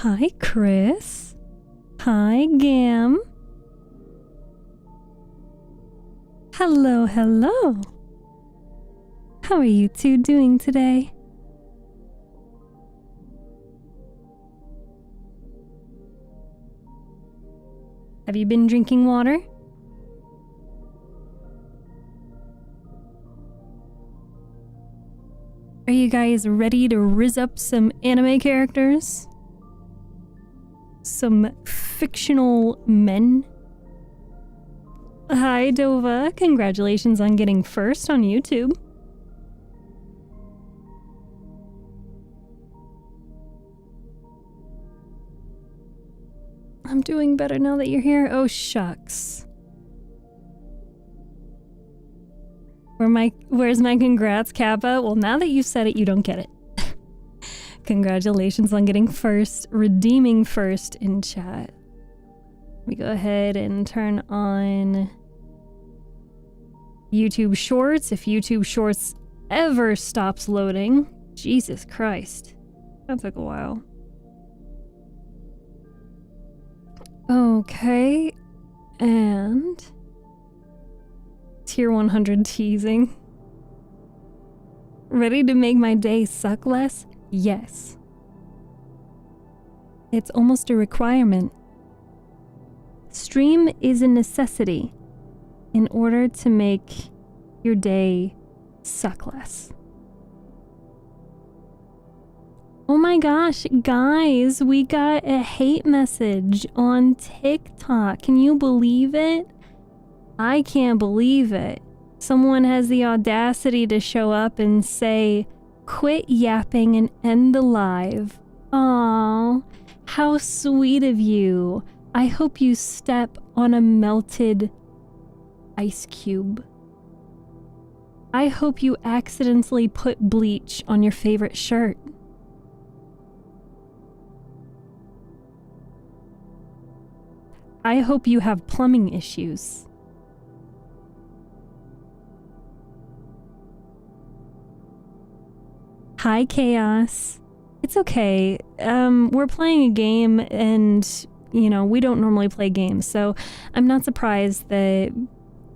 Hi, Chris. Hi, Gam. Hello, hello. How are you two doing today? Have you been drinking water? Are you guys ready to rizz up some anime characters? Some fictional men? Hi, Dova. Congratulations on getting first on YouTube. I'm doing better now that you're here. Oh, shucks. Where's my congrats, Kappa? Well, now that you said it, you don't get it. Congratulations on getting first, redeeming first in chat. We go ahead and turn on YouTube Shorts. If YouTube Shorts ever stops loading, Jesus Christ, that took a while. Okay, and tier 100 teasing. Ready to make my day suck less? Yes. It's almost a requirement. Stream is a necessity in order to make your day suck less. Oh my gosh, guys, we got a hate message on TikTok. Can you believe it? I can't believe it. Someone has the audacity to show up and say, "Quit yapping and end the live." Aww, how sweet of you. I hope you step on a melted ice cube. I hope you accidentally put bleach on your favorite shirt. I hope you have plumbing issues. Hi, Chaos. It's okay. We're playing a game and, you know, we don't normally play games, so I'm not surprised that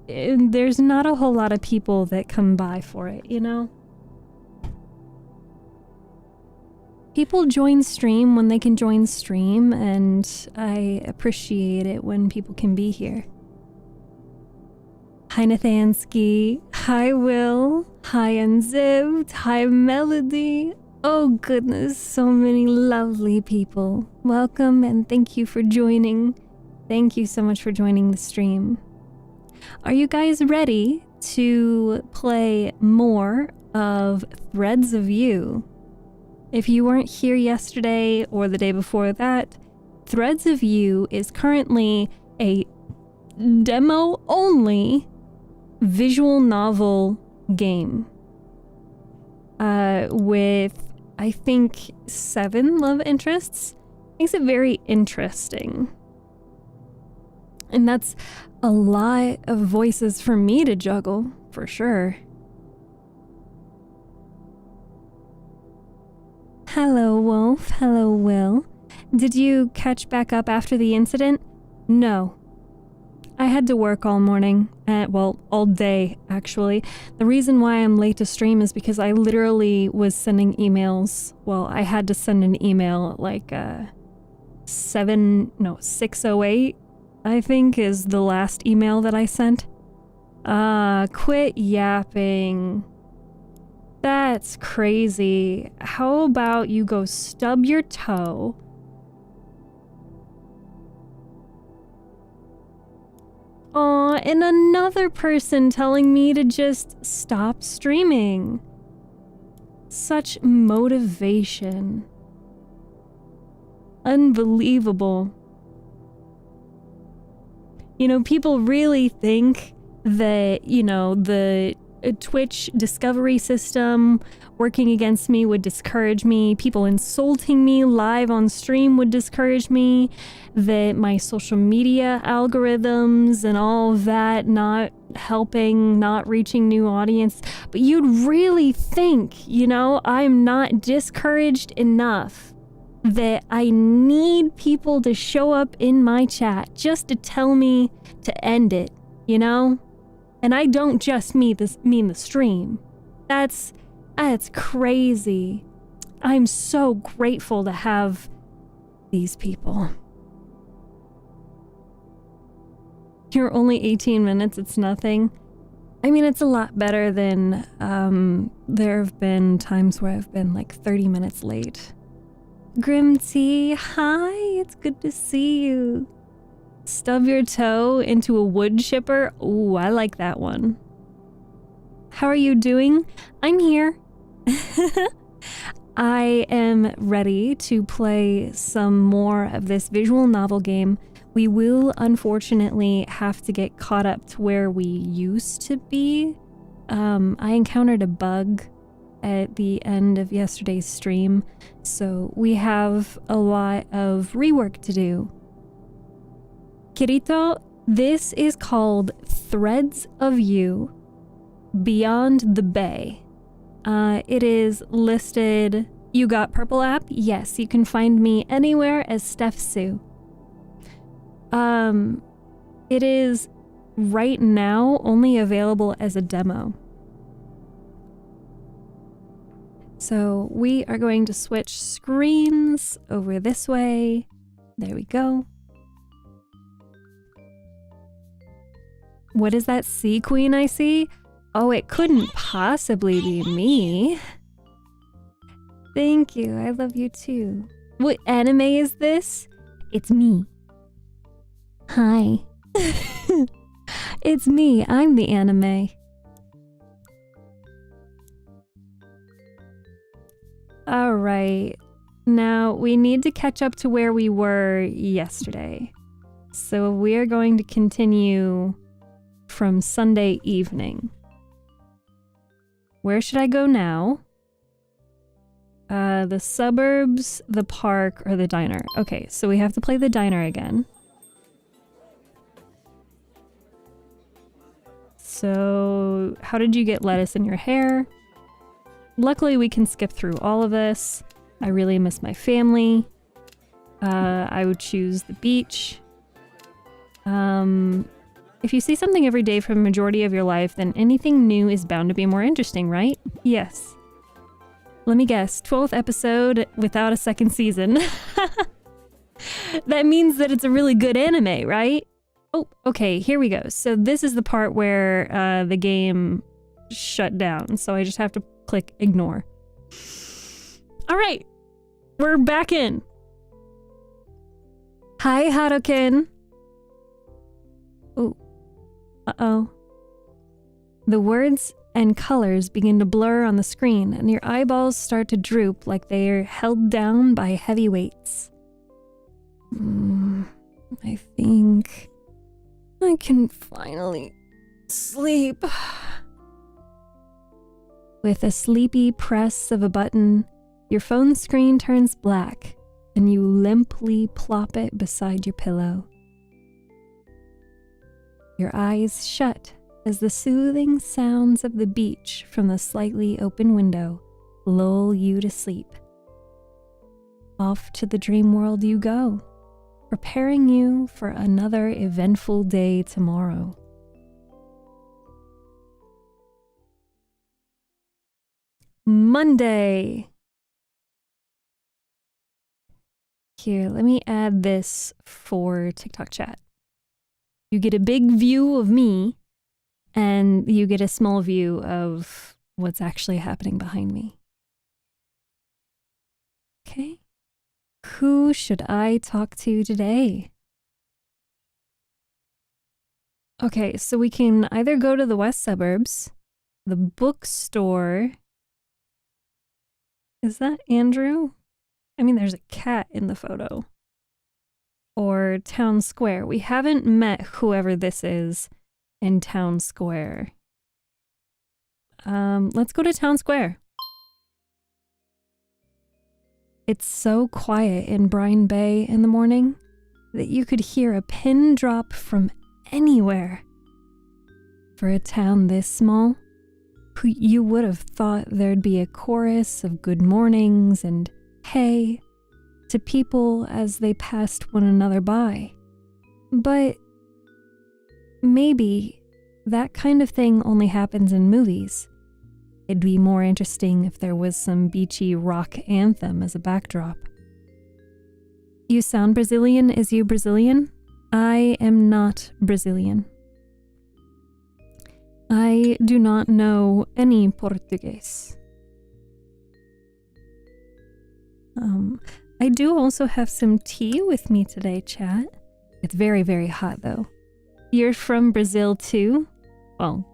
there's not a whole lot of people that come by for it, you know? People join stream when they can join stream, and I appreciate it when people can be here. Hi, Nathansky. Hi, Will. Hi, Unzipped. Hi, Melody. Oh, goodness, so many lovely people. Welcome and thank you for joining. Thank you so much for joining the stream. Are you guys ready to play more of Threads of You? If you weren't here yesterday or the day before that, Threads of You is currently a demo-only visual novel game with, I think, 7 love interests. Makes it very interesting. And that's a lot of voices for me to juggle, for sure. Hello, Wolf. Hello, Will. Did you catch back up after the incident? No. I had to work all morning. Well, all day, actually. The reason why I'm late to stream is because I literally was sending emails. Well, I had to send an email at like 6:08, I think, is the last email that I sent. Quit yapping. That's crazy. How about you go stub your toe? Aw, and another person telling me to just stop streaming. Such motivation. Unbelievable. You know, people really think that, you know, the Twitch discovery system working against me would discourage me. People insulting me live on stream would discourage me. That my social media algorithms and all of that not helping, not reaching new audience. But you'd really think, you know, I'm not discouraged enough that I need people to show up in my chat just to tell me to end it, you know? And I don't just mean the stream. That's crazy. I'm so grateful to have these people. You're only 18 minutes, it's nothing. I mean, it's a lot better than, there have been times where I've been like 30 minutes late. Grim Tea, hi, it's good to see you. Stub your toe into a wood chipper. Ooh, I like that one. How are you doing? I'm here. I am ready to play some more of this visual novel game. We will unfortunately have to get caught up to where we used to be. I encountered a bug at the end of yesterday's stream, so we have a lot of rework to do. Kirito, this is called Threads of You Beyond the Bay. It is listed. You got Purple app? Yes, you can find me anywhere as StephTsu. It is right now only available as a demo. So we are going to switch screens over this way. There we go. What is that sea queen I see? Oh, it couldn't possibly be me. Thank you, I love you too. What anime is this? It's me. Hi. It's me, I'm the anime. Alright, now we need to catch up to where we were yesterday. So we are going to continue from Sunday evening. Where should I go now? The suburbs, the park, or the diner. Okay, so we have to play the diner again. So, how did you get lettuce in your hair? Luckily, we can skip through all of this. I really miss my family. I would choose the beach. If you see something every day for the majority of your life, then anything new is bound to be more interesting, right? Yes. Let me guess, 12th episode without a second season. That means that it's a really good anime, right? Oh, okay, here we go. So this is the part where the game shut down, so I just have to click ignore. All right, we're back in. Hi, Harukin. Oh, uh-oh. The words and colors begin to blur on the screen, and your eyeballs start to droop like they are held down by heavy weights. I think I can finally sleep. With a sleepy press of a button, your phone screen turns black, and you limply plop it beside your pillow. Your eyes shut as the soothing sounds of the beach from the slightly open window lull you to sleep. Off to the dream world you go, preparing you for another eventful day tomorrow. Monday. Here, let me add this for TikTok chat. You get a big view of me, and you get a small view of what's actually happening behind me. Okay. Who should I talk to today? Okay, so we can either go to the west suburbs, the bookstore. Is that Andrew? I mean, there's a cat in the photo. Or Town Square. We haven't met whoever this is in Town Square. Let's go to Town Square. It's so quiet in Brine Bay in the morning that you could hear a pin drop from anywhere. For a town this small, you would have thought there'd be a chorus of good mornings and hey, to people as they passed one another by. But maybe that kind of thing only happens in movies. It'd be more interesting if there was some beachy rock anthem as a backdrop. You sound Brazilian. Is you Brazilian? I am not Brazilian. I do not know any Portuguese. I do also have some tea with me today, chat. It's very, very hot though. You're from Brazil too? Well,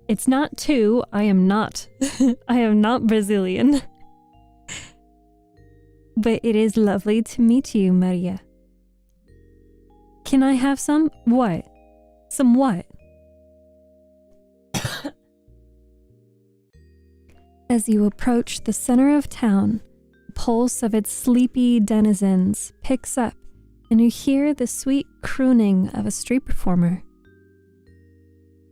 it's not too. I am not. I am not Brazilian. But it is lovely to meet you, Maria. Can I have some? What? Some what? As you approach the center of town, the pulse of its sleepy denizens picks up, and you hear the sweet crooning of a street performer,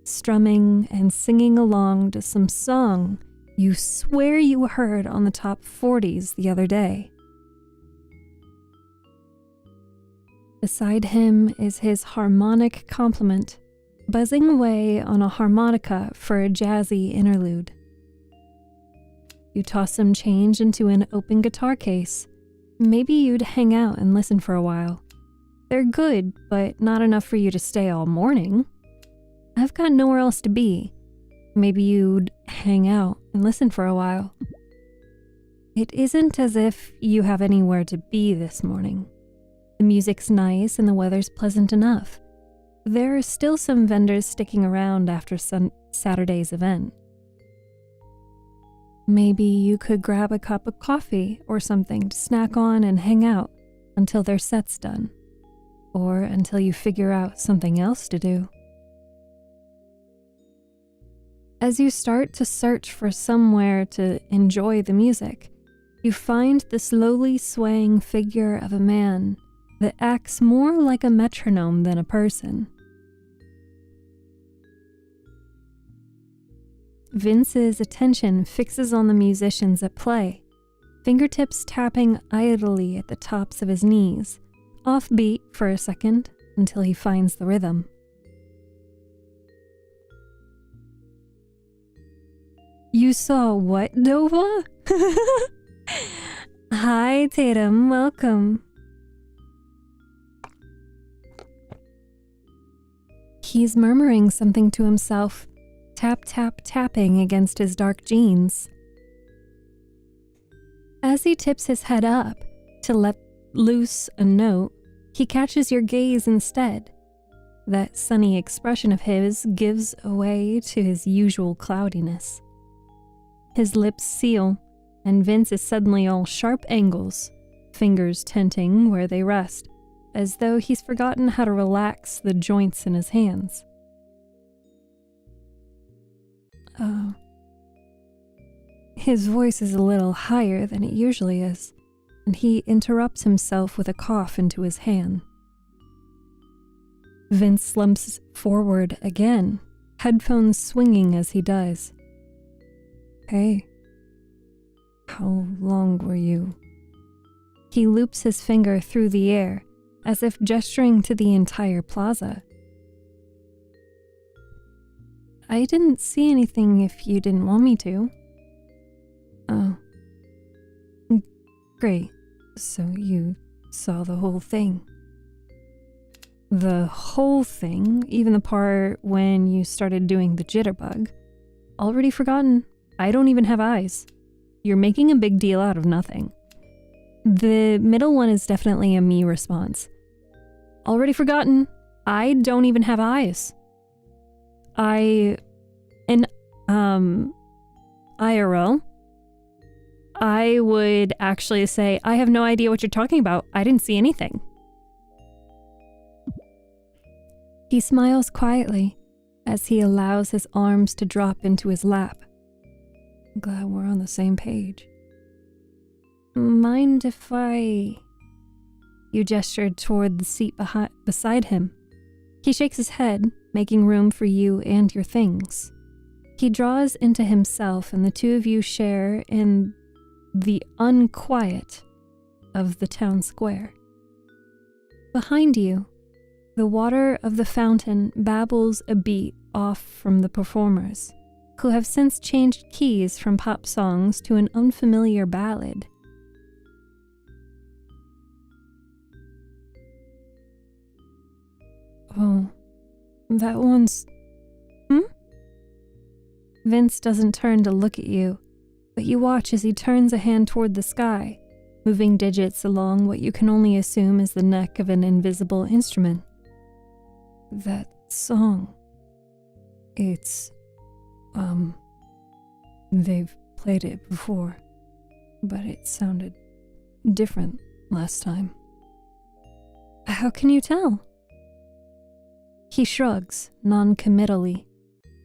strumming and singing along to some song you swear you heard on the top 40s the other day. Beside him is his harmonic complement, buzzing away on a harmonica for a jazzy interlude. You toss some change into an open guitar case. Maybe you'd hang out and listen for a while. They're good, but not enough for you to stay all morning. I've got nowhere else to be. Maybe you'd hang out and listen for a while. It isn't as if you have anywhere to be this morning. The music's nice and the weather's pleasant enough. There are still some vendors sticking around after Saturday's event. Maybe you could grab a cup of coffee or something to snack on and hang out until their set's done, or until you figure out something else to do. As you start to search for somewhere to enjoy the music, you find the slowly swaying figure of a man that acts more like a metronome than a person. Vince's attention fixes on the musicians at play, fingertips tapping idly at the tops of his knees, offbeat for a second until he finds the rhythm. You saw what, Nova? Hi, Tatum, welcome. He's murmuring something to himself, tap, tap, tapping against his dark jeans. As he tips his head up to let loose a note, he catches your gaze instead. That sunny expression of his gives way to his usual cloudiness. His lips seal, and Vince is suddenly all sharp angles, fingers tenting where they rest, as though he's forgotten how to relax the joints in his hands. His voice is a little higher than it usually is, and he interrupts himself with a cough into his hand. Vince slumps forward again, headphones swinging as he does. Hey, how long were you? He loops his finger through the air, as if gesturing to the entire plaza. I didn't see anything if you didn't want me to. Oh. Great. So you saw the whole thing. The whole thing, even the part when you started doing the jitterbug. Already forgotten. I don't even have eyes. You're making a big deal out of nothing. The middle one is definitely a me response. Already forgotten. I don't even have eyes. IRL, I would actually say, I have no idea what you're talking about. I didn't see anything. He smiles quietly as he allows his arms to drop into his lap. I'm glad we're on the same page. Mind if I... You gestured toward the seat beside him. He shakes his head, making room for you and your things. He draws into himself, and the two of you share in the unquiet of the town square. Behind you, the water of the fountain babbles a beat off from the performers, who have since changed keys from pop songs to an unfamiliar ballad. Oh, that one's... Vince doesn't turn to look at you, but you watch as he turns a hand toward the sky, moving digits along what you can only assume is the neck of an invisible instrument. That song. It's, they've played it before, but it sounded different last time. How can you tell? He shrugs non-committally,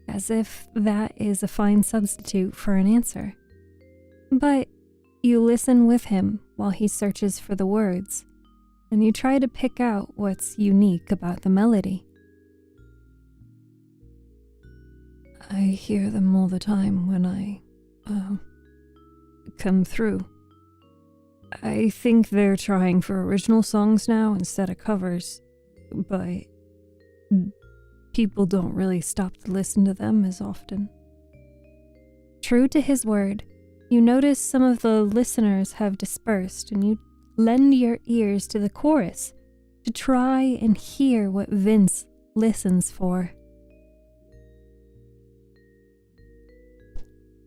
as if that is a fine substitute for an answer. But you listen with him while he searches for the words, and you try to pick out what's unique about the melody. I hear them all the time when I, come through. I think they're trying for original songs now instead of covers, but people don't really stop to listen to them as often. True to his word, you notice some of the listeners have dispersed, and you lend your ears to the chorus to try and hear what Vince listens for.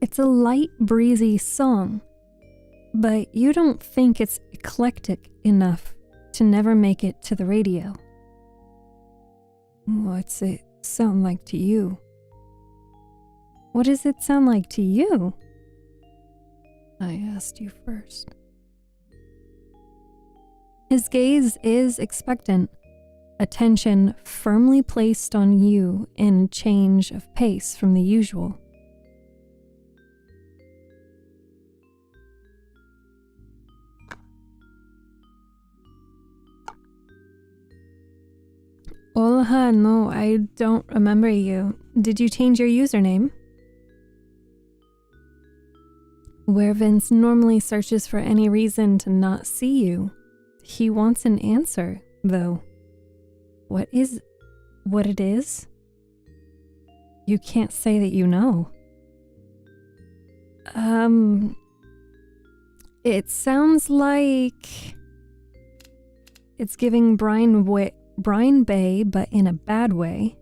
It's a light, breezy song, but you don't think it's eclectic enough to never make it to the radio. What's it sound like to you? What does it sound like to you? I asked you first. His gaze is expectant, attention firmly placed on you in change of pace from the usual. Hola, no, I don't remember you. Did you change your username? Where Vince normally searches for any reason to not see you, he wants an answer, though. What it is? You can't say that you know. It sounds like it's giving Brian Bay, but in a bad way.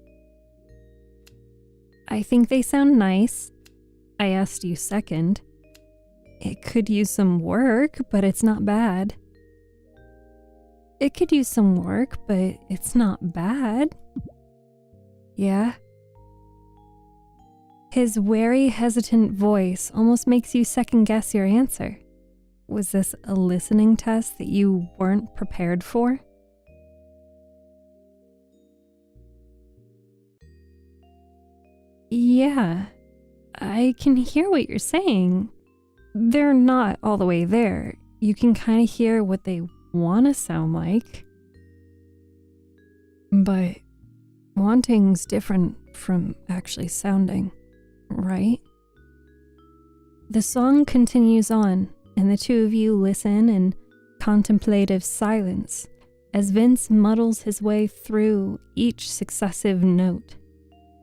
I think they sound nice. I asked you second. It could use some work, but it's not bad. It could use some work, but it's not bad. Yeah. His wary, hesitant voice almost makes you second guess your answer. Was this a listening test that you weren't prepared for? Yeah, I can hear what you're saying. They're not all the way there. You can kind of hear what they want to sound like. But wanting's different from actually sounding, right? The song continues on, and the two of you listen in contemplative silence as Vince muddles his way through each successive note.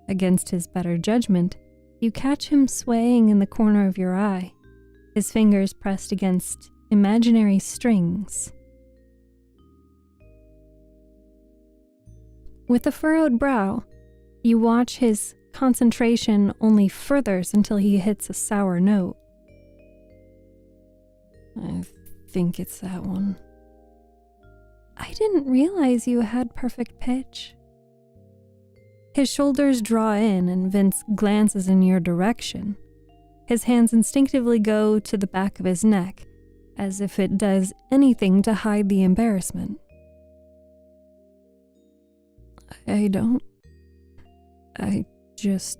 Against his better judgment, you catch him swaying in the corner of your eye, his fingers pressed against imaginary strings. With a furrowed brow, you watch his concentration only furthers until he hits a sour note. I think it's that one. I didn't realize you had perfect pitch. His shoulders draw in and Vince glances in your direction. His hands instinctively go to the back of his neck, as if it does anything to hide the embarrassment. I don't. I just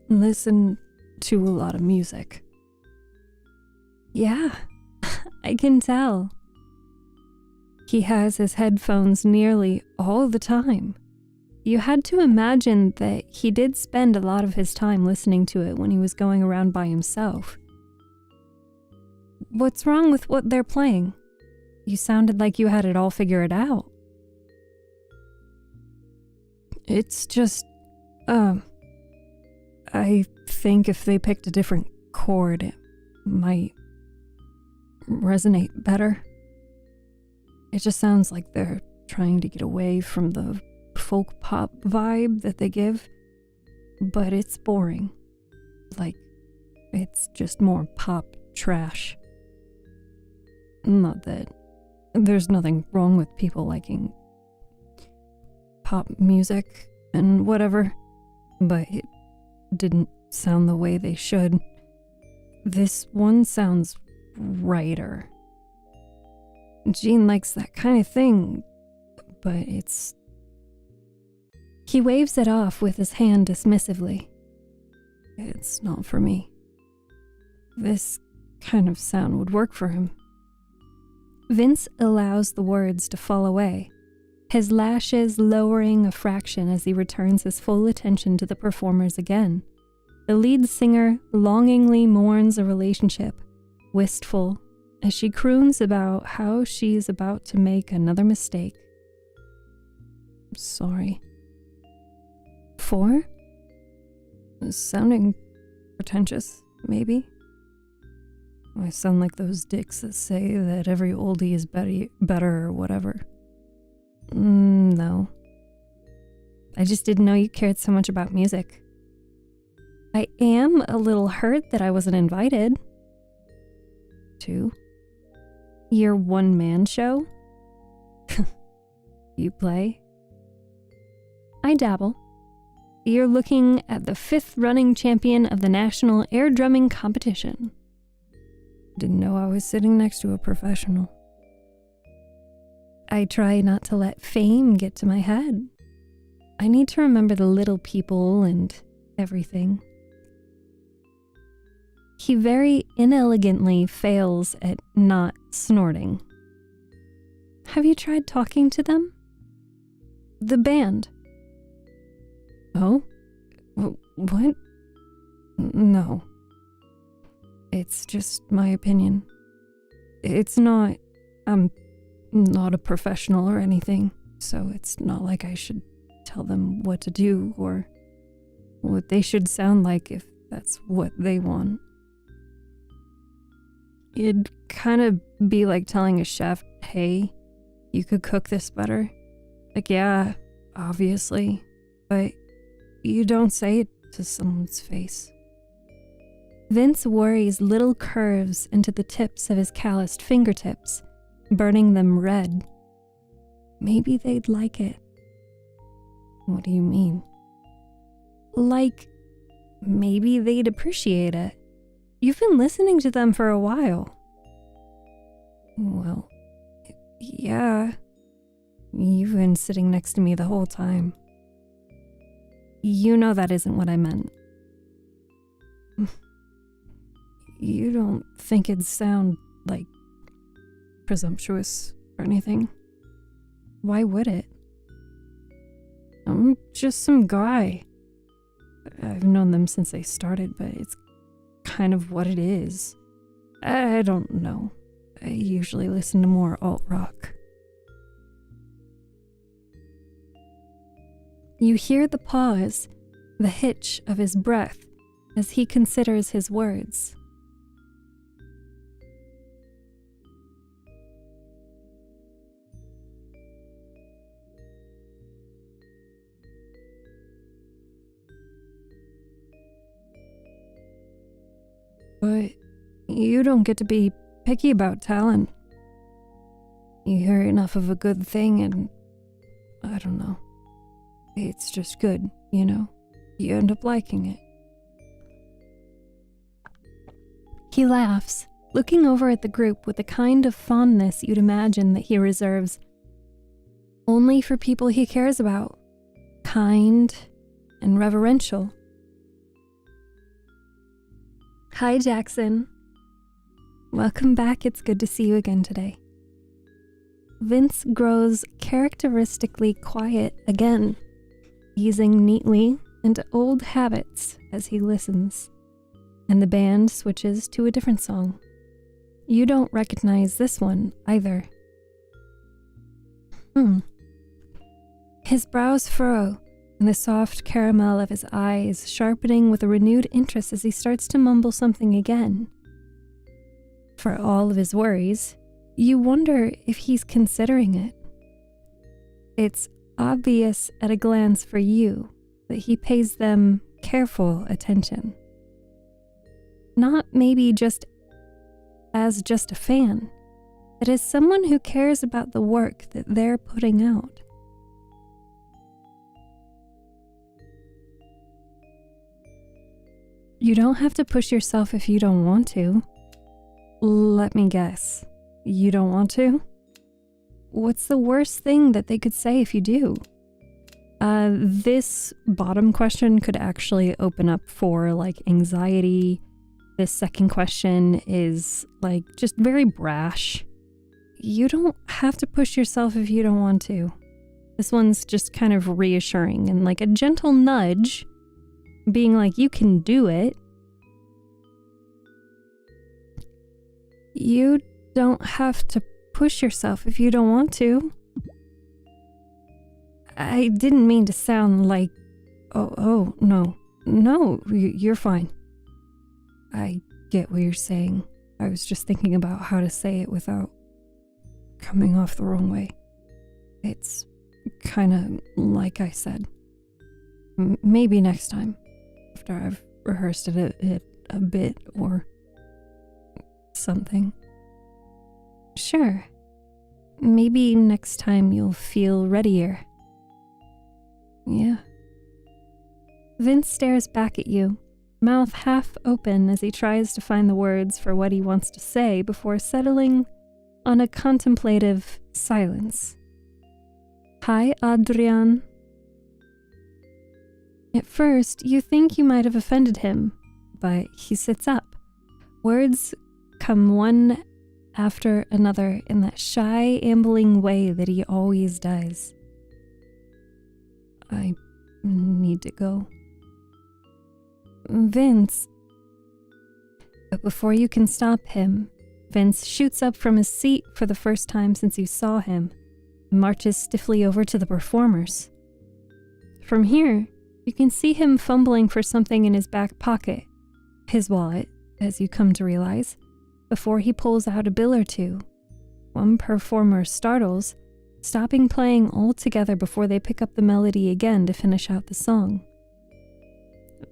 listen to a lot of music. Yeah, I can tell. He has his headphones nearly all the time. You had to imagine that he did spend a lot of his time listening to it when he was going around by himself. What's wrong with what they're playing? You sounded like you had it all figured out. It's just, I think if they picked a different chord, it might resonate better. It just sounds like they're trying to get away from the folk pop vibe that they give, but it's boring. Like, it's just more pop trash. Not that there's nothing wrong with people liking pop music and whatever, but it didn't sound the way they should. This one sounds righter. Jean likes that kind of thing, but it's... He waves it off with his hand dismissively. It's not for me. This kind of sound would work for him. Vince allows the words to fall away, his lashes lowering a fraction as he returns his full attention to the performers again. The lead singer longingly mourns a relationship, wistful, as she croons about how she's about to make another mistake. Sorry. 4? Sounding pretentious, maybe? I sound like those dicks that say that every oldie is better or whatever. No. I just didn't know you cared so much about music. I am a little hurt that I wasn't invited. 2? Your one-man show? You play? I dabble. You're looking at the 5th running champion of the National Air Drumming Competition. Didn't know I was sitting next to a professional. I try not to let fame get to my head. I need to remember the little people and everything. He very inelegantly fails at not snorting. Have you tried talking to them? The band. Oh? What? No. It's just my opinion. It's not... I'm not a professional or anything, so it's not like I should tell them what to do or what they should sound like if that's what they want. It'd kind of be like telling a chef, hey, you could cook this better. Like, yeah, obviously, but you don't say it to someone's face. Vince worries little curves into the tips of his calloused fingertips, burning them red. Maybe they'd like it. What do you mean? Like, maybe they'd appreciate it. You've been listening to them for a while. Well, yeah. You've been sitting next to me the whole time. You know that isn't what I meant. You don't think it'd sound, like, presumptuous or anything? Why would it? I'm just some guy. I've known them since they started, but it's kind of what it is. I don't know. I usually listen to more alt-rock. You hear the pause, the hitch of his breath as he considers his words. But you don't get to be picky about talent. You hear enough of a good thing and, I don't know, it's just good, you know? You end up liking it. He laughs, looking over at the group with the kind of fondness you'd imagine that he reserves only for people he cares about. Kind and reverential. Hi, Jackson. Welcome back. It's good to see you again today. Vince grows characteristically quiet again, easing neatly into old habits as he listens, and the band switches to a different song. You don't recognize this one either. His brows furrow, and the soft caramel of his eyes sharpening with a renewed interest as he starts to mumble something again. For all of his worries, you wonder if he's considering it. It's obvious at a glance for you that he pays them careful attention. Not maybe just as just a fan, but as someone who cares about the work that they're putting out. You don't have to push yourself if you don't want to. Let me guess. You don't want to? What's the worst thing that they could say if you do? This bottom question could actually open up for like anxiety. This second question is like just very brash. You don't have to push yourself if you don't want to. This one's just kind of reassuring and like a gentle nudge, being like, you can do it. You don't have to push yourself if you don't want to. I didn't mean to sound like, oh, no, you're fine. I get what you're saying. I was just thinking about how to say it without coming off the wrong way. It's kind of like I said. Maybe next time, after I've rehearsed it a bit or something. Sure. Maybe next time you'll feel readier. Yeah. Vince stares back at you, mouth half open as he tries to find the words for what he wants to say before settling on a contemplative silence. Hi, Adrian. At first, you think you might have offended him, but he sits up. Words come one after another in that shy, ambling way that he always does. I need to go. Vince. But before you can stop him, Vince shoots up from his seat for the first time since you saw him and marches stiffly over to the performers. From here, you can see him fumbling for something in his back pocket, his wallet, as you come to realize, before he pulls out a bill or two. One performer startles, stopping playing altogether before they pick up the melody again to finish out the song.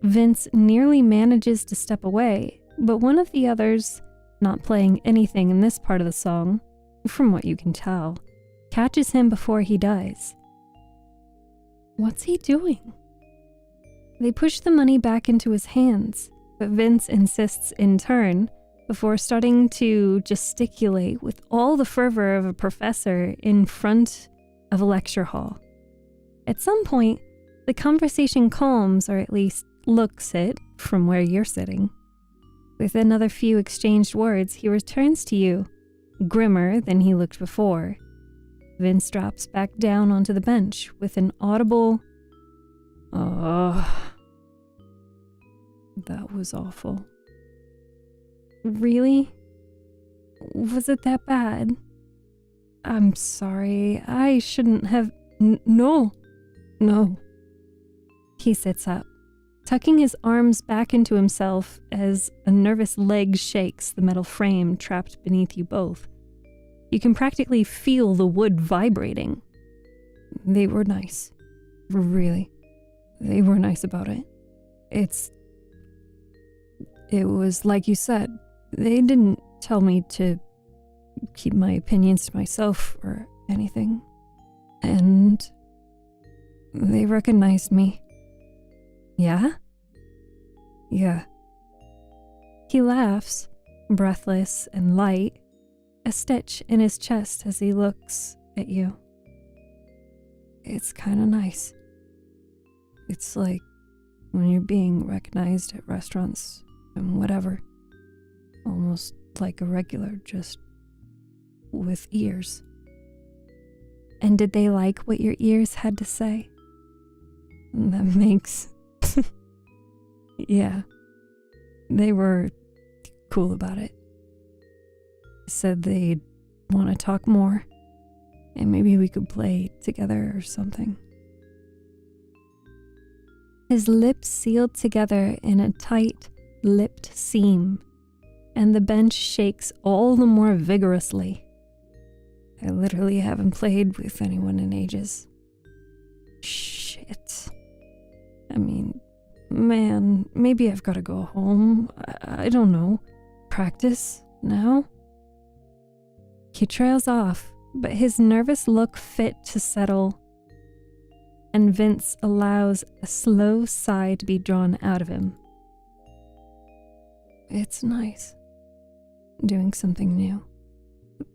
Vince nearly manages to step away, but one of the others, not playing anything in this part of the song, from what you can tell, catches him before he does. What's he doing? They push the money back into his hands, but Vince insists in turn, before starting to gesticulate with all the fervor of a professor in front of a lecture hall. At some point, the conversation calms, or at least looks it, from where you're sitting. With another few exchanged words, he returns to you, grimmer than he looked before. Vince drops back down onto the bench with an audible, "Oh, that was awful." Really? Was it that bad? I'm sorry. I shouldn't have... No. He sits up, tucking his arms back into himself as a nervous leg shakes the metal frame trapped beneath you both. You can practically feel the wood vibrating. They were nice. Really. They were nice about it. It was like you said. They didn't tell me to keep my opinions to myself or anything. And they recognized me. Yeah? Yeah. He laughs, breathless and light, a stitch in his chest as he looks at you. It's kind of nice. It's like when you're being recognized at restaurants and whatever. Almost like a regular, just with ears. And did they like what your ears had to say? That makes... Yeah. They were cool about it. Said they'd want to talk more. And maybe we could play together or something. His lips sealed together in a tight-lipped seam, and the bench shakes all the more vigorously. I literally haven't played with anyone in ages. Shit. I mean, man, maybe I've got to go home. I don't know. Practice now? He trails off, but his nervous look fit to settle, and Vince allows a slow sigh to be drawn out of him. It's nice. Doing something new.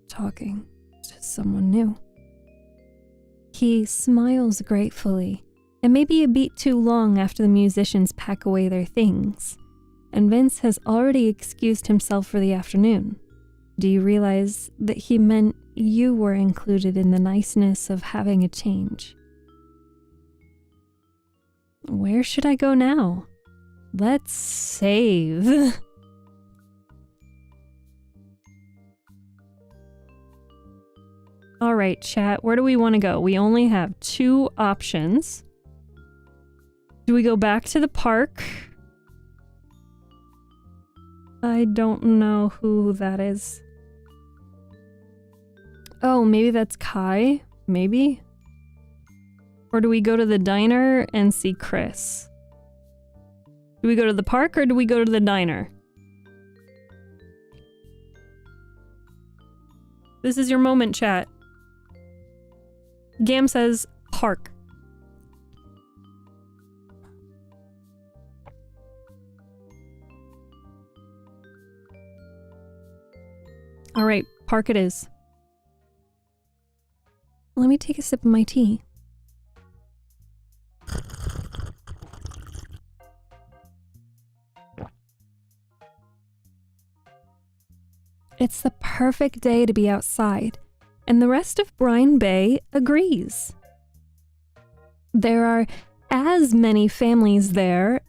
Talking to someone new. He smiles gratefully, and maybe a beat too long after the musicians pack away their things, and Vince has already excused himself for the afternoon. Do you realize that he meant you were included in the niceness of having a change? Where should I go now? Let's save. All right, chat, where do we want to go? We only have 2 options. Do we go back to the park? I don't know who that is. Oh, maybe that's Kai? Maybe? Or do we go to the diner and see Chris? Do we go to the park or do we go to the diner? This is your moment, chat. Gam says park. All right, park it is. Let me take a sip of my tea. It's the perfect day to be outside, and the rest of Brine Bay agrees. There are as many families there.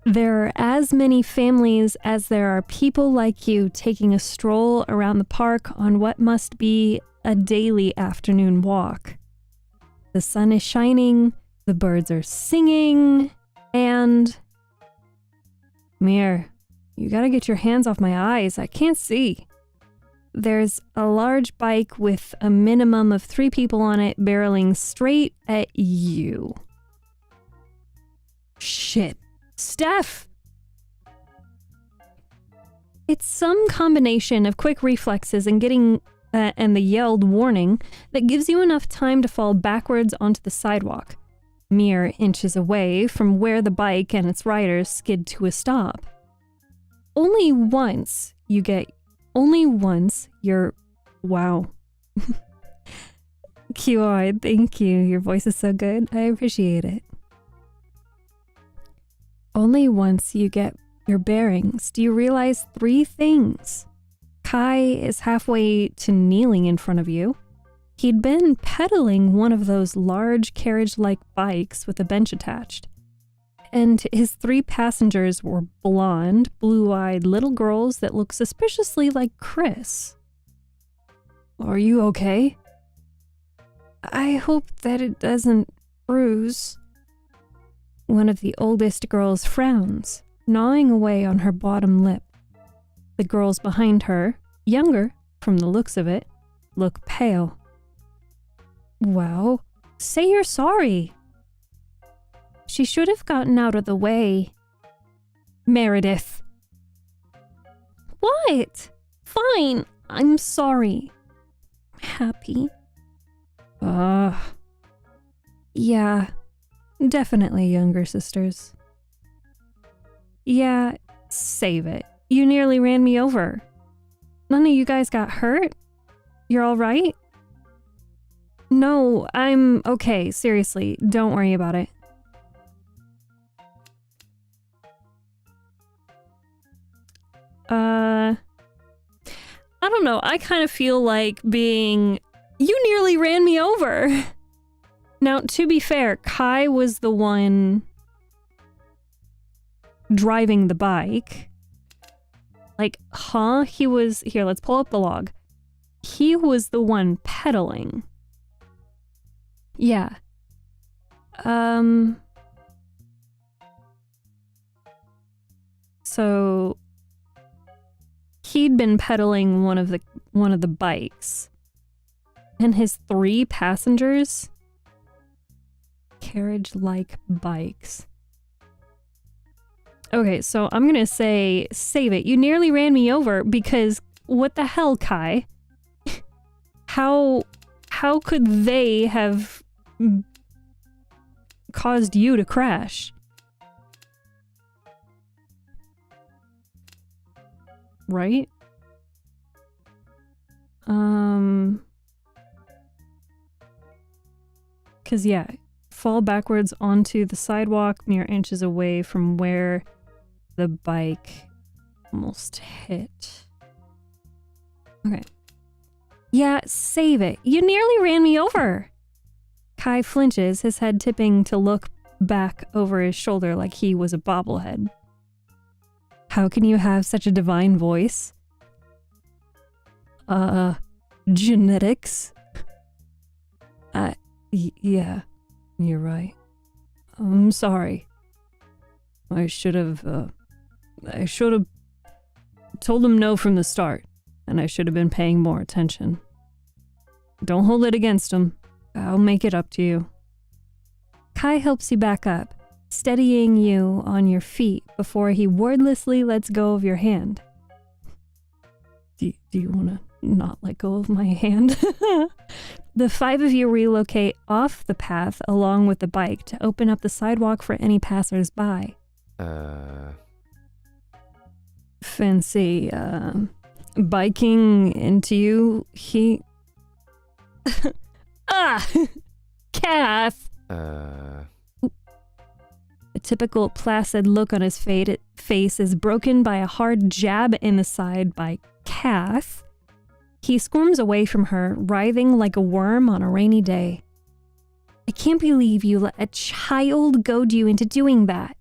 There are as many families as there are people like you taking a stroll around the park on what must be a daily afternoon walk. The sun is shining, the birds are singing, and... Mir, you gotta get your hands off my eyes, I can't see. There's a large bike with a minimum of 3 people on it barreling straight at you. Shit. Steph! It's some combination of quick reflexes and getting and the yelled warning that gives you enough time to fall backwards onto the sidewalk, mere inches away from where the bike and its riders skid to a stop. Only once you're... Wow. QI, thank you. Your voice is so good. I appreciate it. Only once you get your bearings do you realize 3 things. Kai is halfway to kneeling in front of you. He'd been pedaling one of those large carriage-like bikes with a bench attached. And his 3 passengers were blonde, blue-eyed little girls that look suspiciously like Chris. Are you okay? I hope that it doesn't bruise. One of the oldest girls frowns, gnawing away on her bottom lip. The girls behind her, younger from the looks of it, look pale. Well, say you're sorry. She should have gotten out of the way. Meredith. What? Fine, I'm sorry. Happy. Yeah. Definitely younger sisters. Yeah, save it. You nearly ran me over. None of you guys got hurt? You're all right? No, I'm okay. Seriously, don't worry about it. I don't know. I kind of feel like being... You nearly ran me over! Now, to be fair, Kai was the one driving the bike. Like, He was... Here, let's pull up the log. He was the one pedaling. Yeah. So he'd been pedaling one of the bikes. And his 3 passengers, carriage-like bikes. Okay, so I'm gonna say, save it. You nearly ran me over because what the hell, Kai? How could they have caused you to crash? Right? Cause yeah, fall backwards onto the sidewalk mere inches away from where the bike almost hit. Okay. Yeah, save it. You nearly ran me over. Kai flinches, his head tipping to look back over his shoulder like he was a bobblehead. How can you have such a divine voice? Genetics? Yeah, you're right. I'm sorry. I should have told him no from the start, and I should have been paying more attention. Don't hold it against him. I'll make it up to you. Kai helps you back up, steadying you on your feet before he wordlessly lets go of your hand. Do you want to not let go of my hand? The 5 of you relocate off the path along with the bike to open up the sidewalk for any passers-by. Fancy, biking into you, he... Kath! A typical placid look on his face is broken by a hard jab in the side by Kath. He squirms away from her, writhing like a worm on a rainy day. I can't believe you let a child goad you into doing that.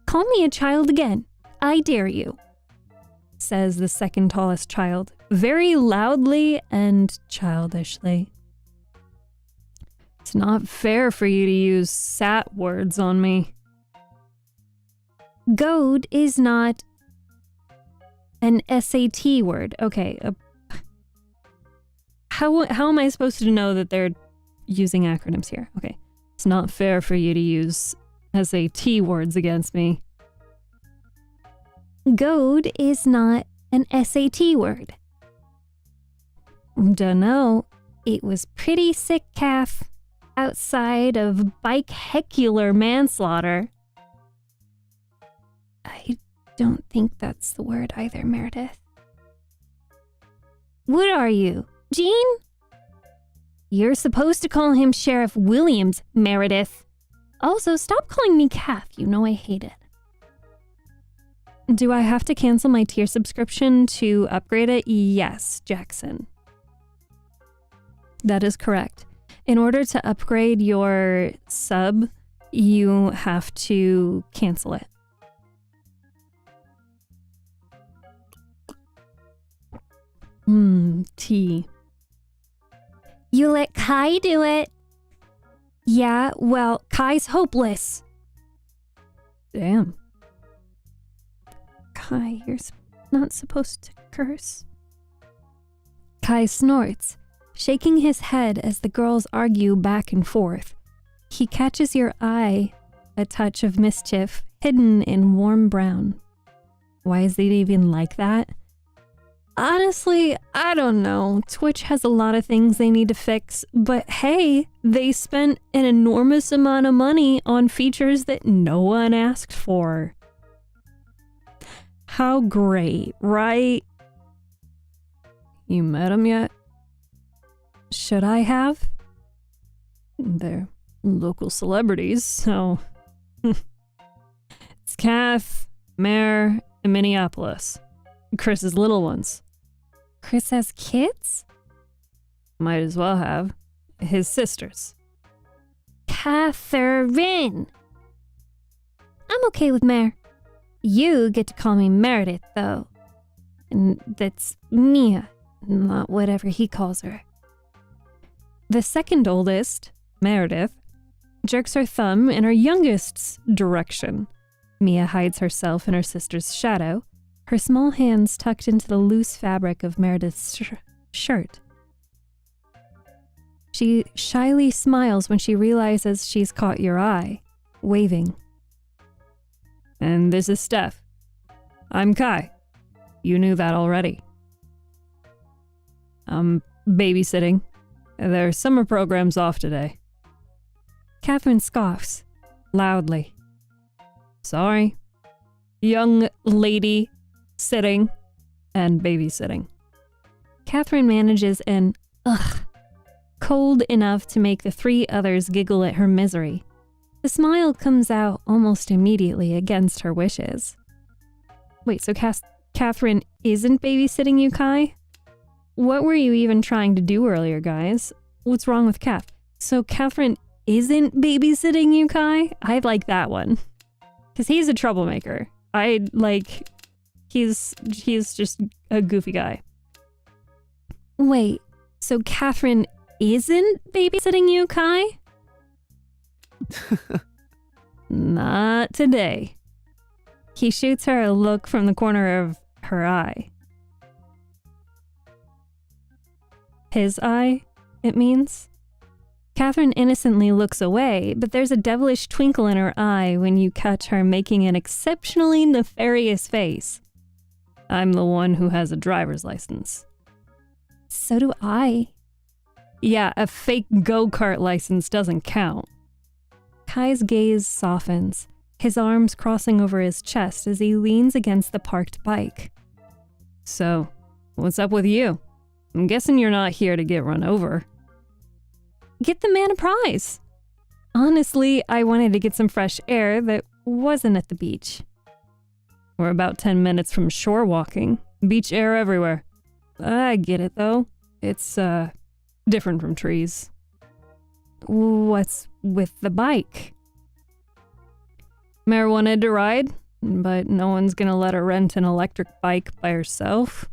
Call me a child again. I dare you, says the second tallest child, very loudly and childishly. It's not fair for you to use sat words on me. Goad is not an SAT word. Okay. How am I supposed to know that they're using acronyms here? Okay. It's not fair for you to use SAT words against me. Goad is not an SAT word. Dunno. It was pretty sick, Kath. Outside of bicecular manslaughter. I don't think that's the word either, Meredith. What are you, Jean? You're supposed to call him Sheriff Williams, Meredith. Also, stop calling me Kath. You know I hate it. Do I have to cancel my tier subscription to upgrade it? Yes, Jackson. That is correct. In order to upgrade your sub, you have to cancel it. Tea. You let Kai do it. Yeah, well, Kai's hopeless. Damn. Kai, you're not supposed to curse. Kai snorts, shaking his head as the girls argue back and forth. He catches your eye, a touch of mischief hidden in warm brown. Why is it even like that? Honestly, I don't know. Twitch has a lot of things they need to fix, but hey, they spent an enormous amount of money on features that no one asked for. How great, right? You met him yet? Should I have? They're local celebrities, so... It's Kath, Mare, and Minneapolis. Chris's little ones. Chris has kids? Might as well have. His sisters. Catherine! I'm okay with Mare. You get to call me Meredith, though. And that's Mia. Not whatever he calls her. The second oldest, Meredith, jerks her thumb in her youngest's direction. Mia hides herself in her sister's shadow, her small hands tucked into the loose fabric of Meredith's shirt. She shyly smiles when she realizes she's caught your eye, waving. And this is Steph. I'm Kai. You knew that already. I'm babysitting. Their summer program's off today. Catherine scoffs, loudly. Sorry. Young lady sitting and babysitting. Catherine manages an ugh, cold enough to make the three others giggle at her misery. The smile comes out almost immediately against her wishes. Wait, so Catherine isn't babysitting you, Kai? What were you even trying to do earlier, guys? What's wrong with Kath? So Catherine isn't babysitting you, Kai? I like that one. Because he's a troublemaker. He's just a goofy guy. Wait, so Catherine isn't babysitting you, Kai? Not today. He shoots her a look from the corner of her eye. His eye, it means? Catherine innocently looks away, but there's a devilish twinkle in her eye when you catch her making an exceptionally nefarious face. I'm the one who has a driver's license. So do I. Yeah, a fake go-kart license doesn't count. Kai's gaze softens, his arms crossing over his chest as he leans against the parked bike. So, what's up with you? I'm guessing you're not here to get run over. Get the man a prize. Honestly, I wanted to get some fresh air that wasn't at the beach. We're about 10 minutes from shore walking. Beach air everywhere. I get it, though. It's, different from trees. What's with the bike? Mare wanted to ride, but no one's gonna let her rent an electric bike by herself.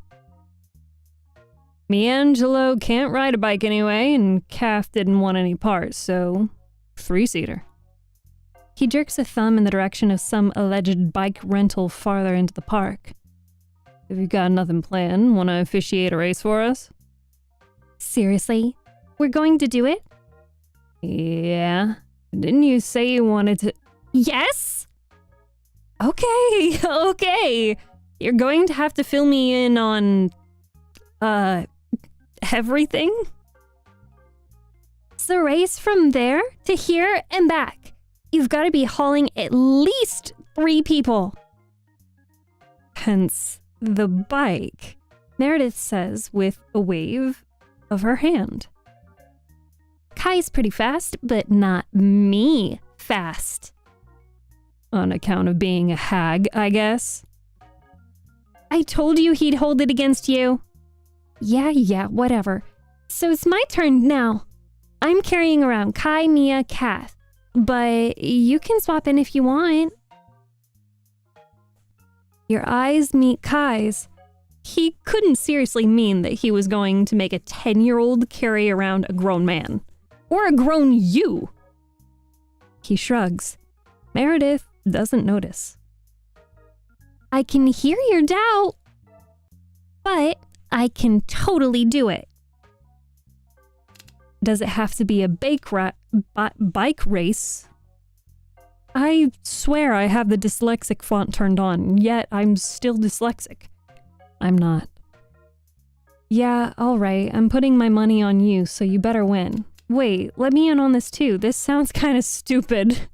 Miangelo can't ride a bike anyway, and Kath didn't want any parts, so 3-seater. He jerks a thumb in the direction of some alleged bike rental farther into the park. If you got nothing planned, wanna officiate a race for us? Seriously? We're going to do it? Yeah. Didn't you say you wanted to— Yes? Okay, okay. You're going to have to fill me in on, everything? It's a race from there to here and back. You've got to be hauling at least 3 people. Hence the bike, Meredith says with a wave of her hand. Kai's pretty fast, but not me fast. On account of being a hag, I guess. I told you he'd hold it against you. Yeah, whatever. So it's my turn now. I'm carrying around Kai, Mia, Kath, but you can swap in if you want. Your eyes meet Kai's. He couldn't seriously mean that he was going to make a 10-year-old carry around a grown man. Or a grown you. He shrugs. Meredith doesn't notice. I can hear your doubt, but I can totally do it. Does it have to be a bike race? I swear I have the dyslexic font turned on, yet I'm still dyslexic. I'm not. Yeah, alright, I'm putting my money on you, so you better win. Wait, let me in on this too. This sounds kind of stupid.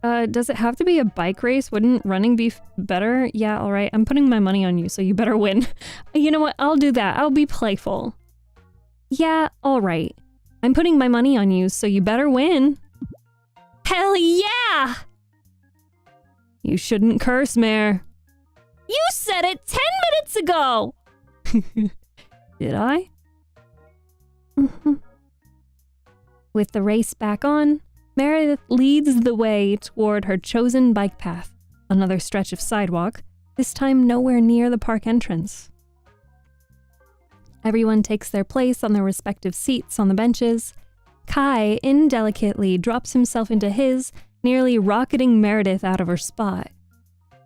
Does it have to be a bike race? Wouldn't running be better? Yeah, alright. I'm putting my money on you, so you better win. You know what? I'll do that. I'll be playful. Yeah, alright. I'm putting my money on you, so you better win. Hell yeah! You shouldn't curse, Mare. You said it 10 minutes ago! Did I? With the race back on, Meredith leads the way toward her chosen bike path, another stretch of sidewalk, this time nowhere near the park entrance. Everyone takes their place on their respective seats on the benches. Kai indelicately drops himself into his, nearly rocketing Meredith out of her spot.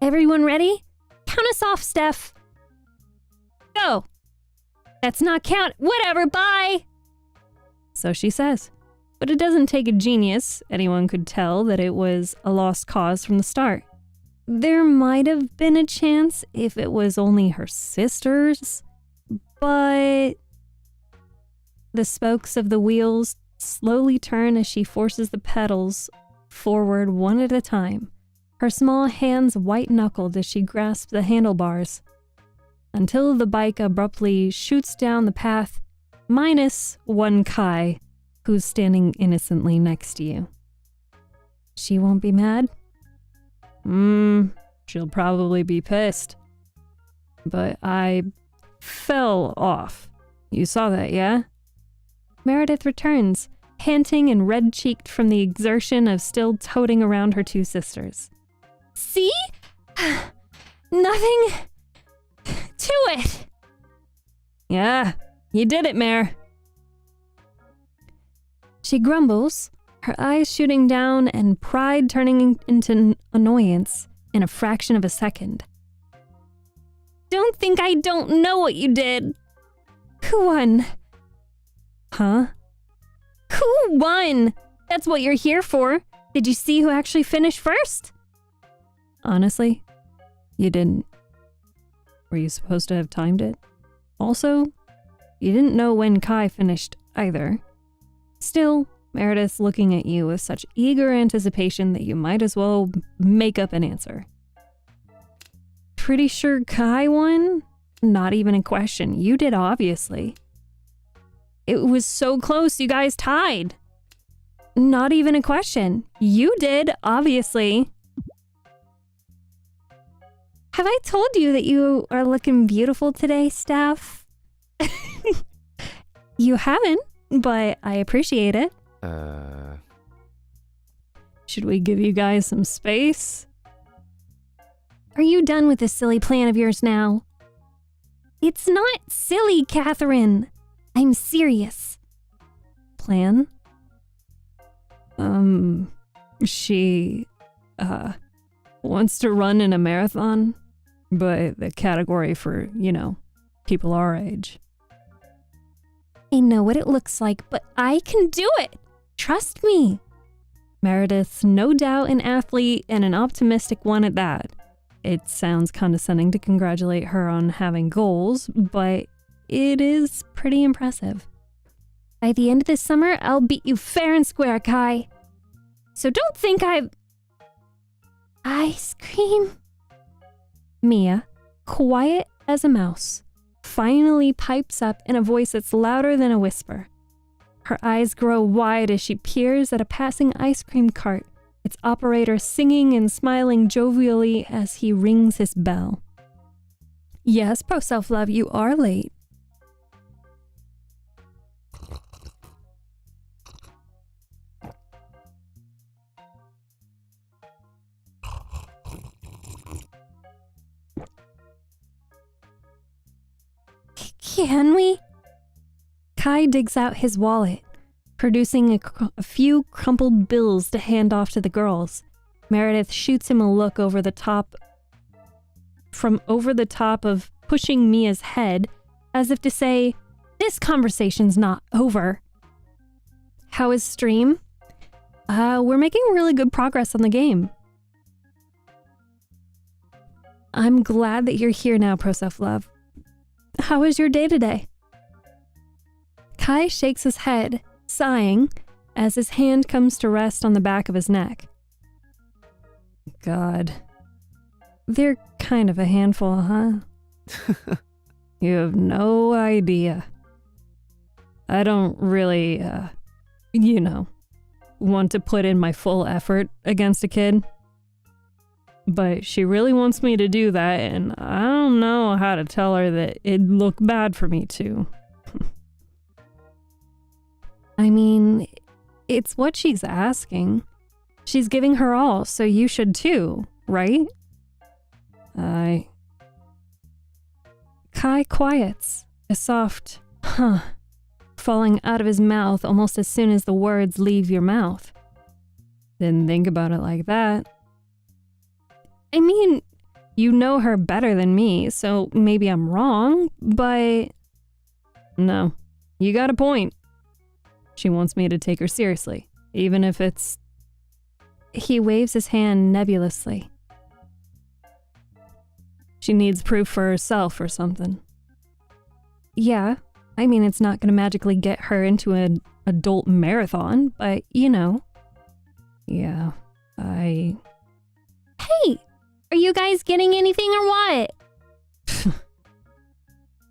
Everyone ready? Count us off, Steph. Go. That's not count. Whatever, bye. So she says. But it doesn't take a genius. Anyone could tell that it was a lost cause from the start. There might have been a chance if it was only her sisters, but the spokes of the wheels slowly turn as she forces the pedals forward one at a time, her small hands white-knuckled as she grasps the handlebars, until the bike abruptly shoots down the path, minus one Kai, who's standing innocently next to you. She won't be mad? She'll probably be pissed. But I fell off. You saw that, yeah? Meredith returns, panting and red-cheeked from the exertion of still toting around her two sisters. See? Nothing to it. Yeah, you did it, Mare. She grumbles, her eyes shooting down and pride turning into annoyance in a fraction of a second. Don't think I don't know what you did. Who won? Huh? Who won? That's what you're here for. Did you see who actually finished first? Honestly, you didn't. Were you supposed to have timed it? Also, you didn't know when Kai finished either. Still, Meredith's looking at you with such eager anticipation that you might as well make up an answer. Pretty sure Kai won? Not even a question. You did, obviously. It was so close, you guys tied. Not even a question. You did, obviously. Have I told you that you are looking beautiful today, Steph? You haven't, but I appreciate it. Should we give you guys some space? Are you done with this silly plan of yours now? It's not silly, Catherine. I'm serious. Plan? She, wants to run in a marathon, but the category for, people our age. I know what it looks like, but I can do it. Trust me. Meredith's no doubt an athlete and an optimistic one at that. It sounds condescending to congratulate her on having goals, but it is pretty impressive. By the end of this summer, I'll beat you fair and square, Kai. So don't think I've... Ice cream? Mia, quiet as a mouse, finally pipes up in a voice that's louder than a whisper. Her eyes grow wide as she peers at a passing ice cream cart, its operator singing and smiling jovially as he rings his bell. Yes, Pro Self-Love, you are late. Can we? Kai digs out his wallet, producing a few crumpled bills to hand off to the girls. Meredith shoots him a look over the top of pushing Mia's head, as if to say, this conversation's not over. How is stream? We're making really good progress on the game. I'm glad that you're here now, Pro Self-Love. How was your day today? Kai shakes his head, sighing, as his hand comes to rest on the back of his neck. God. They're kind of a handful, huh? You have no idea. I don't really, want to put in my full effort against a kid. But she really wants me to do that, and I don't know how to tell her that it'd look bad for me to. I mean, it's what she's asking. She's giving her all, so you should too, right? I Kai quiets, a soft huh falling out of his mouth almost as soon as the words leave your mouth. Didn't think about it like that. I mean, you know her better than me, so maybe I'm wrong, but no, you got a point. She wants me to take her seriously, even if it's... He waves his hand nebulously. She needs proof for herself or something. Yeah, I mean, it's not gonna magically get her into an adult marathon, but you know. Yeah, Hey! Are you guys getting anything or what?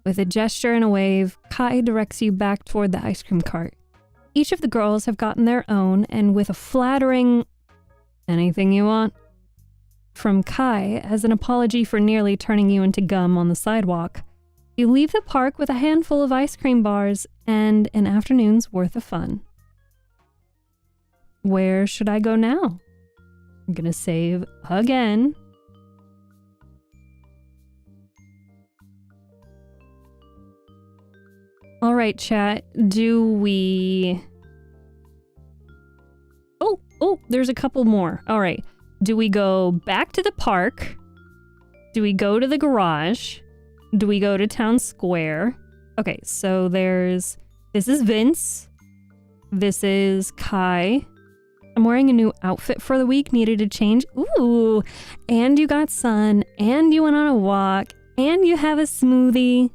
With a gesture and a wave, Kai directs you back toward the ice cream cart. Each of the girls have gotten their own, and with a flattering anything you want from Kai as an apology for nearly turning you into gum on the sidewalk, you leave the park with a handful of ice cream bars and an afternoon's worth of fun. Where should I go now? I'm gonna save again. All right, chat, do we... Oh, there's a couple more. All right, do we go back to the park? Do we go to the garage? Do we go to town square? Okay, so this is Vince. This is Kai. I'm wearing a new outfit for the week, needed a change. Ooh, and you got sun, and you went on a walk, and you have a smoothie.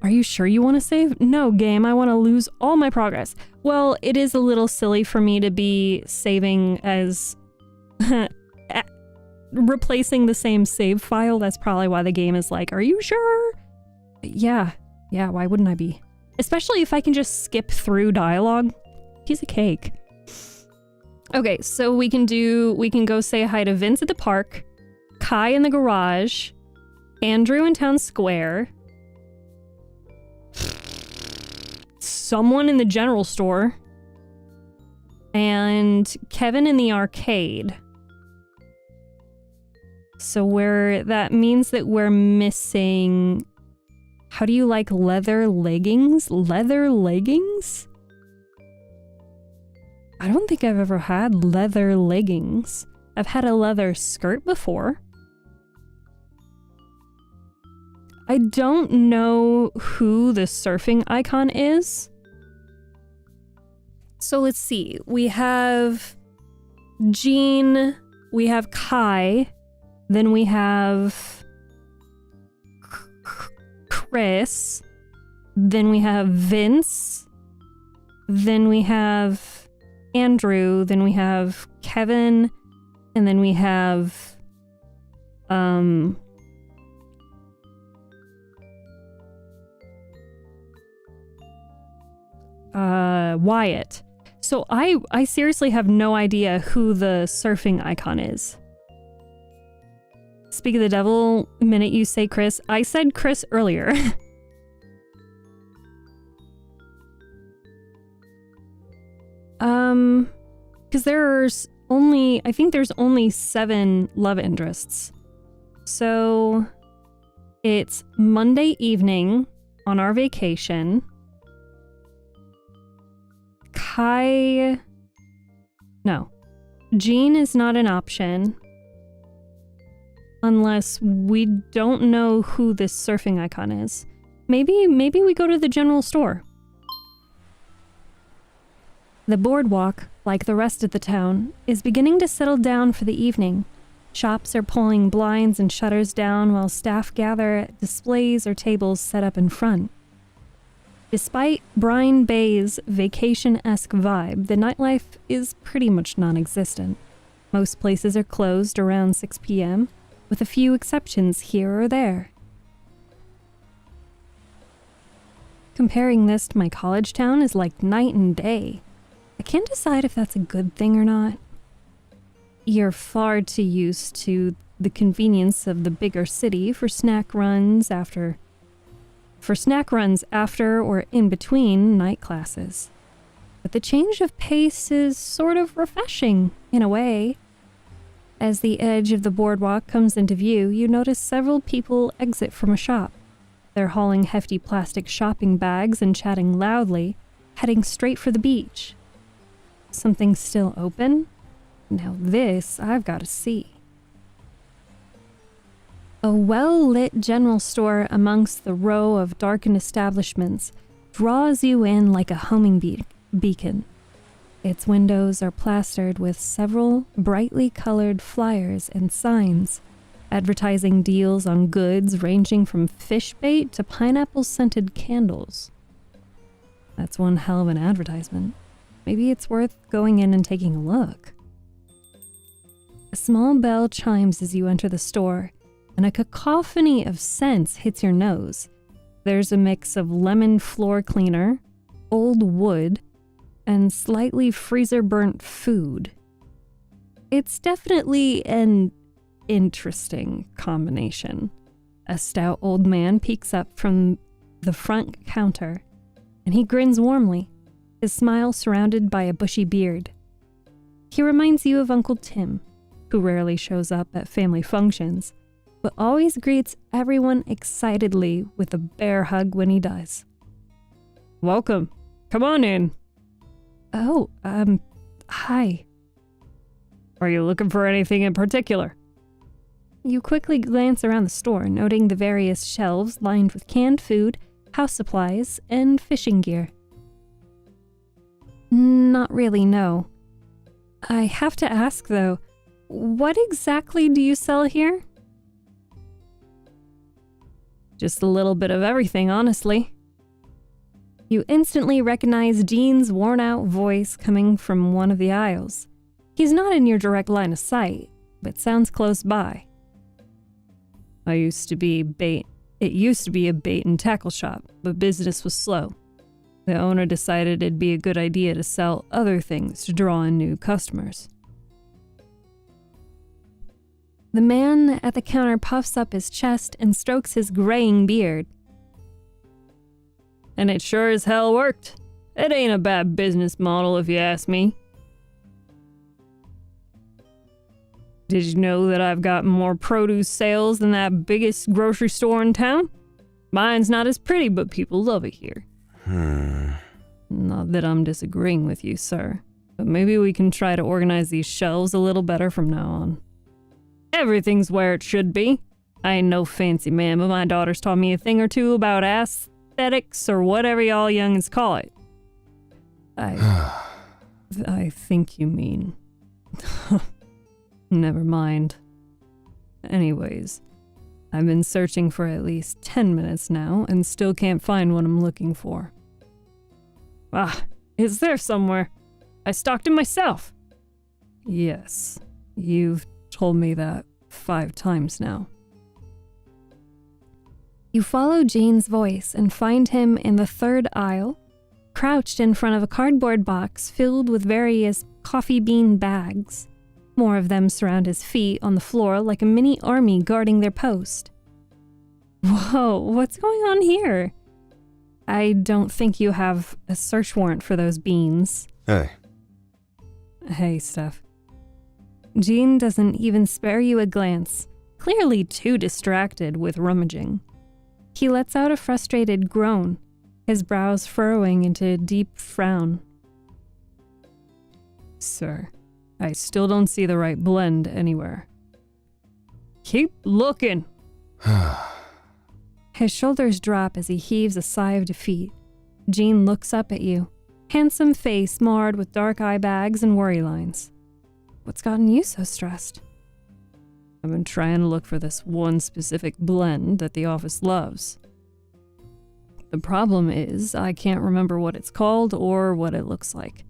Are you sure you want to save? No, game, I want to lose all my progress. Well, it is a little silly for me to be saving as... replacing the same save file. That's probably why the game is like, are you sure? Yeah, why wouldn't I be? Especially if I can just skip through dialogue. Piece of cake. Okay, so we can go say hi to Vince at the park, Kai in the garage, Andrew in town square, someone in the general store, and Kevin in the arcade. So that means that we're missing... How do you like leather leggings? Leather leggings? I don't think I've ever had leather leggings. I've had a leather skirt before. I don't know who the surfing icon is. So let's see. We have Jean, we have Kai, then we have Chris, then we have Vince, then we have Andrew, then we have Kevin, and then we have Wyatt. So I seriously have no idea who the surfing icon is. Speak of the devil, the minute you say Chris. I said Chris earlier. Because I think there's only 7 love interests. So it's Monday evening on our vacation. No. Jean is not an option. Unless we don't know who this surfing icon is. Maybe we go to the general store. The boardwalk, like the rest of the town, is beginning to settle down for the evening. Shops are pulling blinds and shutters down while staff gather at displays or tables set up in front. Despite Brine Bay's vacation-esque vibe, the nightlife is pretty much non-existent. Most places are closed around 6 p.m., with a few exceptions here or there. Comparing this to my college town is like night and day. I can't decide if that's a good thing or not. You're far too used to the convenience of the bigger city for snack runs after or in between night classes. But the change of pace is sort of refreshing, in a way. As the edge of the boardwalk comes into view, you notice several people exit from a shop. They're hauling hefty plastic shopping bags and chatting loudly, heading straight for the beach. Something still open? Now this I've got to see. A well-lit general store amongst the row of darkened establishments draws you in like a homing beacon. Its windows are plastered with several brightly colored flyers and signs, advertising deals on goods ranging from fish bait to pineapple-scented candles. That's one hell of an advertisement. Maybe it's worth going in and taking a look. A small bell chimes as you enter the store, and a cacophony of scents hits your nose. There's a mix of lemon floor cleaner, old wood, and slightly freezer-burnt food. It's definitely an interesting combination. A stout old man peeks up from the front counter, and he grins warmly, his smile surrounded by a bushy beard. He reminds you of Uncle Tim, who rarely shows up at family functions, but always greets everyone excitedly with a bear hug when he does. Welcome. Come on in. Oh, hi. Are you looking for anything in particular? You quickly glance around the store, noting the various shelves lined with canned food, house supplies, and fishing gear. Not really, no. I have to ask, though, what exactly do you sell here? Just a little bit of everything, honestly. You instantly recognize Gene's worn-out voice coming from one of the aisles. He's not in your direct line of sight, but sounds close by. It used to be a bait and tackle shop, but business was slow. The owner decided it'd be a good idea to sell other things to draw in new customers. The man at the counter puffs up his chest and strokes his graying beard. And it sure as hell worked. It ain't a bad business model if you ask me. Did you know that I've got more produce sales than that biggest grocery store in town? Mine's not as pretty, but people love it here. Not that I'm disagreeing with you, sir, but maybe we can try to organize these shelves a little better from now on. Everything's where it should be. I ain't no fancy man, but my daughter's taught me a thing or two about aesthetics or whatever y'all youngins call it. I think you mean... Never mind. Anyways, I've been searching for at least 10 minutes now and still can't find what I'm looking for. It's there somewhere. I stalked it myself. Yes, you've told me that 5 times now. You follow Jane's voice and find him in the third aisle, crouched in front of a cardboard box filled with various coffee bean bags. More of them surround his feet on the floor like a mini army guarding their post. Whoa, what's going on here? I don't think you have a search warrant for those beans. Hey. Hey, Steph. Gene doesn't even spare you a glance, clearly too distracted with rummaging. He lets out a frustrated groan, his brows furrowing into a deep frown. Sir, I still don't see the right blend anywhere. Keep looking. His shoulders drop as he heaves a sigh of defeat. Gene looks up at you, handsome face marred with dark eye bags and worry lines. What's gotten you so stressed? I've been trying to look for this one specific blend that the office loves. The problem is I can't remember what it's called or what it looks like.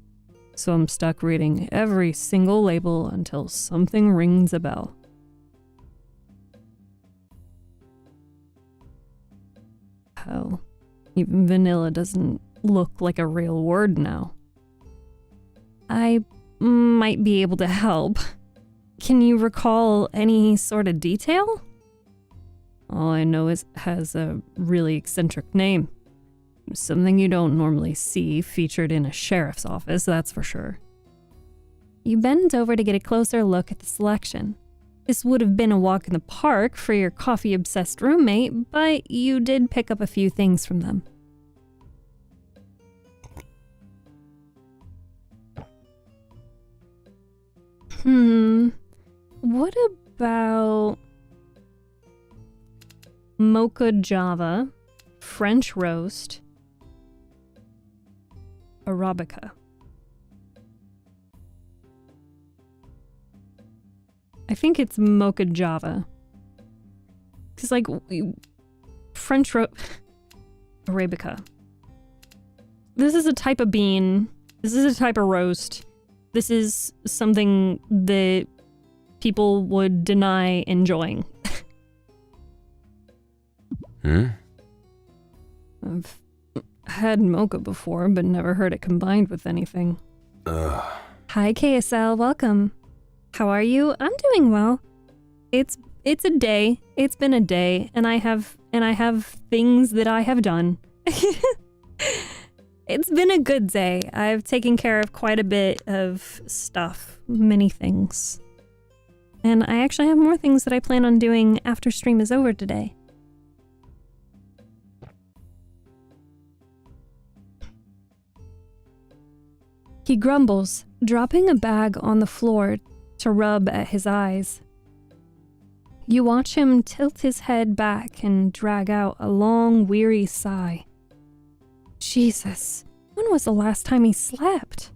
So I'm stuck reading every single label until something rings a bell. Hell, even vanilla doesn't look like a real word now. I might be able to help. Can you recall any sort of detail? All I know is it has a really eccentric name. Something you don't normally see featured in a sheriff's office, that's for sure. You bend over to get a closer look at the selection, This would have been a walk in the park for your coffee-obsessed roommate, but you did pick up a few things from them. What about mocha java, French roast, Arabica? I think it's mocha java. Because, like, French roast... Arabica. This is a type of bean. This is a type of roast. This is something that people would deny enjoying. I've had mocha before, but never heard it combined with anything. Hi, KSL. Welcome. How are you? I'm doing well. It's a day. It's been a day, and I have things that I have done. It's been a good day. I've taken care of quite a bit of stuff, many things. And I actually have more things that I plan on doing after stream is over today. He grumbles, dropping a bag on the floor to rub at his eyes. You watch him tilt his head back and drag out a long, weary sigh. Jesus, when was the last time he slept?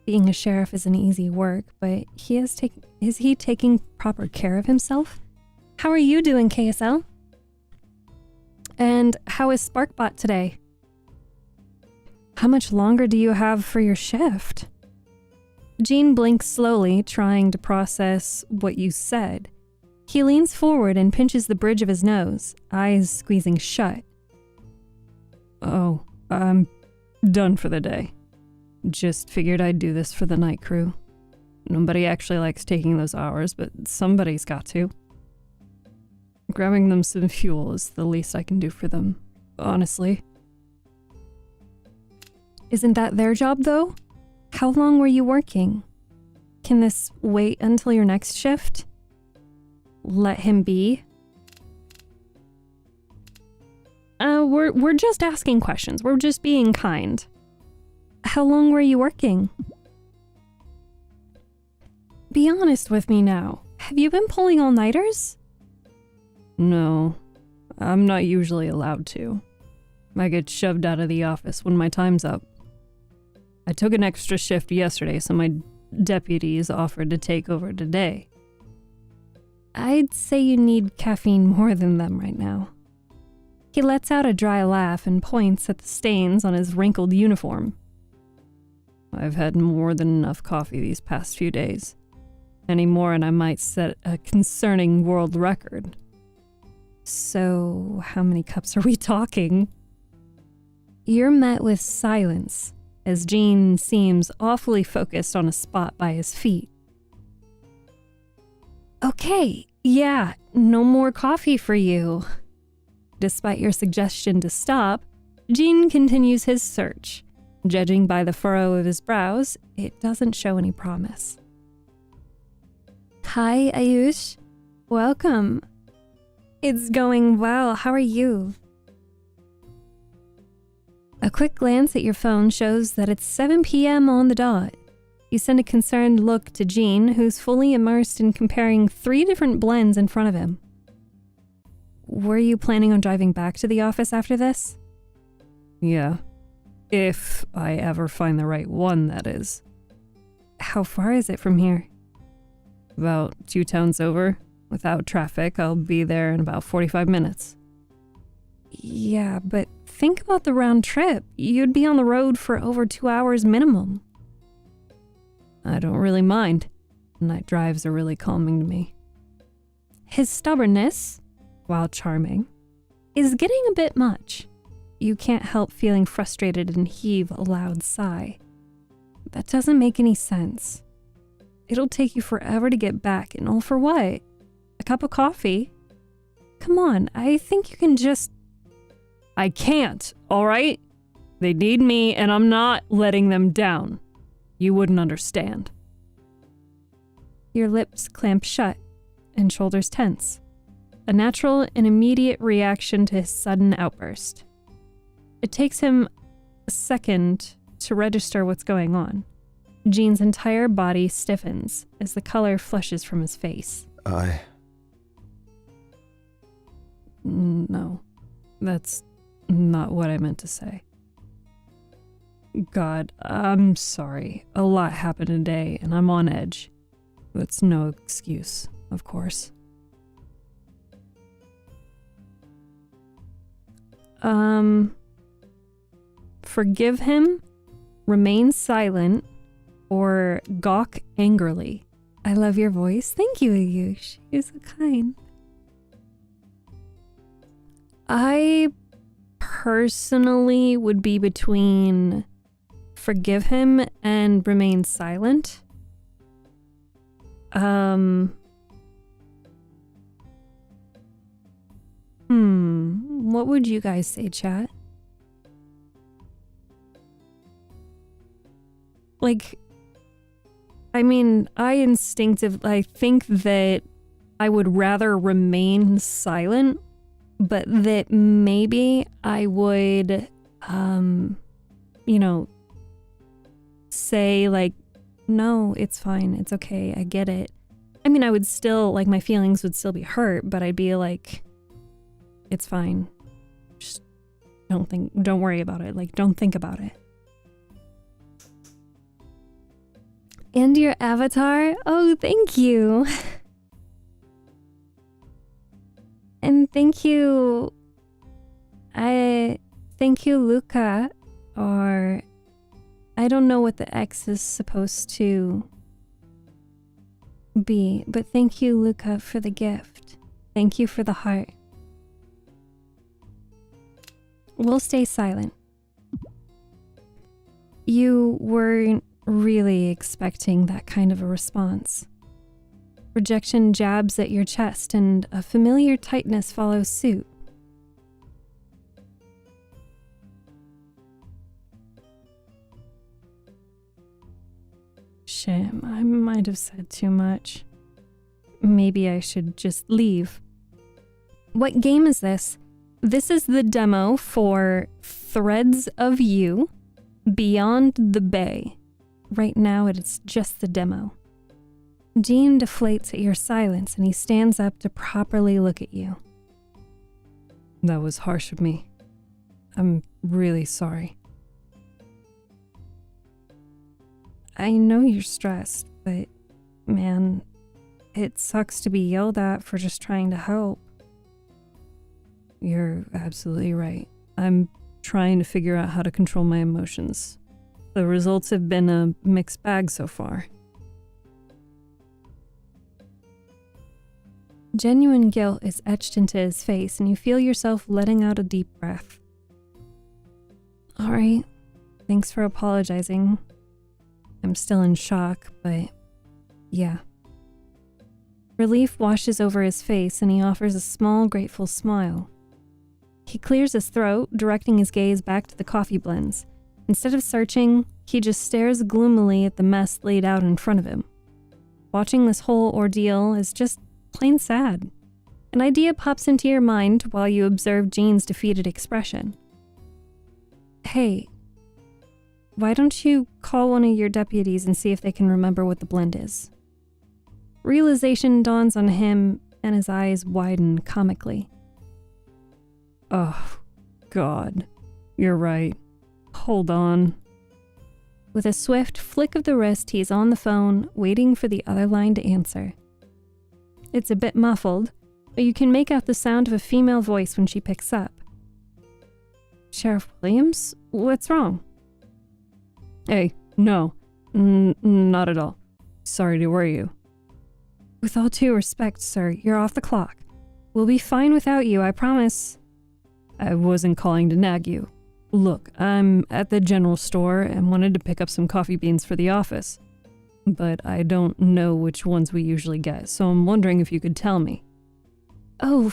Being a sheriff isn't easy work, but is he taking proper care of himself? How are you doing, KSL? And how is Sparkbot today? How much longer do you have for your shift? Gene blinks slowly, trying to process what you said. He leans forward and pinches the bridge of his nose, eyes squeezing shut. Oh, I'm done for the day. Just figured I'd do this for the night crew. Nobody actually likes taking those hours, but somebody's got to. Grabbing them some fuel is the least I can do for them, honestly. Isn't that their job, though? How long were you working? Can this wait until your next shift? Let him be? We're just asking questions. We're just being kind. How long were you working? Be honest with me now. Have you been pulling all-nighters? No, I'm not usually allowed to. I get shoved out of the office when my time's up. I took an extra shift yesterday, so my deputies offered to take over today. I'd say you need caffeine more than them right now. He lets out a dry laugh and points at the stains on his wrinkled uniform. I've had more than enough coffee these past few days. Any more and I might set a concerning world record. So, how many cups are we talking? You're met with silence, as Gene seems awfully focused on a spot by his feet. Okay, yeah, no more coffee for you. Despite your suggestion to stop, Gene continues his search. Judging by the furrow of his brows, it doesn't show any promise. Hi, Ayush. Welcome. It's going well. How are you? A quick glance at your phone shows that it's 7 p.m. on the dot. You send a concerned look to Gene, who's fully immersed in comparing 3 different blends in front of him. Were you planning on driving back to the office after this? Yeah. If I ever find the right one, that is. How far is it from here? About 2 towns over. Without traffic, I'll be there in about 45 minutes. Yeah, but think about the round trip. You'd be on the road for over 2 hours minimum. I don't really mind. Night drives are really calming to me. His stubbornness, while charming, is getting a bit much. You can't help feeling frustrated and heave a loud sigh. That doesn't make any sense. It'll take you forever to get back, and all for what? A cup of coffee? Come on, I think you can just... I can't, all right? They need me, and I'm not letting them down. You wouldn't understand. Your lips clamp shut. and shoulders tense, a natural and immediate reaction to his sudden outburst. It takes him a second to register what's going on. Gene's entire body stiffens as the color flushes from his face. No, that's not what I meant to say. God, I'm sorry. A lot happened today, and I'm on edge. That's no excuse, of course. Forgive him, remain silent, or gawk angrily. I love your voice. Thank you, Ayush. You're so kind. I personally would be between forgive him and remain silent. What would you guys say, chat? Like, I mean, I think that I would rather remain silent, but that maybe I would, say like, no, it's fine. It's okay. I get it. I mean, I would still, like, my feelings would still be hurt, but I'd be like, it's fine. Just don't worry about it. Like, don't think about it. And your avatar? Oh, thank you. And thank you, Luca, or I don't know what the X is supposed to be, but thank you, Luca, for the gift. Thank you for the heart. We'll stay silent. You weren't really expecting that kind of a response. Rejection jabs at your chest, and a familiar tightness follows suit. Shit, I might have said too much. Maybe I should just leave. What game is this? This is the demo for Threads of You, Beyond the Bay. Right now, it's just the demo. Gene deflates at your silence, and he stands up to properly look at you. That was harsh of me. I'm really sorry. I know you're stressed, but man, it sucks to be yelled at for just trying to help. You're absolutely right. I'm trying to figure out how to control my emotions. The results have been a mixed bag so far. Genuine guilt is etched into his face, and you feel yourself letting out a deep breath. All right, thanks for apologizing. I'm still in shock, but yeah. Relief washes over his face, and he offers a small, grateful smile. He clears his throat, directing his gaze back to the coffee blends. Instead of searching, he just stares gloomily at the mess laid out in front of him. Watching this whole ordeal is just plain sad. An idea pops into your mind while you observe Gene's defeated expression. Hey, why don't you call one of your deputies and see if they can remember what the blend is? Realization dawns on him, and his eyes widen comically. Oh, God. You're right. Hold on. With a swift flick of the wrist, he's on the phone, waiting for the other line to answer. It's a bit muffled, but you can make out the sound of a female voice when she picks up. Sheriff Williams? What's wrong? Hey, no. Not at all. Sorry to worry you. With all due respect, sir, you're off the clock. We'll be fine without you, I promise. I wasn't calling to nag you. Look, I'm at the general store and wanted to pick up some coffee beans for the office. But I don't know which ones we usually get, so I'm wondering if you could tell me. Oh,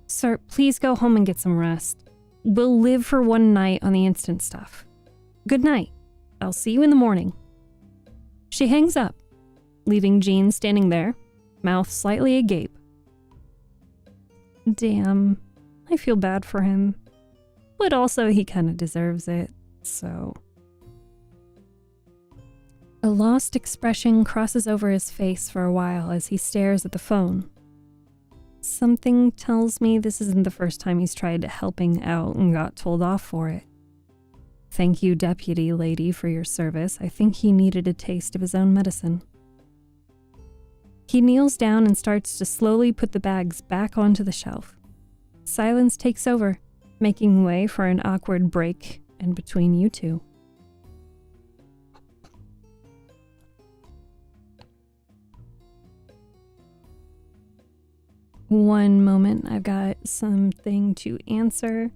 sir, please go home and get some rest. We'll live for one night on the instant stuff. Good night. I'll see you in the morning. She hangs up, leaving Gene standing there, mouth slightly agape. Damn, I feel bad for him. But also he kind of deserves it, so... A lost expression crosses over his face for a while as he stares at the phone. Something tells me this isn't the first time he's tried helping out and got told off for it. Thank you, deputy lady, for your service. I think he needed a taste of his own medicine. He kneels down and starts to slowly put the bags back onto the shelf. Silence takes over, making way for an awkward break in between you two. One moment, I've got something to answer.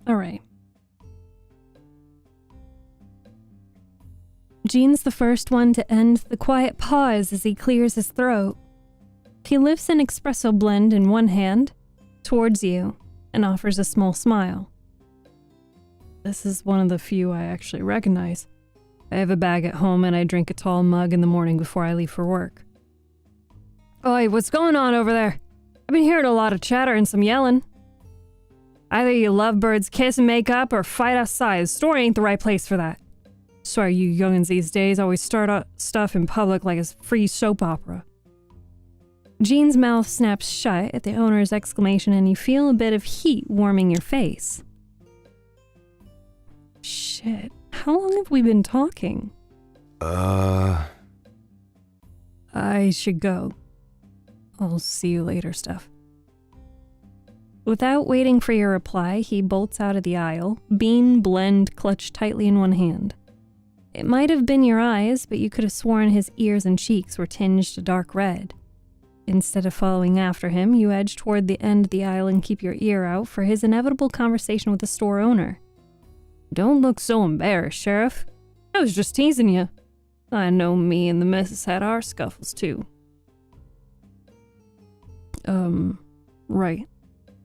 All right. Gene's the first one to end the quiet pause as he clears his throat. He lifts an espresso blend in one hand towards you and offers a small smile. This is one of the few I actually recognize. I have a bag at home and I drink a tall mug in the morning before I leave for work. Oi, what's going on over there? I've been hearing a lot of chatter and some yelling. Either you lovebirds kiss and make up or fight outside. The store ain't the right place for that. Sorry, you youngins these days always start up stuff in public like it's free soap opera. Gene's mouth snaps shut at the owner's exclamation and you feel a bit of heat warming your face. Shit, how long have we been talking? I should go. I'll see you later, Steph. Without waiting for your reply, he bolts out of the aisle, bean blend clutched tightly in one hand. It might have been your eyes, but you could have sworn his ears and cheeks were tinged a dark red. Instead of following after him, you edge toward the end of the aisle and keep your ear out for his inevitable conversation with the store owner. Don't look so embarrassed, Sheriff. I was just teasing you. I know me and the missus had our scuffles, too. Right.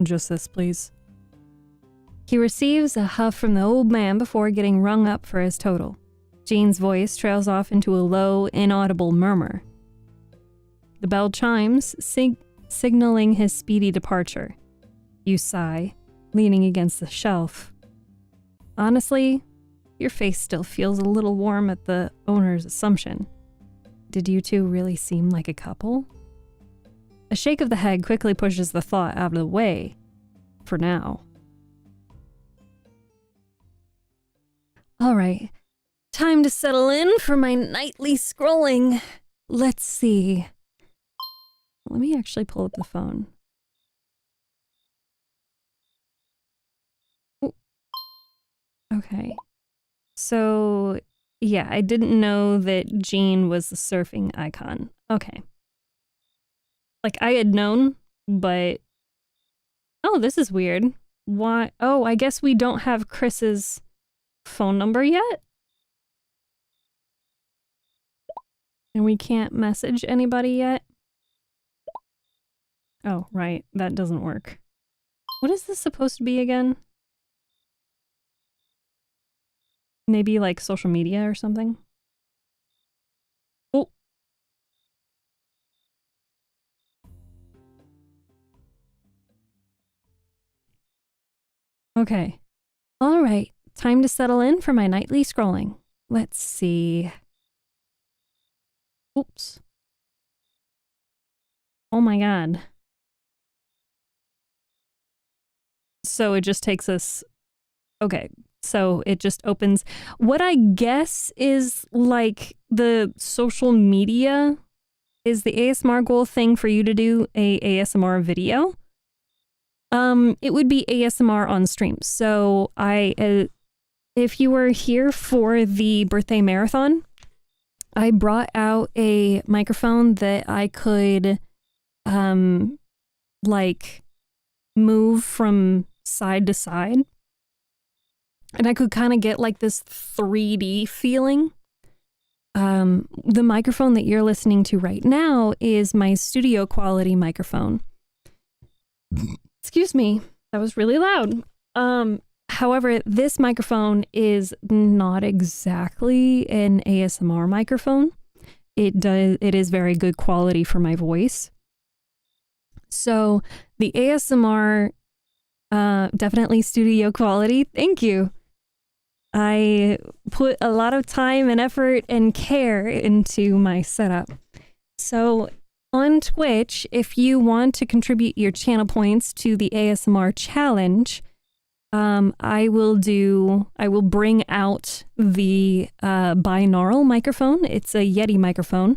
Just this, please. He receives a huff from the old man before getting rung up for his total. Gene's voice trails off into a low, inaudible murmur. The bell chimes, signaling his speedy departure. You sigh, leaning against the shelf. Honestly, your face still feels a little warm at the owner's assumption. Did you two really seem like a couple? A shake of the head quickly pushes the thought out of the way. For now. All right. Time to settle in for my nightly scrolling. Let's see. Let me actually pull up the phone. Ooh. Okay. So, yeah, I didn't know that Gene was the surfing icon. Okay. Like, I had known, but... Oh, this is weird. Why? Oh, I guess we don't have Chris's phone number yet? And we can't message anybody yet? Oh, right. That doesn't work. What is this supposed to be again? Maybe like social media or something? Oh. Okay. All right. Time to settle in for my nightly scrolling. Let's see. Oops. Oh my god. So it just takes us... Okay, so it just opens... What I guess is like the social media is the ASMR goal thing for you to do a ASMR video. It would be ASMR on stream. So if you were here for the birthday marathon, I brought out a microphone that I could, like, move from side to side. And I could kind of get like this 3D feeling. The microphone that you're listening to right now is my studio quality microphone. Excuse me, that was really loud. However, this microphone is not exactly an ASMR microphone. It is very good quality for my voice. So the ASMR, definitely studio quality. Thank you. I put a lot of time and effort and care into my setup. So on Twitch, if you want to contribute your channel points to the ASMR challenge, I will bring out the binaural microphone. It's a Yeti microphone.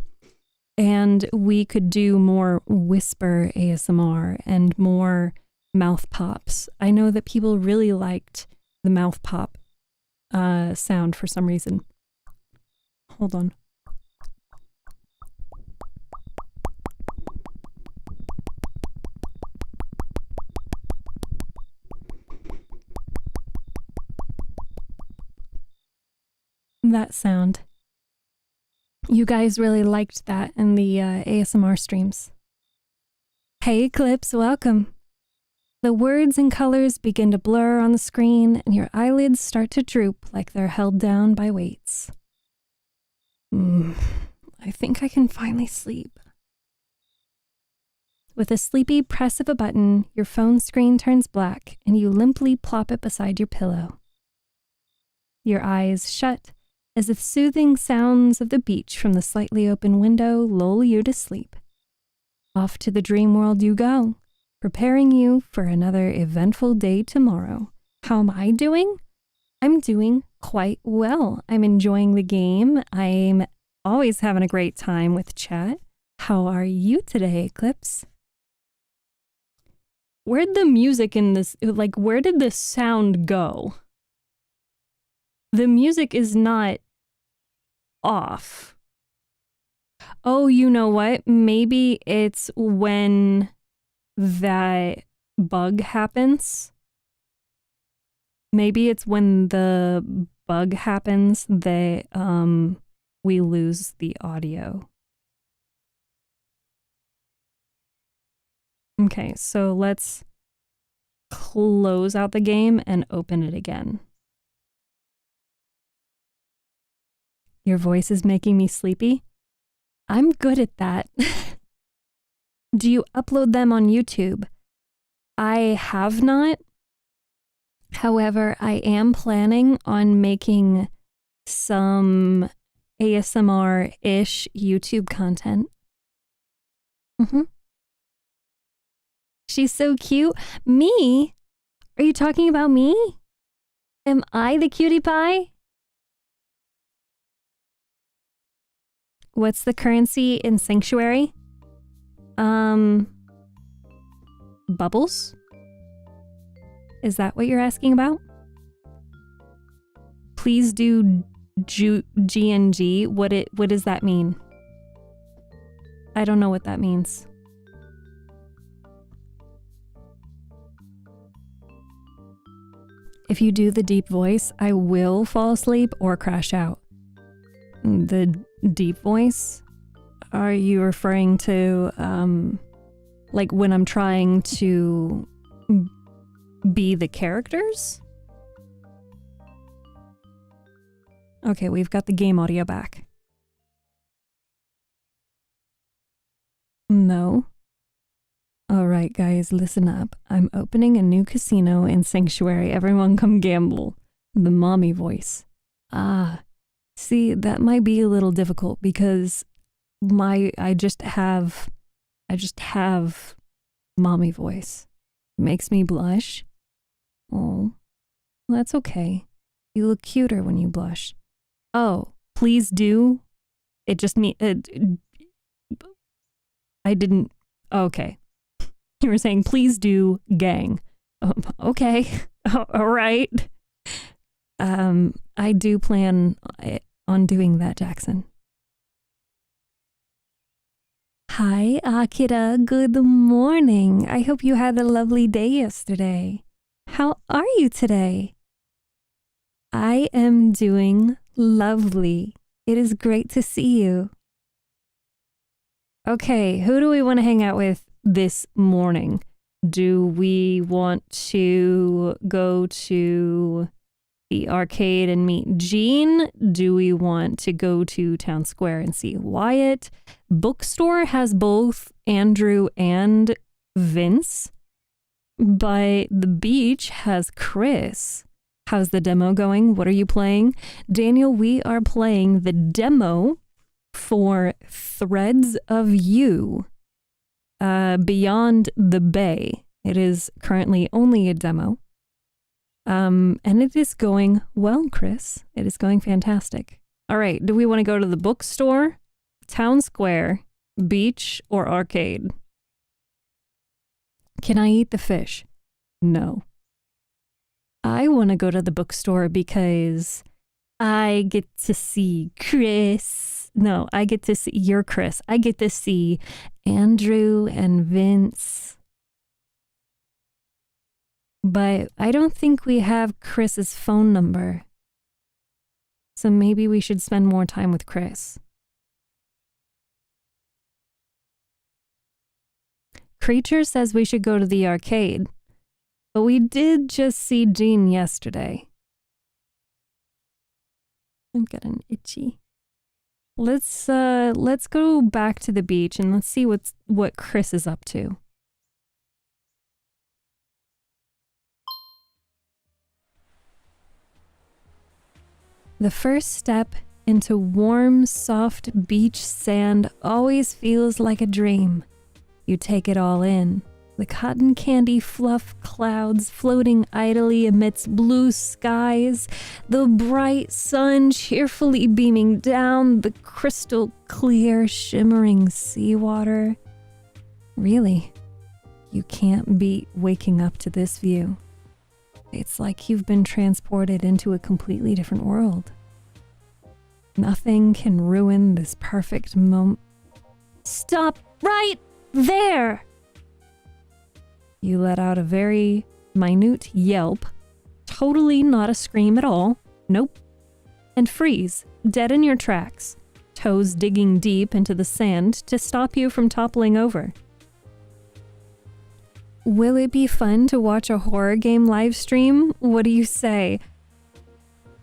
And we could do more whisper ASMR and more mouth pops. I know that people really liked the mouth pop sound for some reason. Hold on. That sound. You guys really liked that in the ASMR streams. Hey Eclipse, welcome. The words and colors begin to blur on the screen and your eyelids start to droop like they're held down by weights. I think I can finally sleep. With a sleepy press of a button, your phone screen turns black and you limply plop it beside your pillow. Your eyes shut as the soothing sounds of the beach from the slightly open window lull you to sleep. Off to the dream world you go, preparing you for another eventful day tomorrow. How am I doing? I'm doing quite well. I'm enjoying the game. I'm always having a great time with chat. How are you today, Eclipse? Where'd the music in this, like, where did the sound go? The music is not off. Oh, you know what? Maybe it's when that bug happens. Maybe it's when the bug happens that we lose the audio. Okay, so let's close out the game and open it again. Your voice is making me sleepy? I'm good at that. Do you upload them on YouTube? I have not. However, I am planning on making some ASMR-ish YouTube content. She's so cute. Me? Are you talking about me? Am I the cutie pie? What's the currency in Sanctuary? Bubbles? Is that what you're asking about? Please do GNG. What does that mean? I don't know what that means. If you do the deep voice, I will fall asleep or crash out. The deep voice? Are you referring to, like when I'm trying to be the characters? Okay, we've got the game audio back. No. Alright guys, listen up. I'm opening a new casino in Sanctuary. Everyone come gamble. The mommy voice. Ah. See, that might be a little difficult because I just have mommy voice. It makes me blush. Oh, that's okay. You look cuter when you blush. Oh, please do. It just I didn't. Okay. You were saying please do gang. Okay. All right. I do plan on doing that, Jackson. Hi, Akira. Good morning. I hope you had a lovely day yesterday. How are you today? I am doing lovely. It is great to see you. Okay, who do we want to hang out with this morning? Do we want to go to the arcade and meet Jean? Do we want to go to Town Square and see Wyatt? Bookstore has both Andrew and Vince, but the beach has Chris. How's the demo going? What are you playing? Daniel, we are playing the demo for Threads of You, Beyond the Bay. It is currently only a demo. And it is going well, Chris. It is going fantastic. All right, do we want to go to the bookstore, Town Square, beach, or arcade? Can I eat the fish? No. I want to go to the bookstore because I get to see Chris. No, I get to see, you're Chris. I get to see Andrew and Vince. But I don't think we have Chris's phone number. So maybe we should spend more time with Chris. Creature says we should go to the arcade. But we did just see Jean yesterday. I'm getting itchy. Let's go back to the beach and let's see what Chris is up to. The first step into warm, soft beach sand always feels like a dream. You take it all in. The cotton candy fluff clouds floating idly amidst blue skies, the bright sun cheerfully beaming down, the crystal clear, shimmering seawater. Really, you can't beat waking up to this view. It's like you've been transported into a completely different world. Nothing can ruin this perfect moment. Stop right there! You let out a very minute yelp, totally not a scream at all, nope, and freeze, dead in your tracks, toes digging deep into the sand to stop you from toppling over. Will it be fun to watch a horror game live stream? What do you say?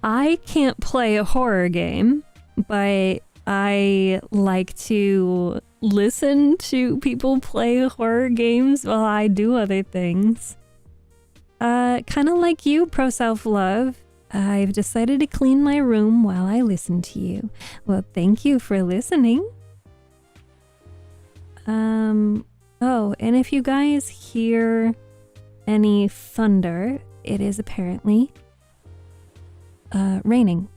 I can't play a horror game, but I like to listen to people play horror games while I do other things. Kind of like you, Pro Self Love. I've decided to clean my room while I listen to you. Well, thank you for listening. Oh, and if you guys hear any thunder, it is apparently raining.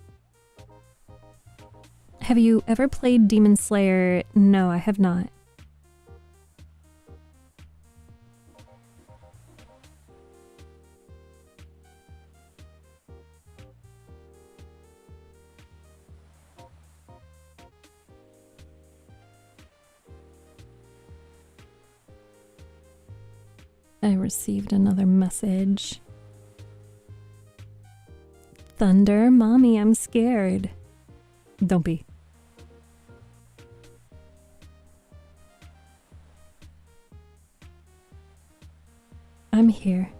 Have you ever played Demon Slayer? No, I have not. I received another message. Thunder, mommy, I'm scared. Don't be. I'm here.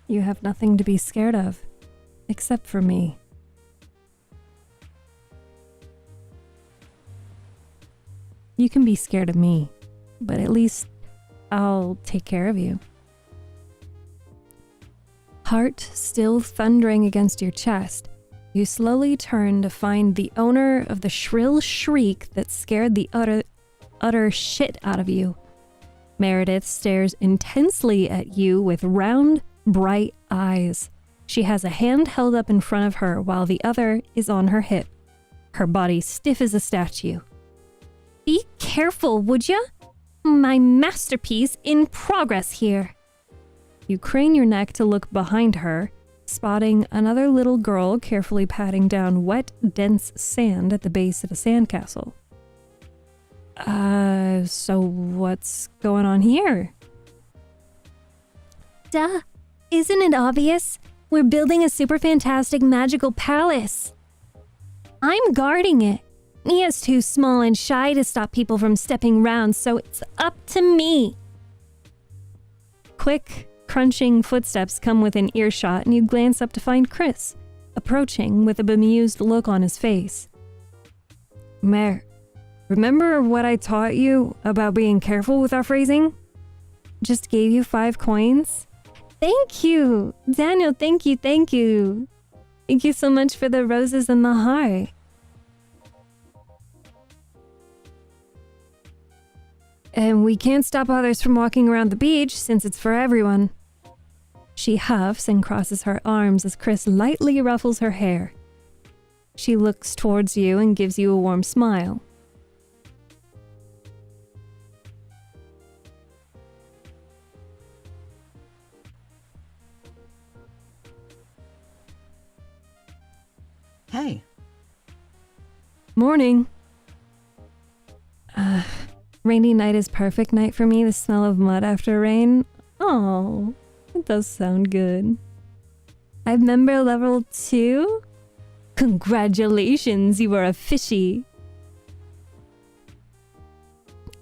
You have nothing to be scared of, except for me. You can be scared of me, but at least I'll take care of you. Heart still thundering against your chest, you slowly turn to find the owner of the shrill shriek that scared the utter shit out of you. Meredith stares intensely at you with round, bright eyes. She has a hand held up in front of her while the other is on her hip, her body stiff as a statue. Be careful, would ya? My masterpiece in progress here. You crane your neck to look behind her, spotting another little girl carefully patting down wet, dense sand at the base of a sandcastle. So what's going on here? Duh. Isn't it obvious? We're building a super fantastic magical palace. I'm guarding it. Mia's too small and shy to stop people from stepping round, so it's up to me. Quick, crunching footsteps come within earshot and you glance up to find Chris, approaching with a bemused look on his face. Mare, remember what I taught you about being careful with our phrasing? Just gave you 5 coins? Thank you. Daniel, thank you. Thank you so much for the roses and the heart. And we can't stop others from walking around the beach since it's for everyone. She huffs and crosses her arms as Chris lightly ruffles her hair. She looks towards you and gives you a warm smile. Hey. Morning. Rainy night is perfect night for me. The smell of mud after rain. Oh, it does sound good. I'm member level 2? Congratulations, you are a fishy.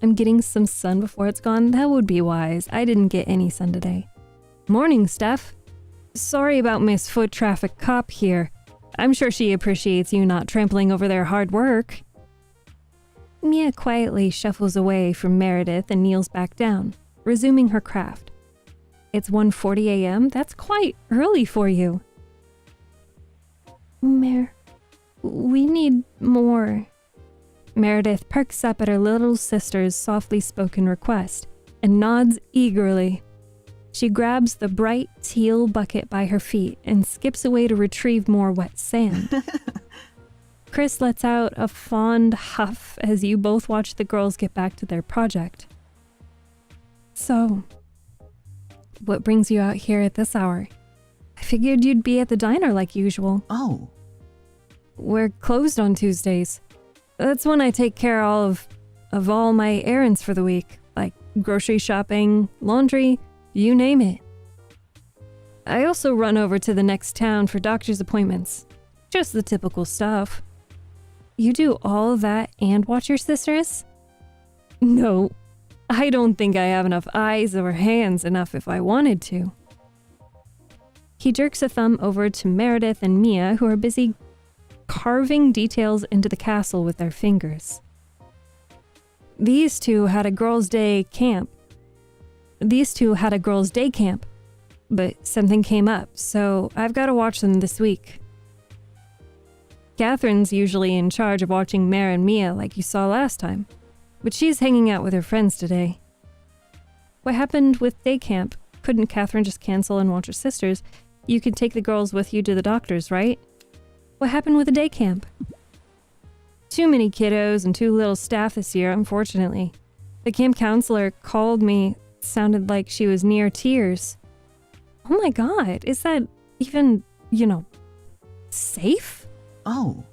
I'm getting some sun before it's gone. That would be wise. I didn't get any sun today. Morning, Steph. Sorry about Miss Foot Traffic Cop here. I'm sure she appreciates you not trampling over their hard work. Mia quietly shuffles away from Meredith and kneels back down, resuming her craft. It's 1:40 a.m. That's quite early for you. We need more. Meredith perks up at her little sister's softly spoken request and nods eagerly. She grabs the bright teal bucket by her feet and skips away to retrieve more wet sand. Chris lets out a fond huff as you both watch the girls get back to their project. So, what brings you out here at this hour? I figured you'd be at the diner like usual. Oh. We're closed on Tuesdays. That's when I take care of all my errands for the week, like grocery shopping, laundry, you name it. I also run over to the next town for doctor's appointments. Just the typical stuff. You do all of that and watch your sisters? No, I don't think I have enough eyes or hands enough if I wanted to. He jerks a thumb over to Meredith and Mia, who are busy carving details into the castle with their fingers. These two had a girls' day camp, but something came up, so I've got to watch them this week. Catherine's usually in charge of watching Mare and Mia like you saw last time, but she's hanging out with her friends today. What happened with day camp? Couldn't Catherine just cancel and watch her sisters? You could take the girls with you to the doctors, right? What happened with the day camp? Too many kiddos and too little staff this year, unfortunately. The camp counselor called me, sounded like she was near tears. Oh my god, is that even, safe? Oh.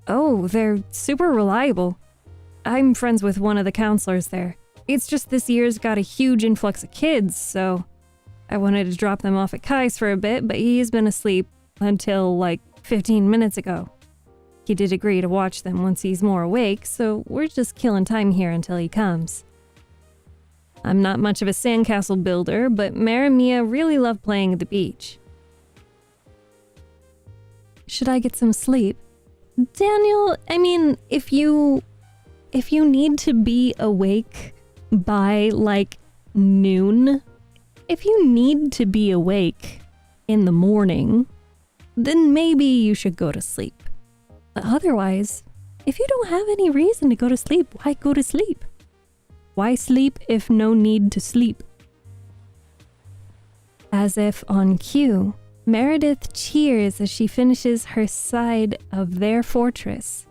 Oh, they're super reliable. I'm friends with one of the counselors there. It's just this year's got a huge influx of kids, so I wanted to drop them off at Kai's for a bit, but he's been asleep until 15 minutes ago. He did agree to watch them once he's more awake, so we're just killing time here until he comes. I'm not much of a sandcastle builder, but Mare and Mia really love playing at the beach. Should I get some sleep? Daniel, if you need to be awake by noon, if you need to be awake in the morning, then maybe you should go to sleep. But otherwise, if you don't have any reason to go to sleep, why go to sleep? Why sleep if no need to sleep? As if on cue, Meredith cheers as she finishes her side of their fortress.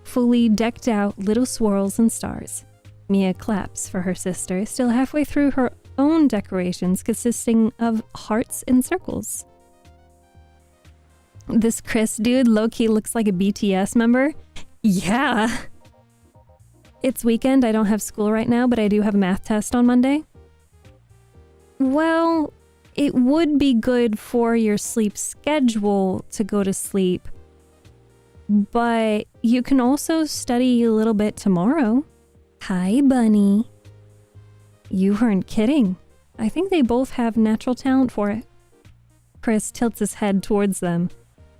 Fully decked out little swirls and stars. Mia claps for her sister, still halfway through her own decorations consisting of hearts and circles. This Chris dude low-key looks like a BTS member. Yeah. It's weekend. I don't have school right now, but I do have a math test on Monday. Well, it would be good for your sleep schedule to go to sleep, but you can also study a little bit tomorrow. Hi, Bunny. You weren't kidding. I think they both have natural talent for it. Chris tilts his head towards them,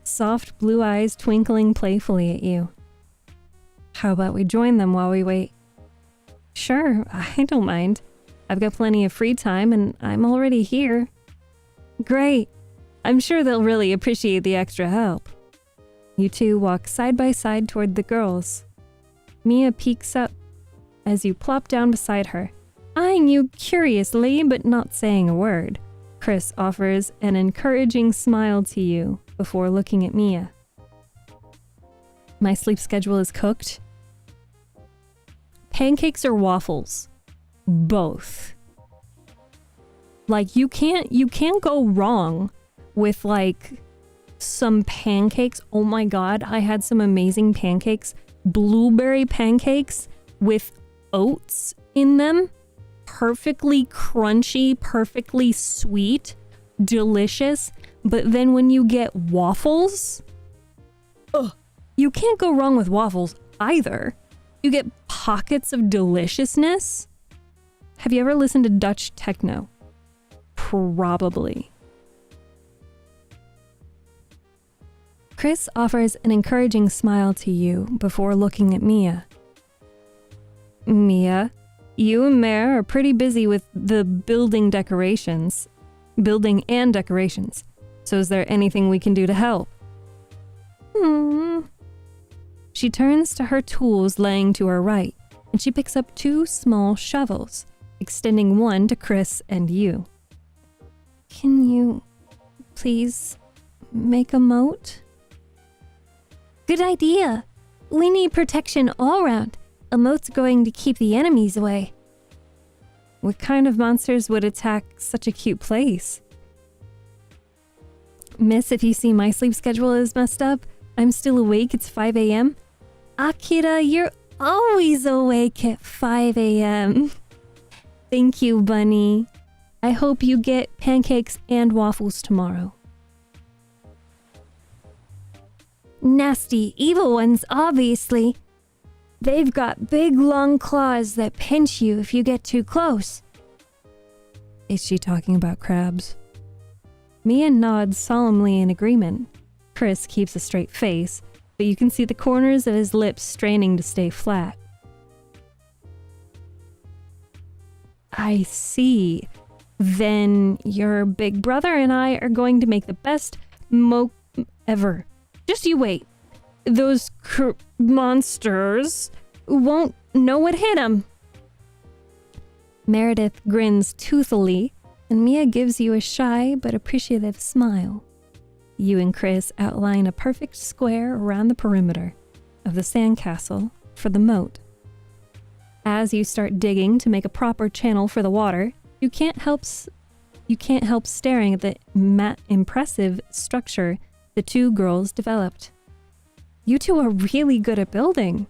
soft blue eyes twinkling playfully at you. How about we join them while we wait? Sure, I don't mind. I've got plenty of free time and I'm already here. Great. I'm sure they'll really appreciate the extra help. You two walk side by side toward the girls. Mia peeks up as you plop down beside her, eyeing you curiously but not saying a word. Chris offers an encouraging smile to you before looking at Mia. My sleep schedule is cooked. Pancakes or waffles? Both. Like you can't go wrong with like some pancakes. Oh my god, I had some amazing pancakes. Blueberry pancakes with oats in them. Perfectly crunchy, perfectly sweet, delicious. But then when you get waffles, you can't go wrong with waffles either. You get pockets of deliciousness. Have you ever listened to Dutch techno? Probably. Chris offers an encouraging smile to you before looking at Mia. Mia, you and Mare are pretty busy with the building and decorations. So is there anything we can do to help? She turns to her tools laying to her right, and she picks up 2 small shovels, extending one to Chris and you. Can you please make a moat? Good idea. We need protection all around. A moat's going to keep the enemies away. What kind of monsters would attack such a cute place? Miss, if you see my sleep schedule is messed up, I'm still awake. It's 5 a.m. Akira, you're always awake at 5 a.m. Thank you, Bunny. I hope you get pancakes and waffles tomorrow. Nasty, evil ones, obviously. They've got big, long claws that pinch you if you get too close. Is she talking about crabs? Mia nods solemnly in agreement. Chris keeps a straight face, but you can see the corners of his lips straining to stay flat. I see. Then your big brother and I are going to make the best moat ever. Just you wait. Those monsters won't know what hit them. Meredith grins toothily, and Mia gives you a shy but appreciative smile. You and Chris outline a perfect square around the perimeter of the sandcastle for the moat. As you start digging to make a proper channel for the water, you can't help staring at the impressive structure the 2 girls developed. You two are really good at building.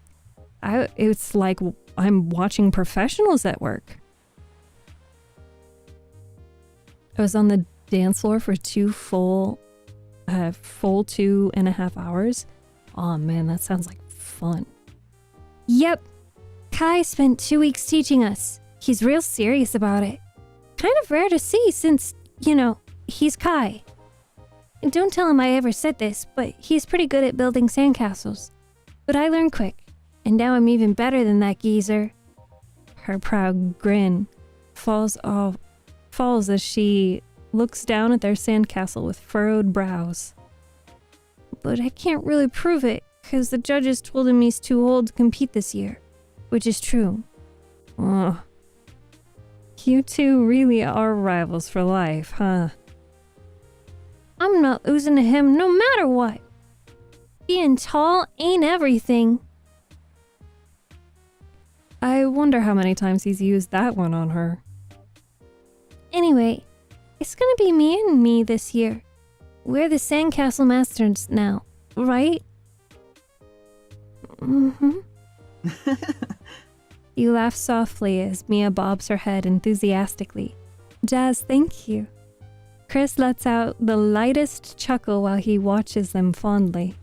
It's like I'm watching professionals at work. I was on the dance floor for 2 full 2.5 hours. Oh man, that sounds like fun. Yep. Kai spent 2 weeks teaching us. He's real serious about it. Kind of rare to see since, he's Kai. And don't tell him I ever said this, but he's pretty good at building sandcastles. But I learned quick, and now I'm even better than that geezer. Her proud grin falls as she looks down at their sandcastle with furrowed brows. But I can't really prove it, because the judges told him he's too old to compete this year. Which is true. Ugh. You two really are rivals for life, huh? I'm not losing to him no matter what. Being tall ain't everything. I wonder how many times he's used that one on her. Anyway, it's gonna be me this year. We're the Sandcastle Masters now, right? Mm-hmm. You laugh softly as Mia bobs her head enthusiastically. Jazz, thank you. Chris lets out the lightest chuckle while he watches them fondly.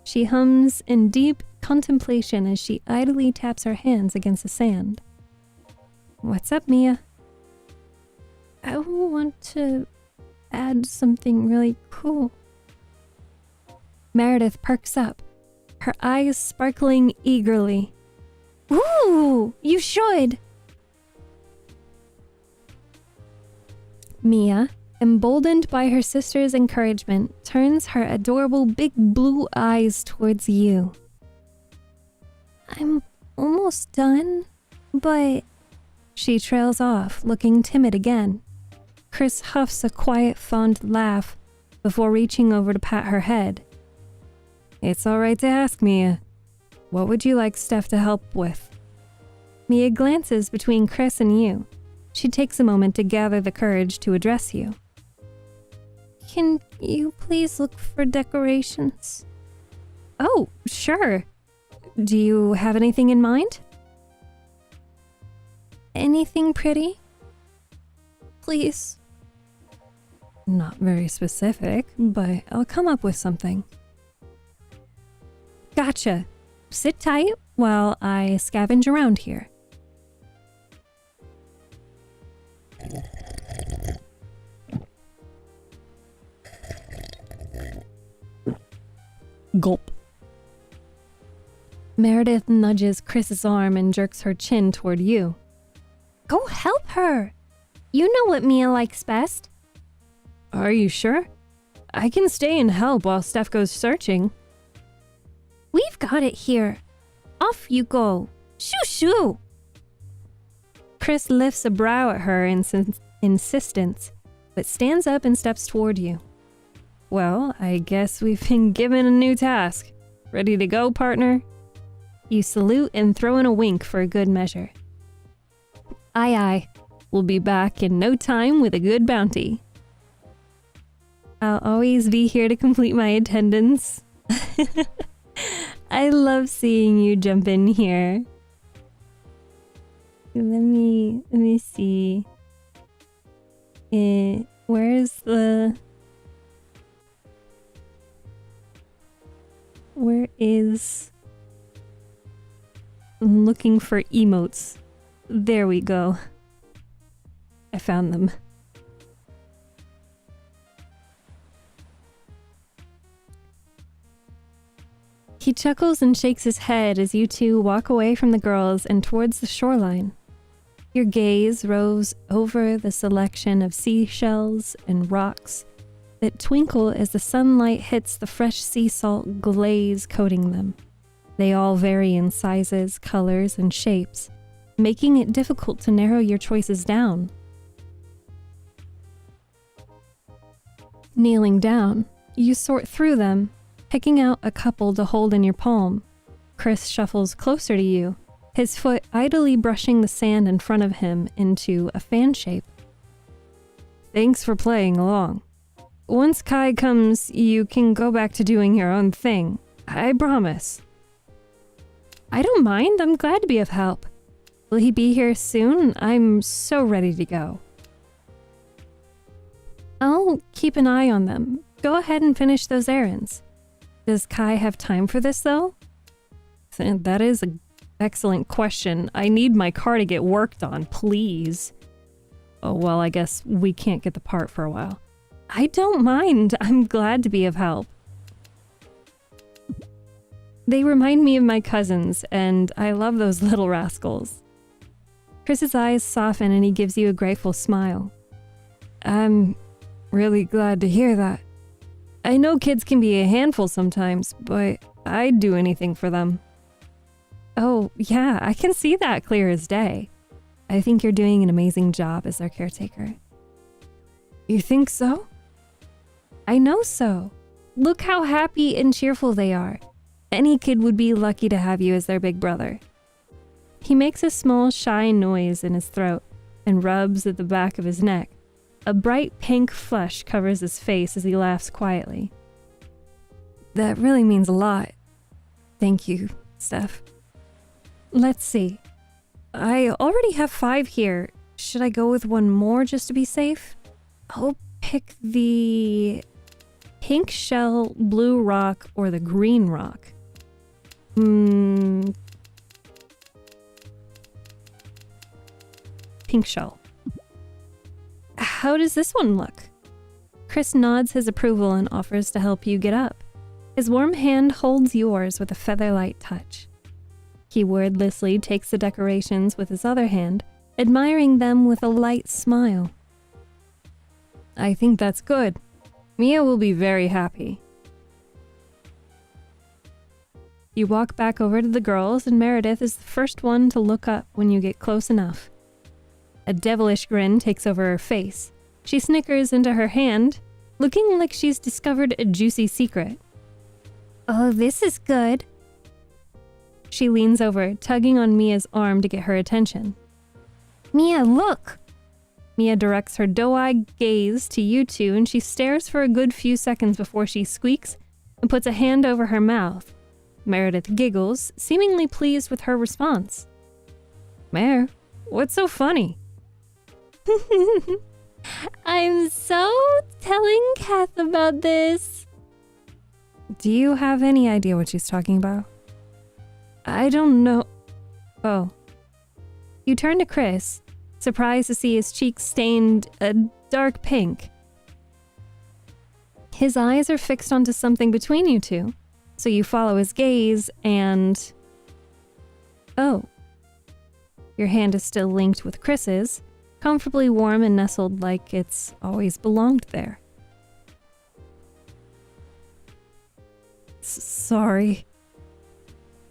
She hums in deep contemplation as she idly taps her hands against the sand. What's up, Mia? I want to add something really cool. Meredith perks up, her eyes sparkling eagerly. Ooh, you should! Mia, emboldened by her sister's encouragement, turns her adorable big blue eyes towards you. I'm almost done, but... She trails off, looking timid again. Chris huffs a quiet, fond laugh before reaching over to pat her head. It's all right to ask, Mia. What would you like Steph to help with? Mia glances between Chris and you. She takes a moment to gather the courage to address you. Can you please look for decorations? Oh, sure. Do you have anything in mind? Anything pretty? Please. Not very specific, but I'll come up with something. Gotcha. Sit tight while I scavenge around here. Gulp. Meredith nudges Chris's arm and jerks her chin toward you. Go help her! You know what Mia likes best. Are you sure? I can stay and help while Steph goes searching. We've got it here. Off you go. Shoo shoo! Chris lifts a brow at her in insistence, but stands up and steps toward you. Well, I guess we've been given a new task. Ready to go, partner? You salute and throw in a wink for a good measure. Aye aye. We'll be back in no time with a good bounty. I'll always be here to complete my attendance. I love seeing you jump in here. Let me see. Where is... I'm looking for emotes. There we go. I found them. He chuckles and shakes his head as you two walk away from the girls and towards the shoreline. Your gaze roves over the selection of seashells and rocks that twinkle as the sunlight hits the fresh sea salt glaze coating them. They all vary in sizes, colors, and shapes, making it difficult to narrow your choices down. Kneeling down, you sort through them, picking out a couple to hold in your palm. Chris shuffles closer to you, his foot idly brushing the sand in front of him into a fan shape. Thanks for playing along. Once Kai comes, you can go back to doing your own thing. I promise. I don't mind. I'm glad to be of help. Will he be here soon? I'm so ready to go. I'll keep an eye on them. Go ahead and finish those errands. Does Kai have time for this, though? That is an excellent question. I need my car to get worked on, please. Oh, well, I guess we can't get the part for a while. I don't mind. I'm glad to be of help. They remind me of my cousins, and I love those little rascals. Chris's eyes soften and he gives you a grateful smile. I'm really glad to hear that. I know kids can be a handful sometimes, but I'd do anything for them. Oh, yeah, I can see that clear as day. I think you're doing an amazing job as their caretaker. You think so? I know so. Look how happy and cheerful they are. Any kid would be lucky to have you as their big brother. He makes a small, shy noise in his throat and rubs at the back of his neck. A bright pink flush covers his face as he laughs quietly. That really means a lot. Thank you Steph. Let's see. I already have 5 here. Should I go with one more just to be safe? I'll pick the pink shell, blue rock, or the green rock. Pink shell. How does this one look? Chris nods his approval and offers to help you get up. His warm hand holds yours with a feather-light touch. He wordlessly takes the decorations with his other hand, admiring them with a light smile. I think that's good. Mia will be very happy. You walk back over to the girls, and Meredith is the first one to look up when you get close enough. A devilish grin takes over her face. She snickers into her hand, looking like she's discovered a juicy secret. Oh, this is good. She leans over, tugging on Mia's arm to get her attention. Mia, look! Mia directs her doe-eyed gaze to you two, and she stares for a good few seconds before she squeaks and puts a hand over her mouth. Meredith giggles, seemingly pleased with her response. Mare, what's so funny? I'm so telling Kath about this. Do you have any idea what she's talking about? I don't know. Oh. You turn to Chris, surprised to see his cheeks stained a dark pink. His eyes are fixed onto something between you two, so you follow his gaze and... Oh. Your hand is still linked with Chris's, comfortably warm and nestled like it's always belonged there. Sorry.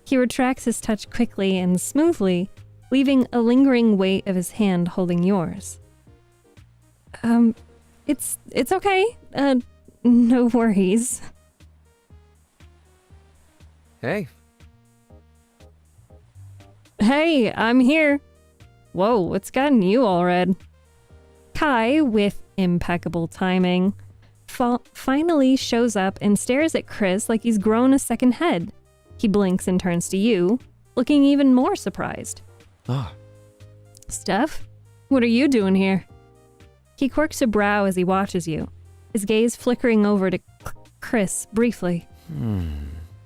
He retracts his touch quickly and smoothly, leaving a lingering weight of his hand holding yours. It's okay. No worries. Hey. Hey, I'm here. Whoa, what's gotten you all red? Kai, with impeccable timing, finally shows up and stares at Chris like he's grown a second head. He blinks and turns to you, looking even more surprised. Ah. Steph, what are you doing here? He quirks a brow as he watches you, his gaze flickering over to Chris briefly.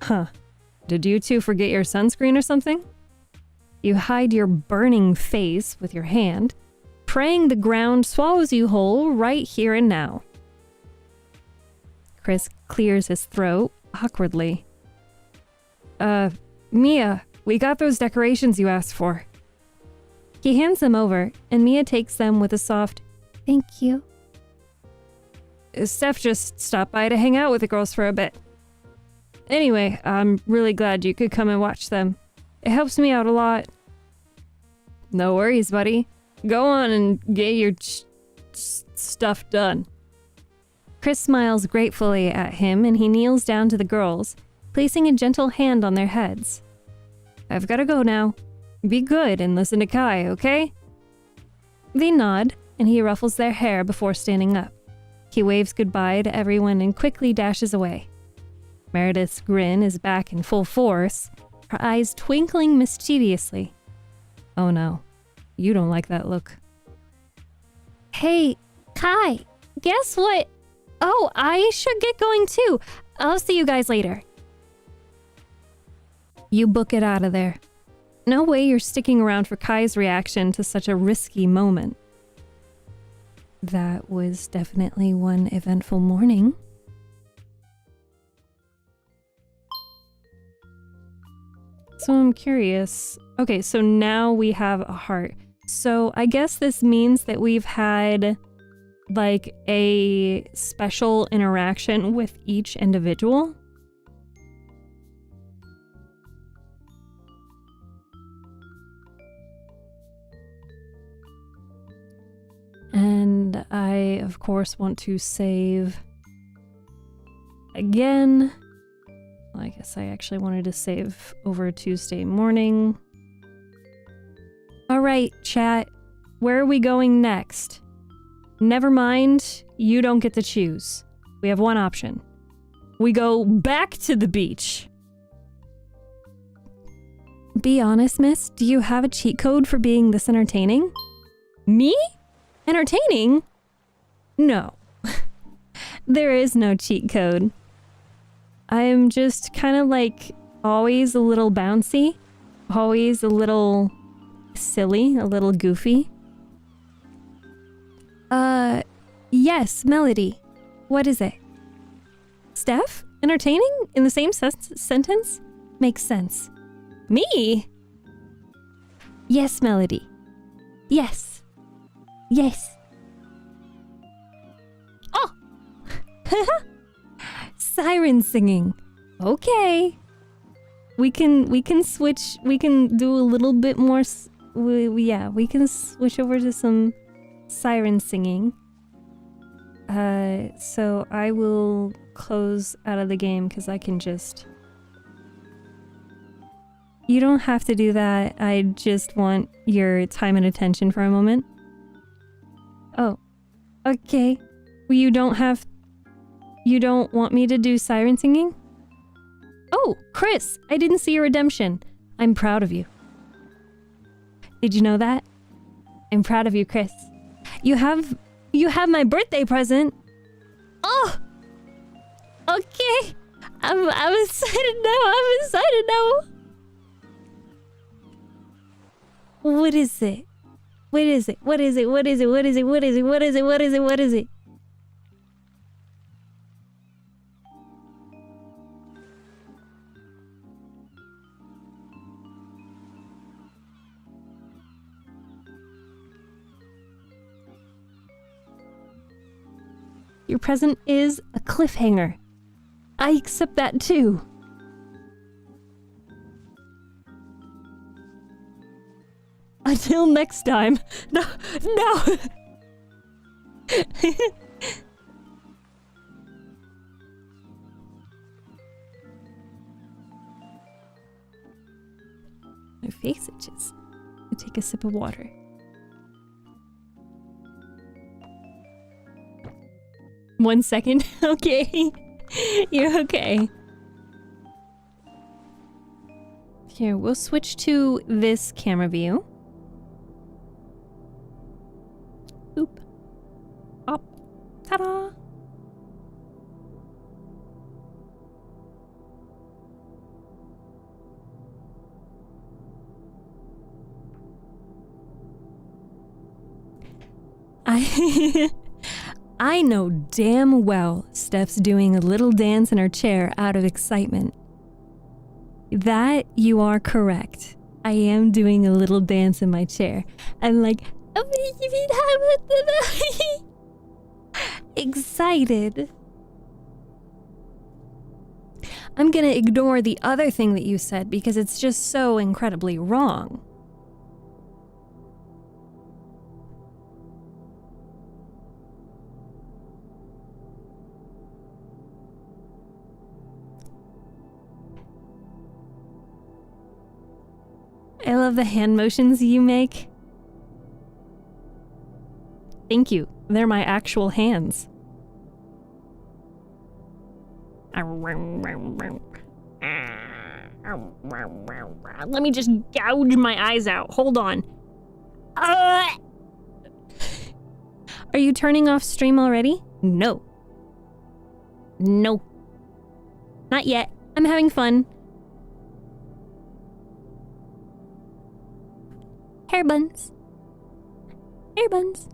Huh. Did you two forget your sunscreen or something? You hide your burning face with your hand, praying the ground swallows you whole right here and now. Chris clears his throat awkwardly. Mia, we got those decorations you asked for. He hands them over, and Mia takes them with a soft, thank you. Steph just stopped by to hang out with the girls for a bit. Anyway, I'm really glad you could come and watch them. It helps me out a lot. No worries, buddy. Go on and get your stuff done. Chris smiles gratefully at him, and he kneels down to the girls, placing a gentle hand on their heads. I've gotta go now. Be good and listen to Kai, okay? They nod, and he ruffles their hair before standing up. He waves goodbye to everyone and quickly dashes away. Meredith's grin is back in full force, her eyes twinkling mischievously. Oh no, you don't like that look. Hey, Kai, guess what? Oh, I should get going too. I'll see you guys later. You book it out of there. No way you're sticking around for Kai's reaction to such a risky moment. That was definitely one eventful morning. So I'm curious. Okay, so now we have a heart. So I guess this means that we've had like a special interaction with each individual. And I, of course, want to save again. I guess I actually wanted to save over Tuesday morning. All right, chat. Where are we going next? Never mind, you don't get to choose. We have one option. We go back to the beach. Be honest, miss. Do you have a cheat code for being this entertaining? Me? Entertaining? No. There is no cheat code. I am just kind of like always a little bouncy, always a little silly, a little goofy. Yes, Melody. What is it? Steph? Entertaining? In the same sentence? Makes sense. Me? Yes, Melody. Yes. Yes. Oh! Siren singing. Okay. We can switch. We can do a little bit more. Yeah, we can switch over to some siren singing. So I will close out of the game because I can just... You don't have to do that. I just want your time and attention for a moment. Oh, okay. Well, you don't want me to do siren singing? Oh, Chris, I didn't see your redemption. I'm proud of you. Did you know that? I'm proud of you, Chris. You have my birthday present. Oh! Okay. I'm excited now. I'm excited now. What is it? What is it? What is it? What is it? What is it? What is it? What is it? What is it? What is it? Your present is a cliffhanger. I accept that too. Until next time. No, no. My face itches. I take a sip of water. One second. Okay. You're okay. Here, we'll switch to this camera view. Oop. Up. Ta-da! I know damn well Steph's doing a little dance in her chair out of excitement. That you are correct. I am doing a little dance in my chair. I'm like, excited. I'm gonna ignore the other thing that you said because it's just so incredibly wrong. I love the hand motions you make. Thank you. They're my actual hands. Let me just gouge my eyes out. Hold on. Are you turning off stream already? No. No. Not yet. I'm having fun. Hair buns. Hair buns.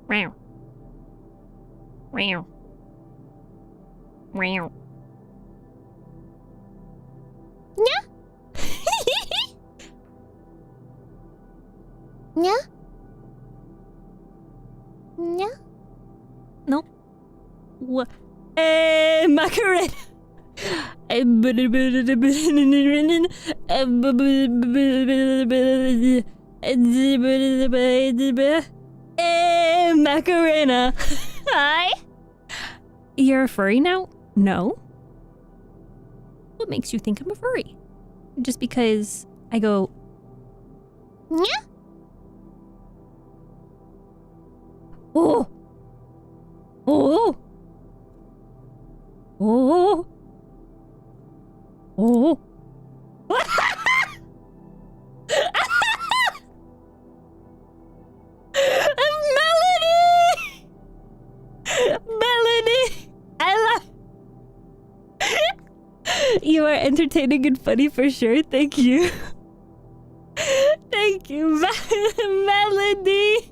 Meow. Meow. Meow. Yeah. Yeah. Yeah. Nope. What? Macarena. Macarena. Hi. You're a furry now? No. What makes you think I'm a furry? Just because I go... Yeah. Oh. Oh. Oh. entertaining and funny for sure. Thank you. Thank you, Melody.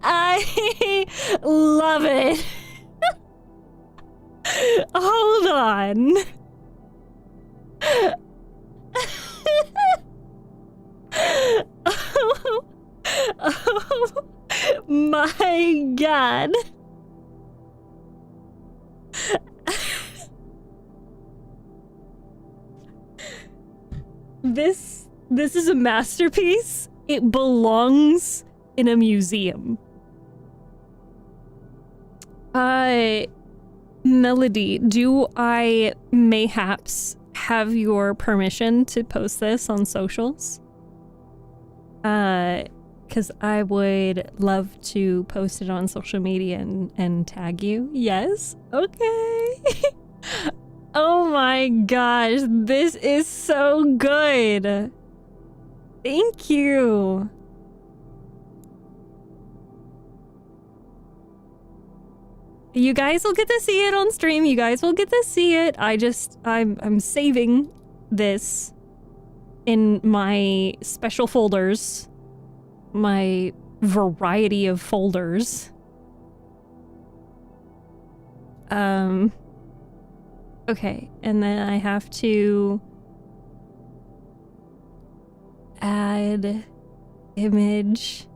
I love it. Hold on. Oh my God. This is a masterpiece. It belongs in a museum. Melody, do I mayhaps have your permission to post this on socials? Because I would love to post it on social media and tag you. Yes? Okay. Oh my gosh, this is so good. Thank you. You guys will get to see it on stream. You guys will get to see it. I'm saving this in my special folders. My variety of folders. Okay, and then I have to add image.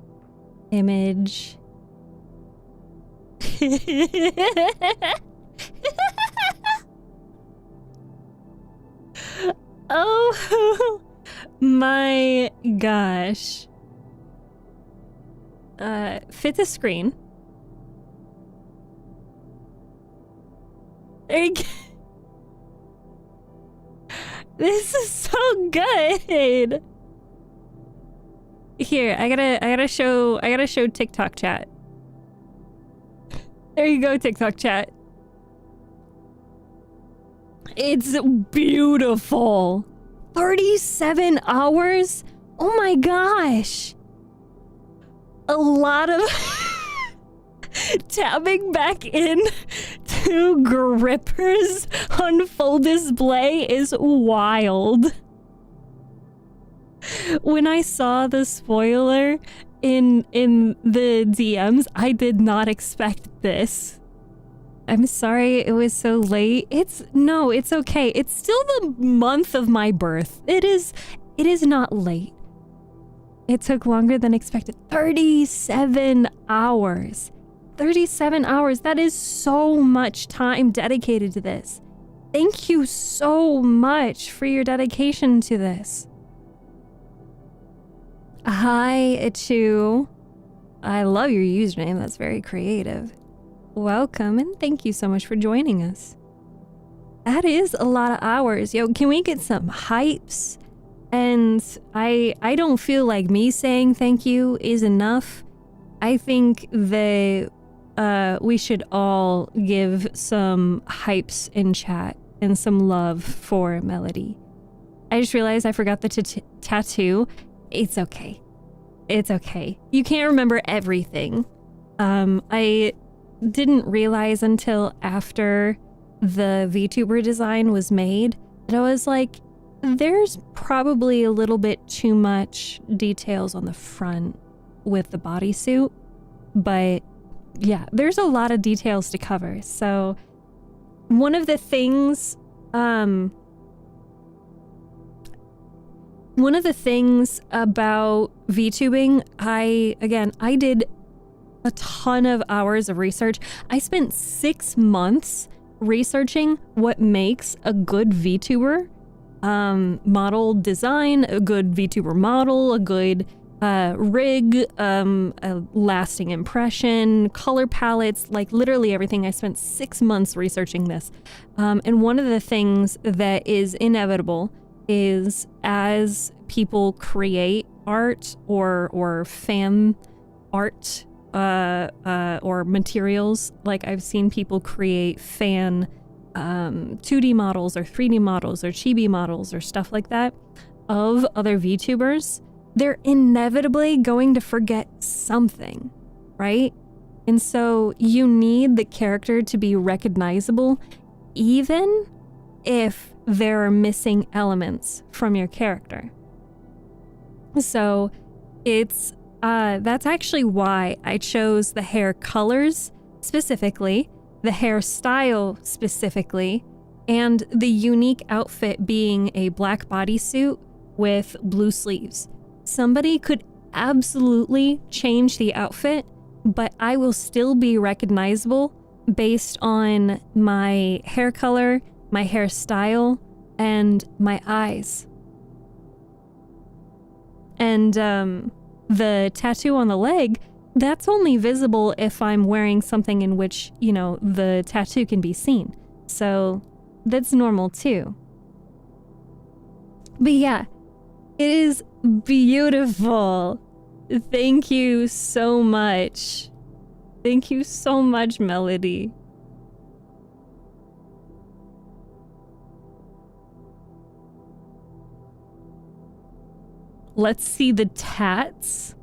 Oh my gosh. Fit the screen. There you go. This is so good. Here, I gotta show TikTok chat. There you go, TikTok chat. It's beautiful. 37 hours? Oh my gosh. A lot of tabbing back in to grippers on full display is wild. When I saw the spoiler in the DMs, I did not expect this. I'm sorry it was so late. It's okay. It's still the month of my birth. It is not late. It took longer than expected. 37 hours. 37 hours. That is so much time dedicated to this. Thank you so much for your dedication to this. Hi, StephTsu. I love your username. That's very creative. Welcome, and thank you so much for joining us. That is a lot of hours. Yo, can we get some hypes? And I don't feel like me saying thank you is enough. I think that we should all give some hypes in chat and some love for Melody. I just realized I forgot the tattoo. It's okay. It's okay. You can't remember everything. I didn't realize until after the VTuber design was made that I was like, there's probably a little bit too much details on the front with the bodysuit, but yeah, there's a lot of details to cover. So one of the things about VTubing, I did a ton of hours of research. I spent 6 months researching what makes a good VTuber model design, a good VTuber model, a good rig, a lasting impression, color palettes, like literally everything. I spent 6 months researching this. And one of the things that is inevitable is as people create art or fan art or materials, like I've seen people create fan 2D models or 3D models or chibi models or stuff like that of other VTubers, they're inevitably going to forget something, right? And so you need the character to be recognizable even if there are missing elements from your character. So it's that's actually why I chose the hair colors specifically, the hairstyle specifically, and the unique outfit being a black bodysuit with blue sleeves. Somebody could absolutely change the outfit, but I will still be recognizable based on my hair color, my hairstyle, and my eyes. And the tattoo on the leg, that's only visible if I'm wearing something in which, you know, the tattoo can be seen. So that's normal too. But yeah, it is beautiful. Thank you so much. Thank you so much, Melody. Let's see the tats.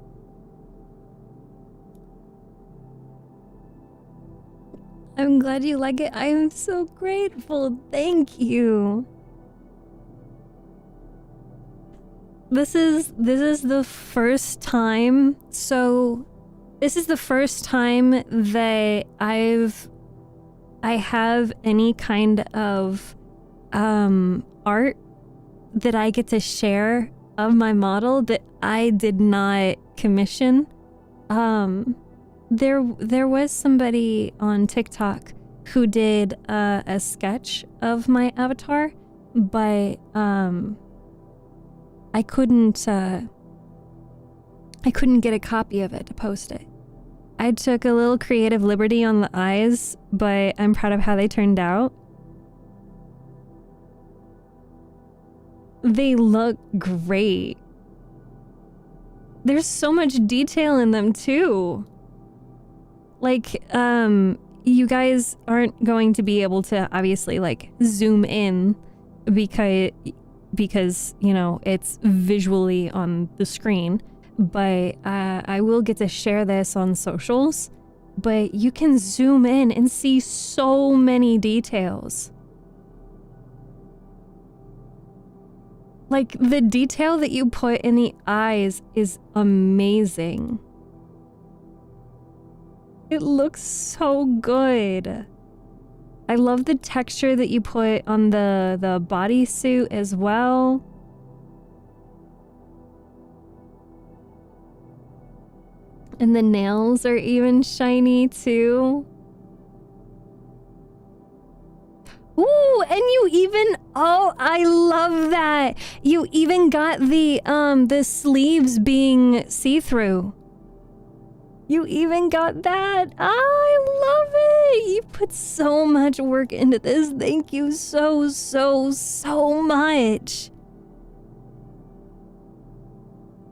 I'm glad you like it. I am so grateful. Thank you. This is the first time. So this is the first time that I have any kind of art that I get to share of my model that I did not commission. There was somebody on TikTok who did a sketch of my avatar, but I couldn't get a copy of it to post it. I took a little creative liberty on the eyes, but I'm proud of how they turned out. They look great. There's so much detail in them too. Like, you guys aren't going to be able to obviously like zoom in because you know, it's visually on the screen, but I will get to share this on socials, but you can zoom in and see so many details. Like, the detail that you put in the eyes is amazing. It looks so good. I love the texture that you put on the bodysuit as well. And the nails are even shiny too. Ooh, and you even, oh, I love that. You even got the sleeves being see-through. You even got that. I love it. You put so much work into this. Thank you so much.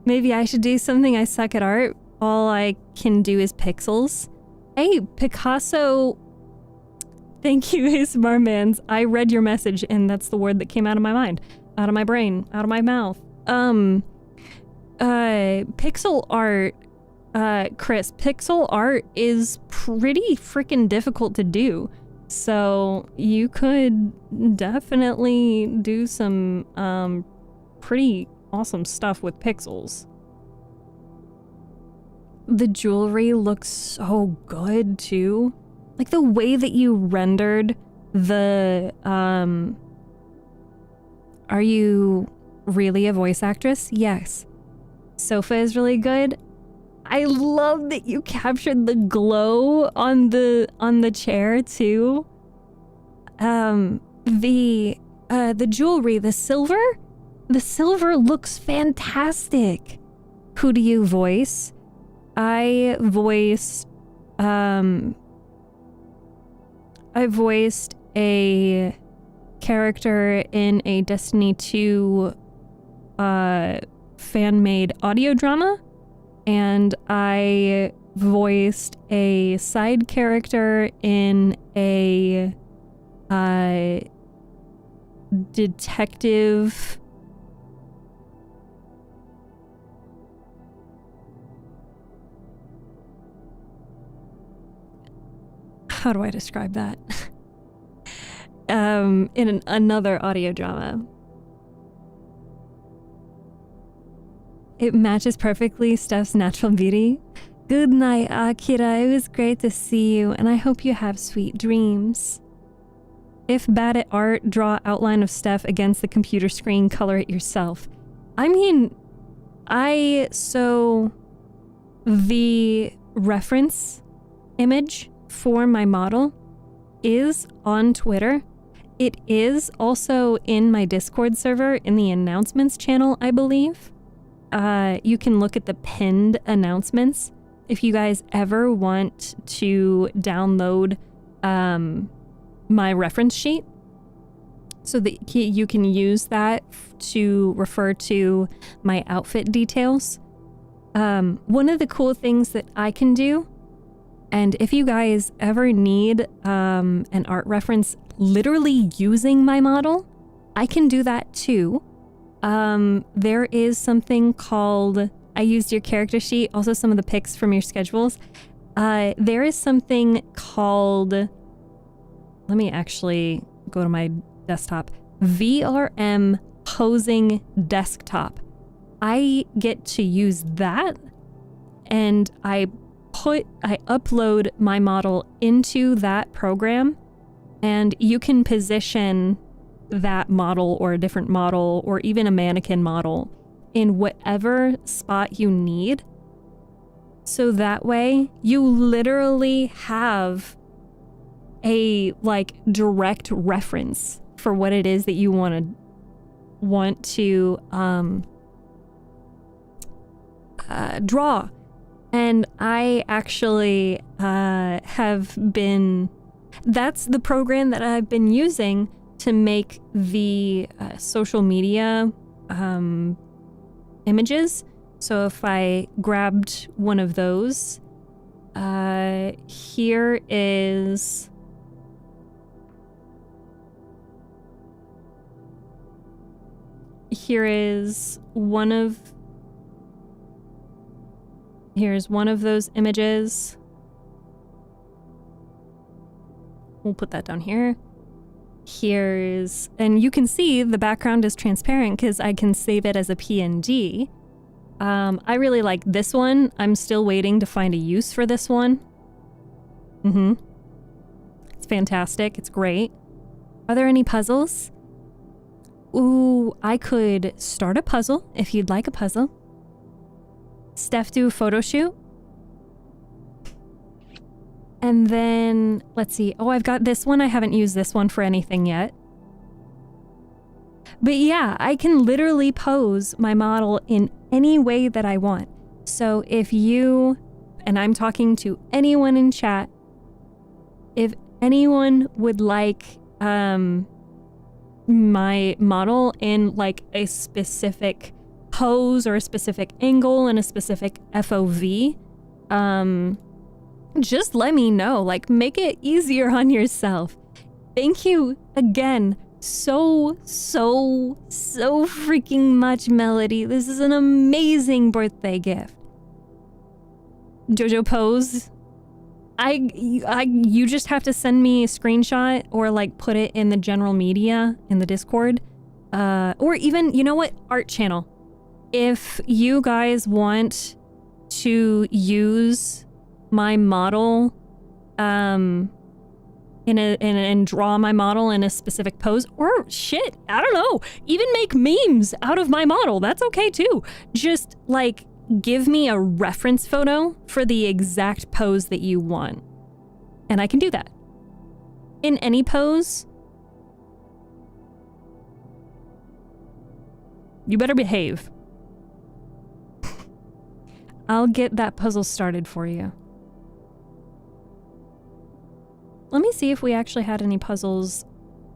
Maybe I should do something. I suck at art. All I can do is pixels. Hey, Picasso. Thank you, Ismarmans. I read your message and that's the word that came out of my mind, out of my brain, out of my mouth. Pixel art, Chris, pixel art is pretty freaking difficult to do. So you could definitely do some, pretty awesome stuff with pixels. The jewelry looks so good too. Like the way that you rendered the, are you really a voice actress? Yes. Sofa is really good. I love that you captured the glow on the chair too. The jewelry, the silver looks fantastic. Who do you voice? I voiced a character in a Destiny 2 fan-made audio drama, and I voiced a side character in a detective how do I describe that? in another audio drama. It matches perfectly Steph's natural beauty. Good night, Akira. It was great to see you, and I hope you have sweet dreams. If bad at art, draw outline of Steph against the computer screen, color it yourself. I mean, so the reference image for my model is on Twitter. It is also in my Discord server in the announcements channel, I believe. You can look at the pinned announcements if you guys ever want to download my reference sheet so that you can use that to refer to my outfit details. One of the cool things that I can do, and if you guys ever need an art reference literally using my model, I can do that too. There is something called, I used your character sheet, also some of the pics from your schedules. There is something called, let me actually go to my desktop, VRM Posing Desktop. I get to use that, and I upload my model into that program, and you can position that model or a different model or even a mannequin model in whatever spot you need. So that way you literally have a direct reference for what it is that you want to draw. And I actually that's the program that I've been using to make the social media images. So if I grabbed one of those, here is here's one of those images. We'll put that down here. And you can see the background is transparent because I can save it as a PNG. I really like this one. I'm still waiting to find a use for this one. It's fantastic. It's great. Are there any puzzles? Ooh, I could start a puzzle if you'd like a puzzle. StephTsu photo shoot. And then, let's see. Oh, I've got this one. I haven't used this one for anything yet. But yeah, I can literally pose my model in any way that I want. So if you, and I'm talking to anyone in chat, if anyone would like my model in a specific pose or a specific angle and a specific FOV, just let me know. Make it easier on yourself. Thank you again so freaking much, Melody. This is an amazing birthday gift. Jojo Pose. You just have to send me a screenshot or put it in the general media in the Discord. Or even, you know what? Art channel. If you guys want to use my model and draw my model in a specific pose, or shit, I don't know, even make memes out of my model, that's okay too. Just give me a reference photo for the exact pose that you want, and I can do that in any pose. You better behave. I'll get that puzzle started for you. Let me see if we actually had any puzzles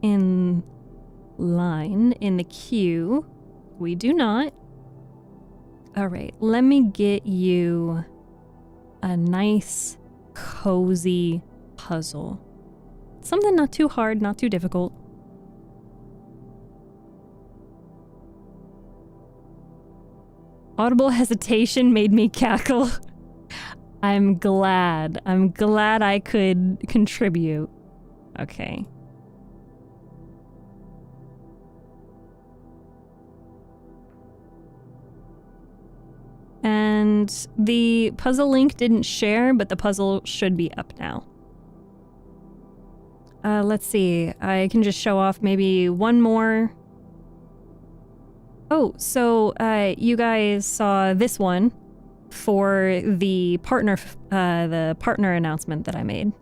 in line in the queue. We do not. All right, let me get you a nice, cozy puzzle. Something not too hard, not too difficult. Audible hesitation made me cackle. I'm glad I could contribute. Okay. And the puzzle link didn't share, but the puzzle should be up now. Let's see. I can just show off maybe one more. Oh, so you guys saw this one for the partner announcement that I made.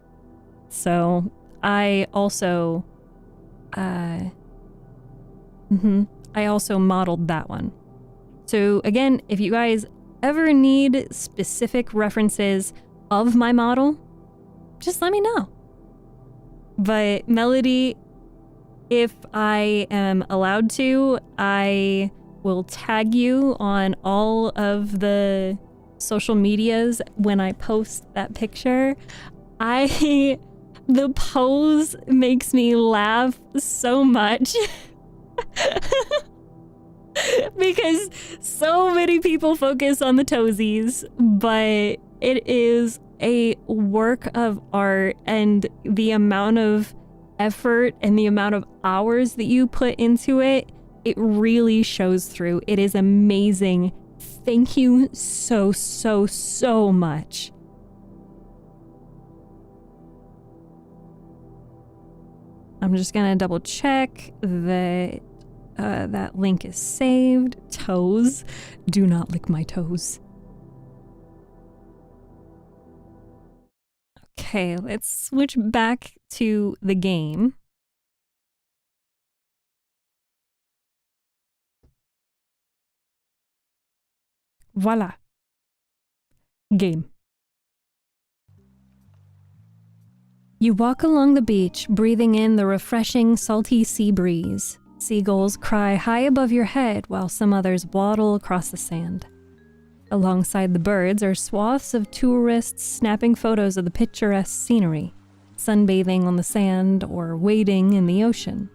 So I also I also modeled that one. So again, if you guys ever need specific references of my model, just let me know. But Melody, if I am allowed to, I will tag you on all of the social medias when I post that picture. The pose makes me laugh so much. Because so many people focus on the toesies, but it is a work of art, and the amount of effort and the amount of hours that you put into it, it really shows through. It is amazing. Thank you so, so, so much. I'm just gonna double check that that link is saved. Toes. Do not lick my toes. Okay, let's switch back to the game. Voila. Game. You walk along the beach, breathing in the refreshing, salty sea breeze. Seagulls cry high above your head while some others waddle across the sand. Alongside the birds are swaths of tourists snapping photos of the picturesque scenery, sunbathing on the sand or wading in the ocean.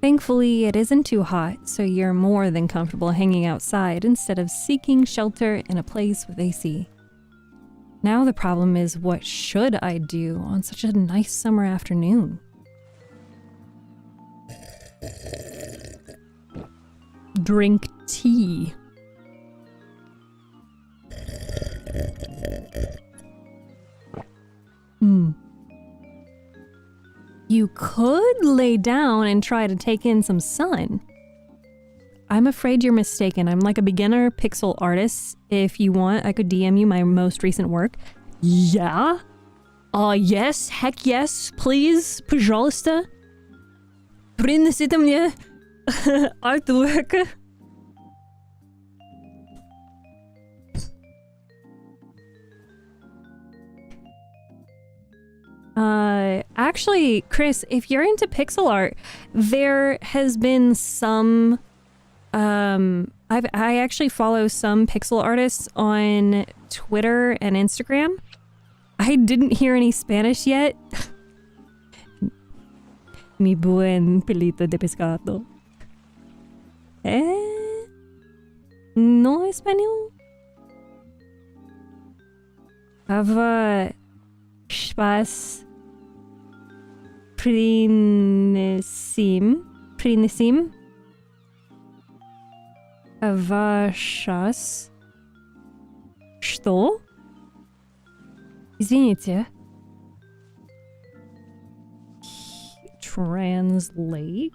Thankfully, it isn't too hot, so you're more than comfortable hanging outside instead of seeking shelter in a place with AC. Now the problem is, what should I do on such a nice summer afternoon? Drink tea. You could lay down and try to take in some sun. I'm afraid you're mistaken. I'm like a beginner pixel artist. If you want, I could DM you my most recent work. Yeah? Yes, heck yes, please, пожалуйста. Принесите мне artwork. Actually, Chris, if you're into pixel art, there has been some, I actually follow some pixel artists on Twitter and Instagram. I didn't hear any Spanish yet. Mi buen pelito de pescado. No español? Ava Spaß Принесим Вашас. Что? Извините. Translate.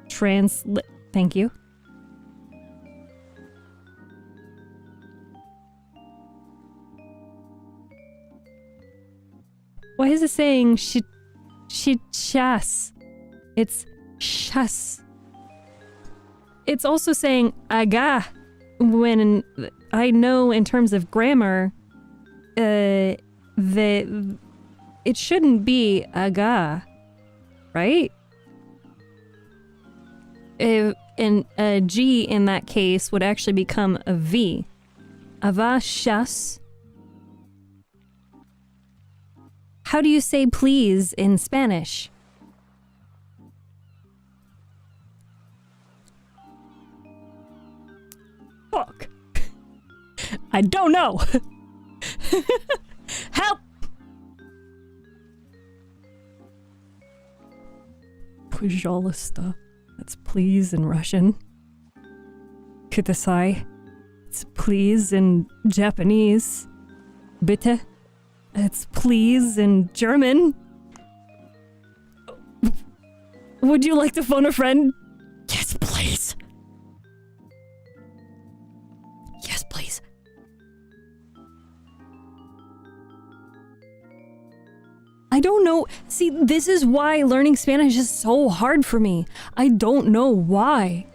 Translate. Thank you. Why is it saying chas? It's chas. It's also saying aga, when I know in terms of grammar that it shouldn't be aga, right? And a G in that case would actually become a V. Ava chas. How do you say please in Spanish? Fuck. I don't know. Help! Пожалуйста. That's please in Russian. Kudasai. It's please in Japanese. Bitte. It's please in German. Would you like to phone a friend? Yes, please. Yes, please. I don't know. See, this is why learning Spanish is so hard for me. I don't know why.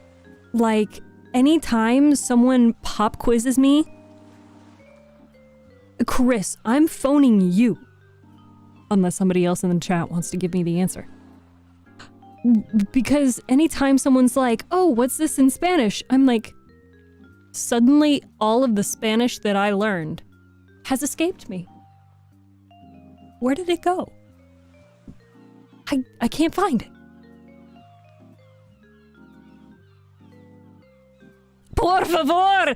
Like, anytime someone pop quizzes me, Chris, I'm phoning you. Unless somebody else in the chat wants to give me the answer. Because anytime someone's like, oh, what's this in Spanish? I'm like, suddenly all of the Spanish that I learned has escaped me. Where did it go? I can't find it. Por favor!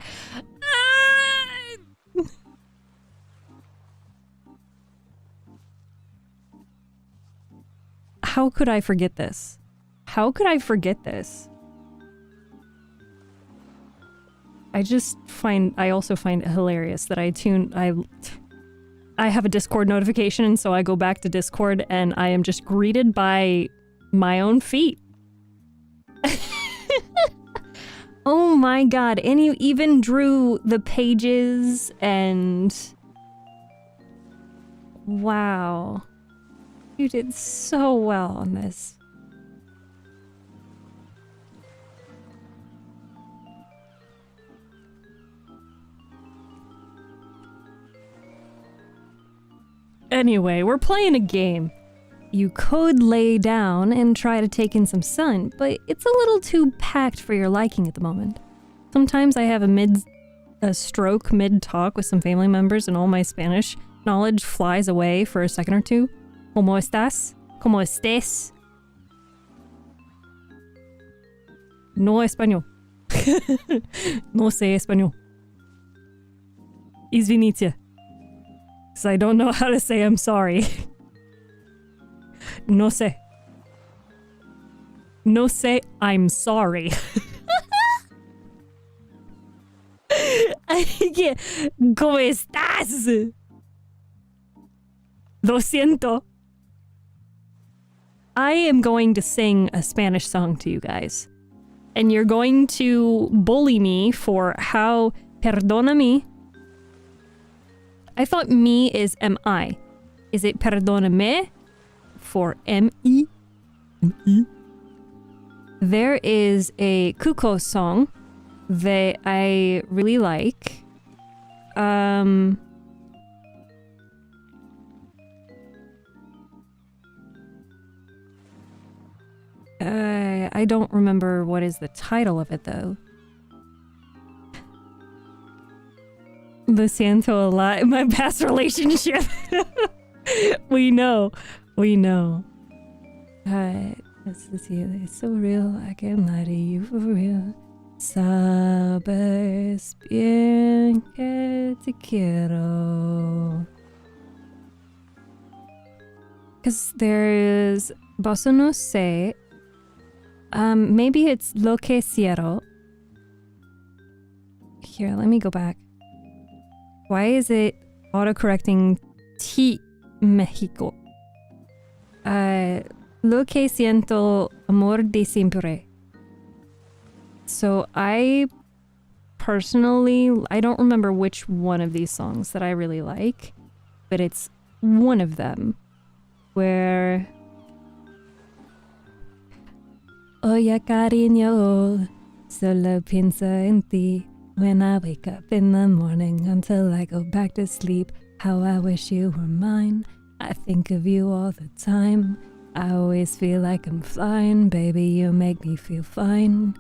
How could I forget this? How could I forget this? I also find it hilarious that I have a Discord notification, and so I go back to Discord and I am just greeted by my own feet. Oh my god, and you even drew the pages and... Wow. You did so well on this. Anyway, we're playing a game. You could lay down and try to take in some sun, but it's a little too packed for your liking at the moment. Sometimes I have a stroke mid-talk with some family members and all my Spanish knowledge flies away for a second or two. ¿Cómo estás? ¿Cómo estés? No español. No sé español. Извините. Because I don't know how to say I'm sorry. No sé. No sé I'm sorry. I can't. ¿Cómo estás? Lo siento. I am going to sing a Spanish song to you guys. And you're going to bully me for how perdóname. I thought me is M-I. Is it perdóname for M-E? M-E? There is a Cuco song that I really like. I don't remember what is the title of it though. Lo siento a lot in my past relationship. We know. This is you. It's so real. I can't lie to you for real. Sabes bien que te quiero. Because there's Bossa no sé. Maybe it's lo que quiero. Here, let me go back. Why is it autocorrecting T Mexico? Lo que siento amor de siempre. So I don't remember which one of these songs that I really like, but it's one of them where Oye cariño, solo pienso en ti. When I wake up in the morning until I go back to sleep, how I wish you were mine. I think of you all the time. I always feel like I'm flying, baby, you make me feel fine.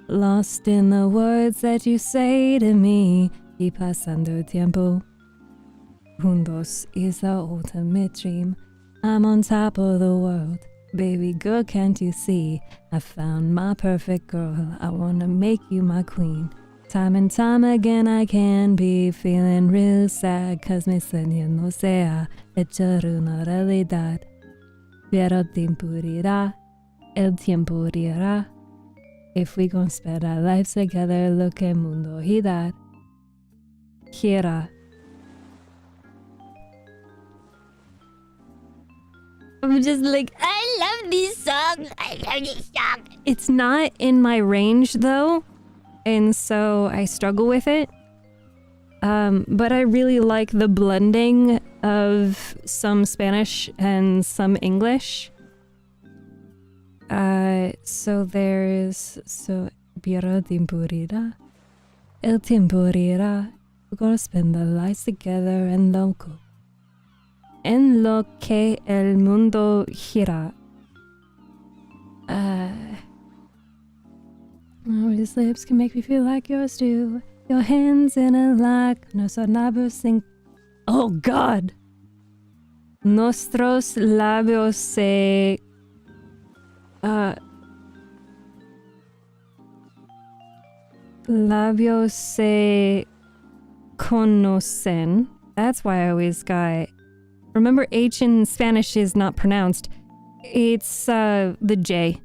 Lost in the words that you say to me. Y pasando tiempo. Juntos is the ultimate dream. I'm on top of the world. Baby girl, can't you see? I found my perfect girl. I wanna make you my queen. Time and time again I can be feeling real sad, 'cause mi sueño no se ha hecho una realidad. Pero el tiempo dirá, If we gon' spend our lives together, lo que mundo gira. I'm just like, I love this song. It's not in my range though, and so I struggle with it. But I really like the blending of some Spanish and some English. So Bira Timpurira. El Timpurira. We're gonna spend our lives together and loco. En lo que el mundo gira. Oh, his lips can make me feel like yours do. Your hands in a lock. Nuestros labios sin... Oh, God! Nuestros labios se... Labios se conocen. That's why I always got... Remember, H in Spanish is not pronounced. It's the J.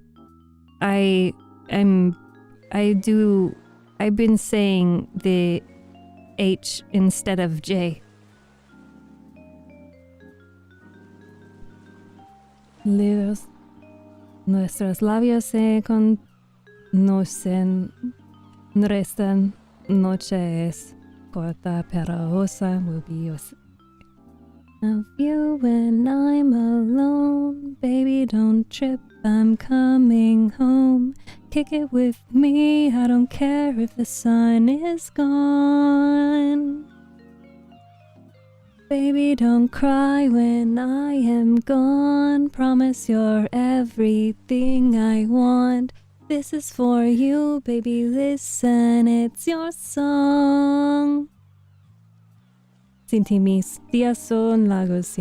I've been saying the H instead of J. Nuestros labios se conocen. Nuestra noche es corta pero rosa will be yours. Of you when I'm alone, baby don't trip, I'm coming home. Kick it with me, I don't care if the sun is gone. Baby don't cry when I am gone, promise you're everything I want. This is for you, baby, listen, it's your song. Sin ti mis días son largos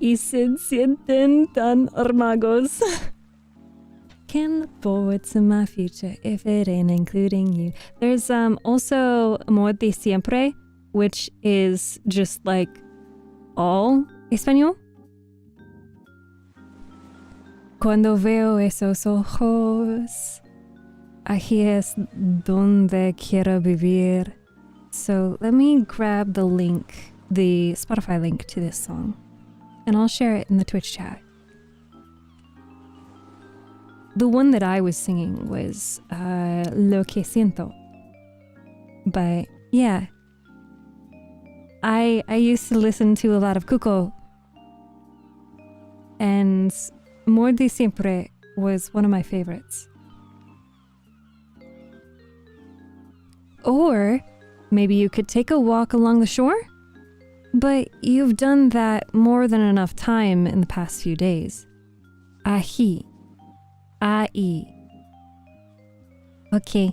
y se sienten tan armagos. Can't look forward to my future if it ain't including you. There's also Amor de Siempre, which is just like all español. Cuando veo esos ojos, aquí es donde quiero vivir. So let me grab the link, the Spotify link to this song, and I'll share it in the Twitch chat. The one that I was singing was Lo que siento. But yeah, I used to listen to a lot of Cuco, and Amor de Siempre was one of my favorites. Or maybe you could take a walk along the shore? But you've done that more than enough time in the past few days. Ahi. Ai. Okay.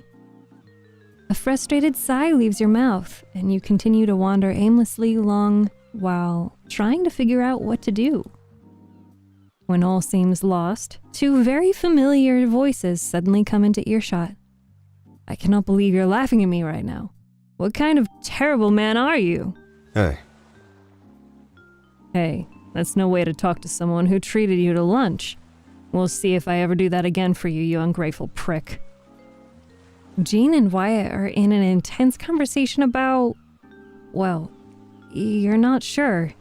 A frustrated sigh leaves your mouth, and you continue to wander aimlessly along while trying to figure out what to do. When all seems lost, two very familiar voices suddenly come into earshot. I cannot believe you're laughing at me right now. What kind of terrible man are you? Hey. Hey, that's no way to talk to someone who treated you to lunch. We'll see if I ever do that again for you, you ungrateful prick. Jean and Wyatt are in an intense conversation about... Well, you're not sure.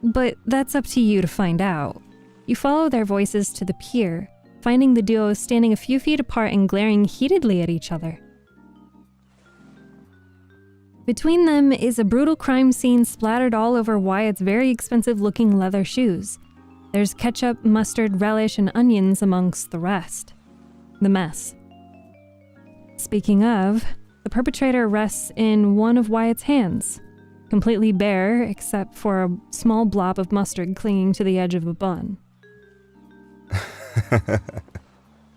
But that's up to you to find out. You follow their voices to the pier, finding the duo standing a few feet apart and glaring heatedly at each other. Between them is a brutal crime scene splattered all over Wyatt's very expensive-looking leather shoes. There's ketchup, mustard, relish, and onions amongst the rest. The mess. Speaking of, the perpetrator rests in one of Wyatt's hands, completely bare except for a small blob of mustard clinging to the edge of a bun.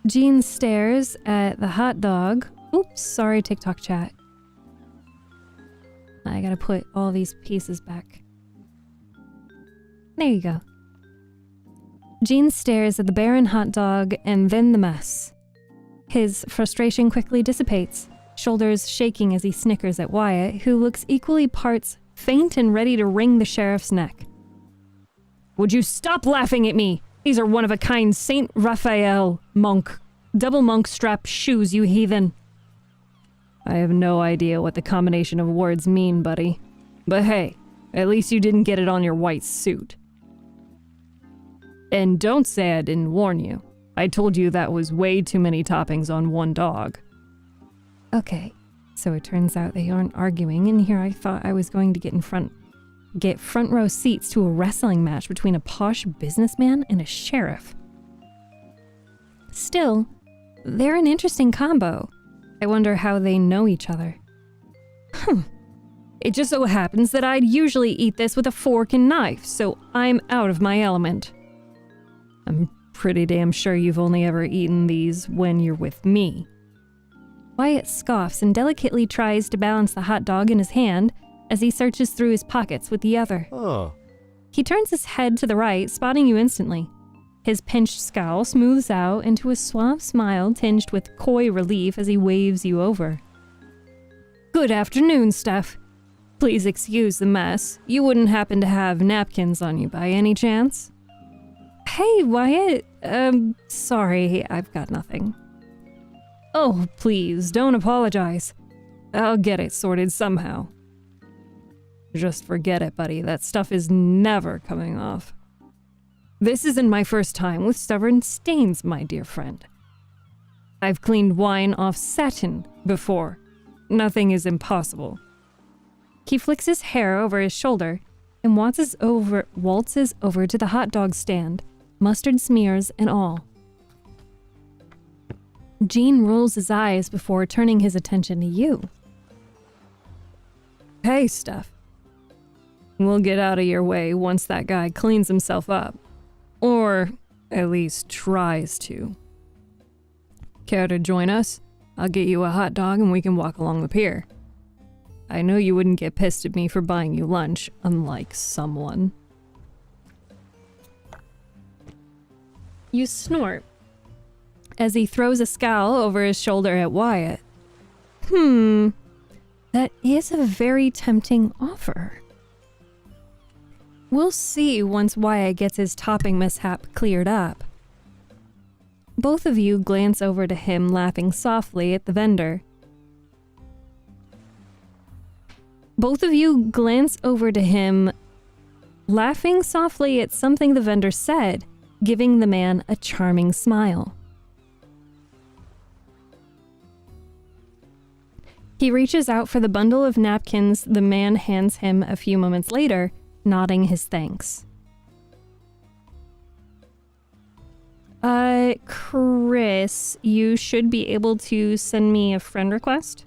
Jean stares at the hot dog. Oops, sorry, TikTok chat. I gotta put all these pieces back. There you go. Jean stares at the barren hot dog and then the mess. His frustration quickly dissipates, shoulders shaking as he snickers at Wyatt, who looks equally parts faint and ready to wring the sheriff's neck. Would you stop laughing at me? These are one-of-a-kind Saint Raphael monk Double monk strap shoes, you heathen. I have no idea what the combination of words mean, buddy. But hey, at least you didn't get it on your white suit. And don't say I didn't warn you. I told you that was way too many toppings on one dog. Okay, so it turns out they aren't arguing, and here I thought I was going to get front row seats to a wrestling match between a posh businessman and a sheriff. Still, they're an interesting combo. I wonder how they know each other. It just so happens that I'd usually eat this with a fork and knife, so I'm out of my element. I'm pretty damn sure you've only ever eaten these when you're with me. Wyatt scoffs and delicately tries to balance the hot dog in his hand as he searches through his pockets with the other. Oh. He turns his head to the right, spotting you instantly. His pinched scowl smooths out into a suave smile tinged with coy relief as he waves you over. Good afternoon, Steph. Please excuse the mess. You wouldn't happen to have napkins on you by any chance? Hey, Wyatt. Sorry, I've got nothing. Oh, please, don't apologize. I'll get it sorted somehow. Just forget it, buddy. That stuff is never coming off. This isn't my first time with stubborn stains, my dear friend. I've cleaned wine off satin before. Nothing is impossible. He flicks his hair over his shoulder and waltzes over to the hot dog stand, mustard smears and all. Gene rolls his eyes before turning his attention to you. Hey, Steph. We'll get out of your way once that guy cleans himself up. Or at least tries to. Care to join us? I'll get you a hot dog and we can walk along the pier. I know you wouldn't get pissed at me for buying you lunch, unlike someone. You snort as he throws a scowl over his shoulder at Wyatt. That is a very tempting offer. We'll see once Wyatt gets his topping mishap cleared up. Both of you glance over to him, laughing softly at the vendor. Both of you glance over to him, laughing softly at something the vendor said, giving the man a charming smile. He reaches out for the bundle of napkins the man hands him a few moments later, nodding his thanks. Chris, you should be able to send me a friend request.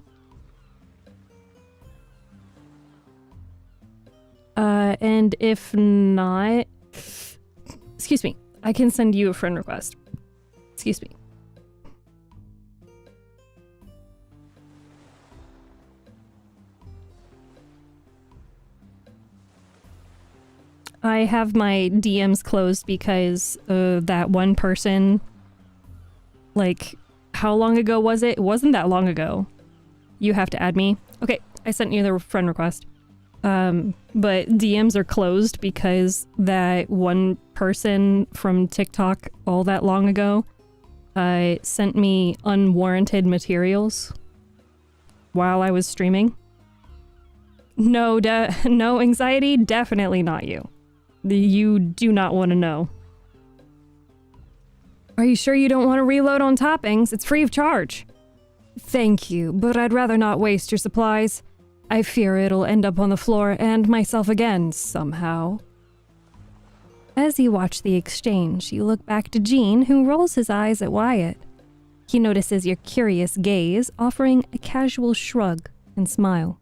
And if not, excuse me, I can send you a friend request. Excuse me. I have my DMs closed because that one person, like, how long ago was it? It wasn't that long ago. You have to add me. Okay, I sent you the friend request. But DMs are closed because that one person from TikTok all that long ago sent me unwarranted materials while I was streaming. No anxiety, definitely not you. You do not want to know. Are you sure you don't want to reload on toppings? It's free of charge. Thank you, but I'd rather not waste your supplies. I fear it'll end up on the floor and myself again, somehow. As you watch the exchange, you look back to Gene, who rolls his eyes at Wyatt. He notices your curious gaze, offering a casual shrug and smile.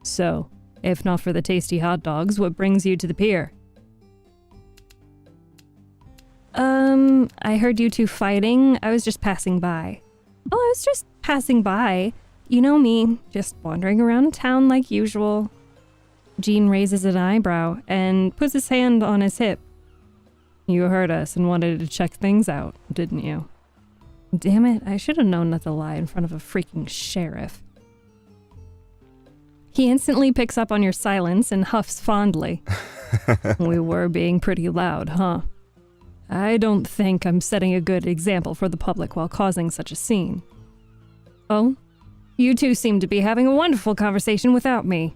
So, if not for the tasty hot dogs, what brings you to the pier? I heard you two fighting. I was just passing by. Oh, I was just passing by. You know me, just wandering around town like usual. Gene raises an eyebrow and puts his hand on his hip. You heard us and wanted to check things out, didn't you? Damn it, I should have known not to lie in front of a freaking sheriff. He instantly picks up on your silence and huffs fondly. We were being pretty loud, huh? I don't think I'm setting a good example for the public while causing such a scene. Oh, you two seem to be having a wonderful conversation without me.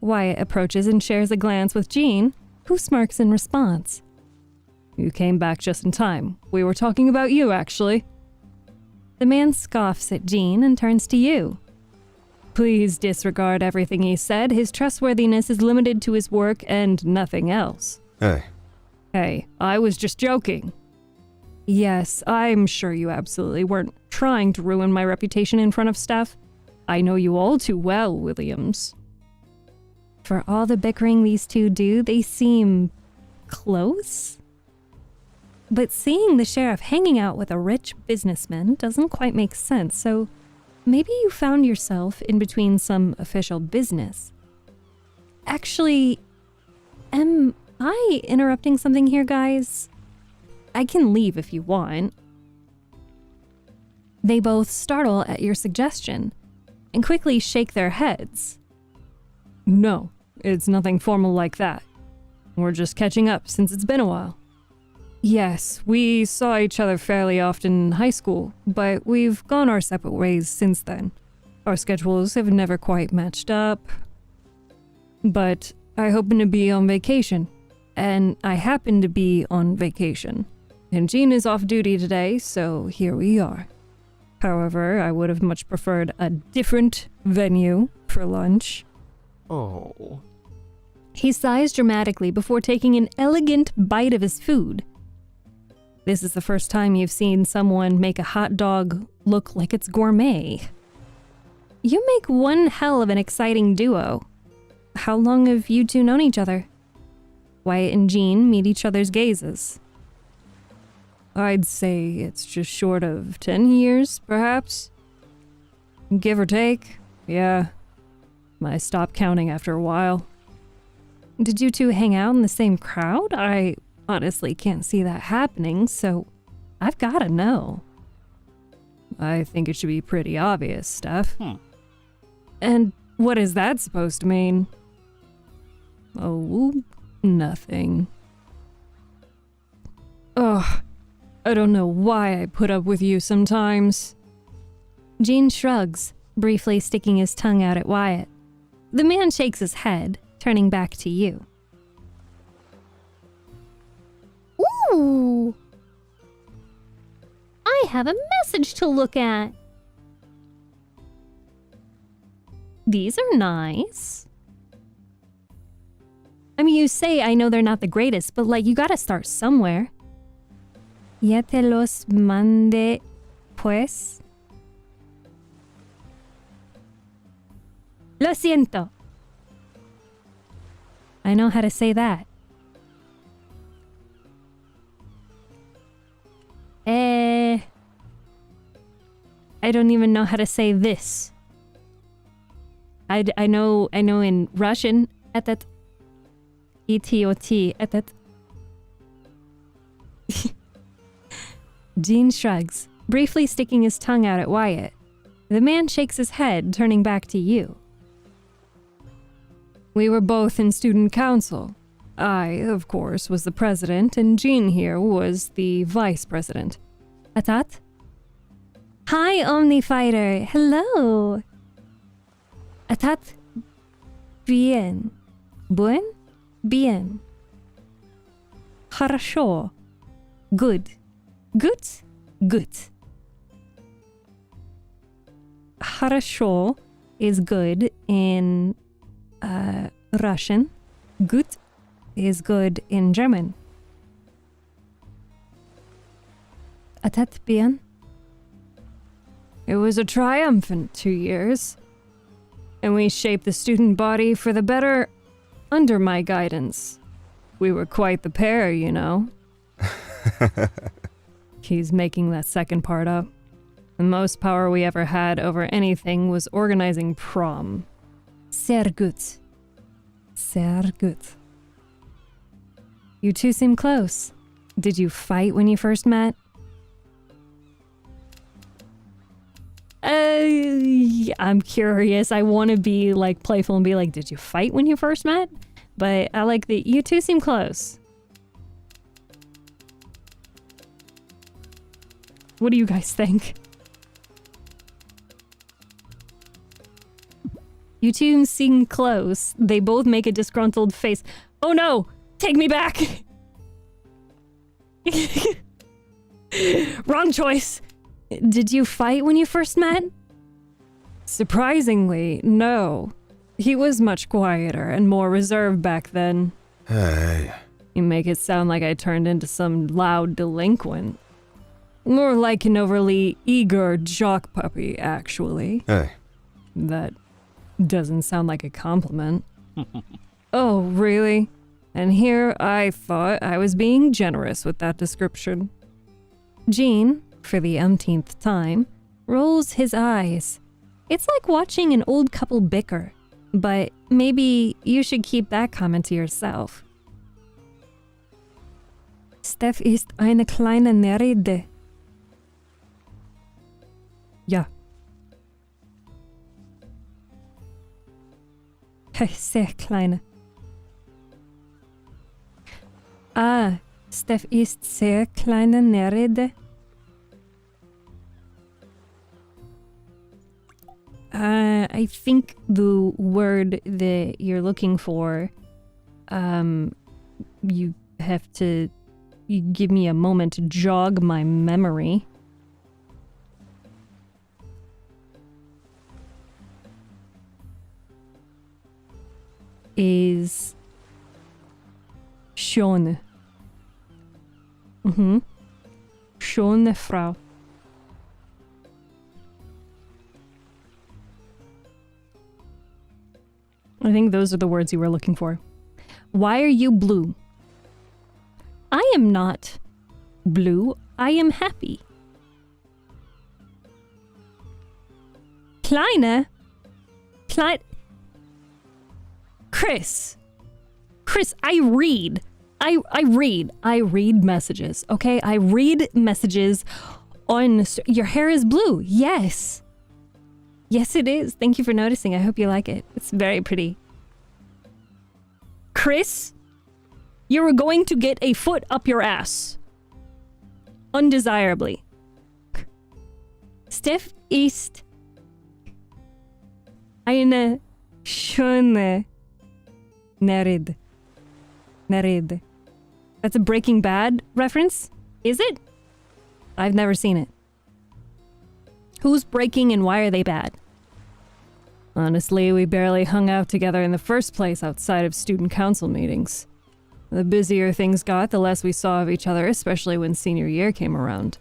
Wyatt approaches and shares a glance with Jean, who smirks in response. You came back just in time. We were talking about you, actually. The man scoffs at Jean and turns to you. Please disregard everything he said. His trustworthiness is limited to his work and nothing else. Hey, I was just joking. Yes, I'm sure you absolutely weren't trying to ruin my reputation in front of Steph. I know you all too well, Williams. For all the bickering these two do, they seem close? But seeing the sheriff hanging out with a rich businessman doesn't quite make sense, so maybe you found yourself in between some official business. Actually, am I interrupting something here, guys? I can leave if you want. They both startle at your suggestion and quickly shake their heads. No, it's nothing formal like that. We're just catching up since it's been a while. Yes, we saw each other fairly often in high school, but we've gone our separate ways since then. Our schedules have never quite matched up. But I happen to be on vacation, and I happen to be on vacation. And Jean is off duty today, so here we are. However, I would have much preferred a different venue for lunch. Oh. He sighs dramatically before taking an elegant bite of his food. This is the first time you've seen someone make a hot dog look like it's gourmet. You make one hell of an exciting duo. How long have you two known each other? Wyatt and Jean meet each other's gazes. I'd say it's just short of 10 years, perhaps. Give or take, yeah. I stopped counting after a while. Did you two hang out in the same crowd? I honestly can't see that happening, so I've gotta know. I think it should be pretty obvious, Steph. And what is that supposed to mean? Oh, nothing. Ugh, I don't know why I put up with you sometimes. Jean shrugs, briefly sticking his tongue out at Wyatt. The man shakes his head, turning back to you. Ooh! I have a message to look at. These are nice. I mean, you say I know they're not the greatest, but like, you gotta start somewhere. Ya te los mandé, pues. Lo siento. I know how to say that. I don't even know how to say this. I know in Russian, этот, idioti, этот. Jean shrugs, briefly sticking his tongue out at Wyatt. The man shakes his head, turning back to you. We were both in student council. I, of course, was the president, and Jean here was the vice president. Atat? Hi, Omnifighter. Hello. Atat? Bien. Buen? Bien. Хорошо. Good. Good? Good. Хорошо is good in Russian. Good is good in German. Atat bien? It was a triumphant 2 years, and we shaped the student body for the better under my guidance. We were quite the pair, you know. He's making that second part up. The most power we ever had over anything was organizing prom. Sehr gut. Sehr gut. You two seem close. Did you fight when you first met? I'm curious. I want to be like playful and be like, did you fight when you first met? But I like that you two seem close. What do you guys think? You two seem close. They both make a disgruntled face. Oh no! Take me back! Wrong choice! Did you fight when you first met? Surprisingly, no. He was much quieter and more reserved back then. Hey. You make it sound like I turned into some loud delinquent. More like an overly eager jock puppy, actually. Hey. That doesn't sound like a compliment. Oh, really? And here I thought I was being generous with that description. Gene, for the umpteenth time, rolls his eyes. It's like watching an old couple bicker, but maybe you should keep that comment to yourself. Steph ist eine kleine Neride. Ja. Sehr kleine. Ah, Steph ist sehr kleine Neride. I think the word that you're looking for, you have to give me a moment to jog my memory. Is schöne. Schöne Frau. I think those are the words you were looking for. Why are you blue? I am not blue. I am happy. Kleine? Chris, I read. I read messages, okay? I read messages on... Your hair is blue. Yes. Yes, it is. Thank you for noticing. I hope you like it. It's very pretty. Chris, you're going to get a foot up your ass. Undesirably. Steph ist eine schöne Nerid. That's a Breaking Bad reference? Is it? I've never seen it. Who's breaking and why are they bad? Honestly, we barely hung out together in the first place outside of student council meetings. The busier things got, the less we saw of each other, especially when senior year came around.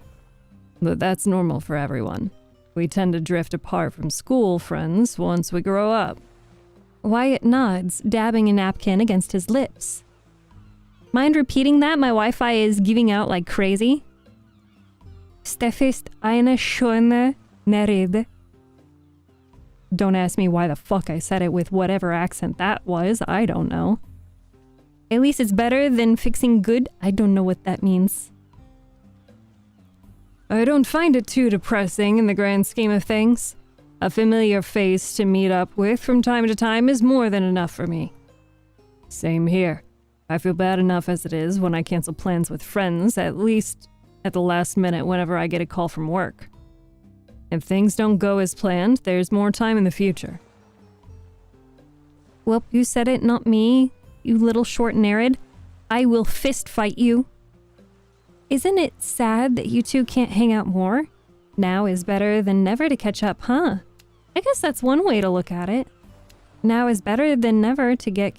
But that's normal for everyone. We tend to drift apart from school friends once we grow up. Wyatt nods, dabbing a napkin against his lips. Mind repeating that? My Wi-Fi is giving out like crazy. Steph ist eine schöne Nerid. Don't ask me why the fuck I said it with whatever accent that was. I don't know. At least it's better than fixing good. I don't know what that means. I don't find it too depressing in the grand scheme of things. A familiar face to meet up with from time to time is more than enough for me. Same here. I feel bad enough as it is when I cancel plans with friends, at least at the last minute whenever I get a call from work. If things don't go as planned, there's more time in the future. Well, you said it, not me, you little short Nerid. I will fist fight you. Isn't it sad that you two can't hang out more? Now is better than never to catch up, huh? I guess that's one way to look at it. Now is better than never to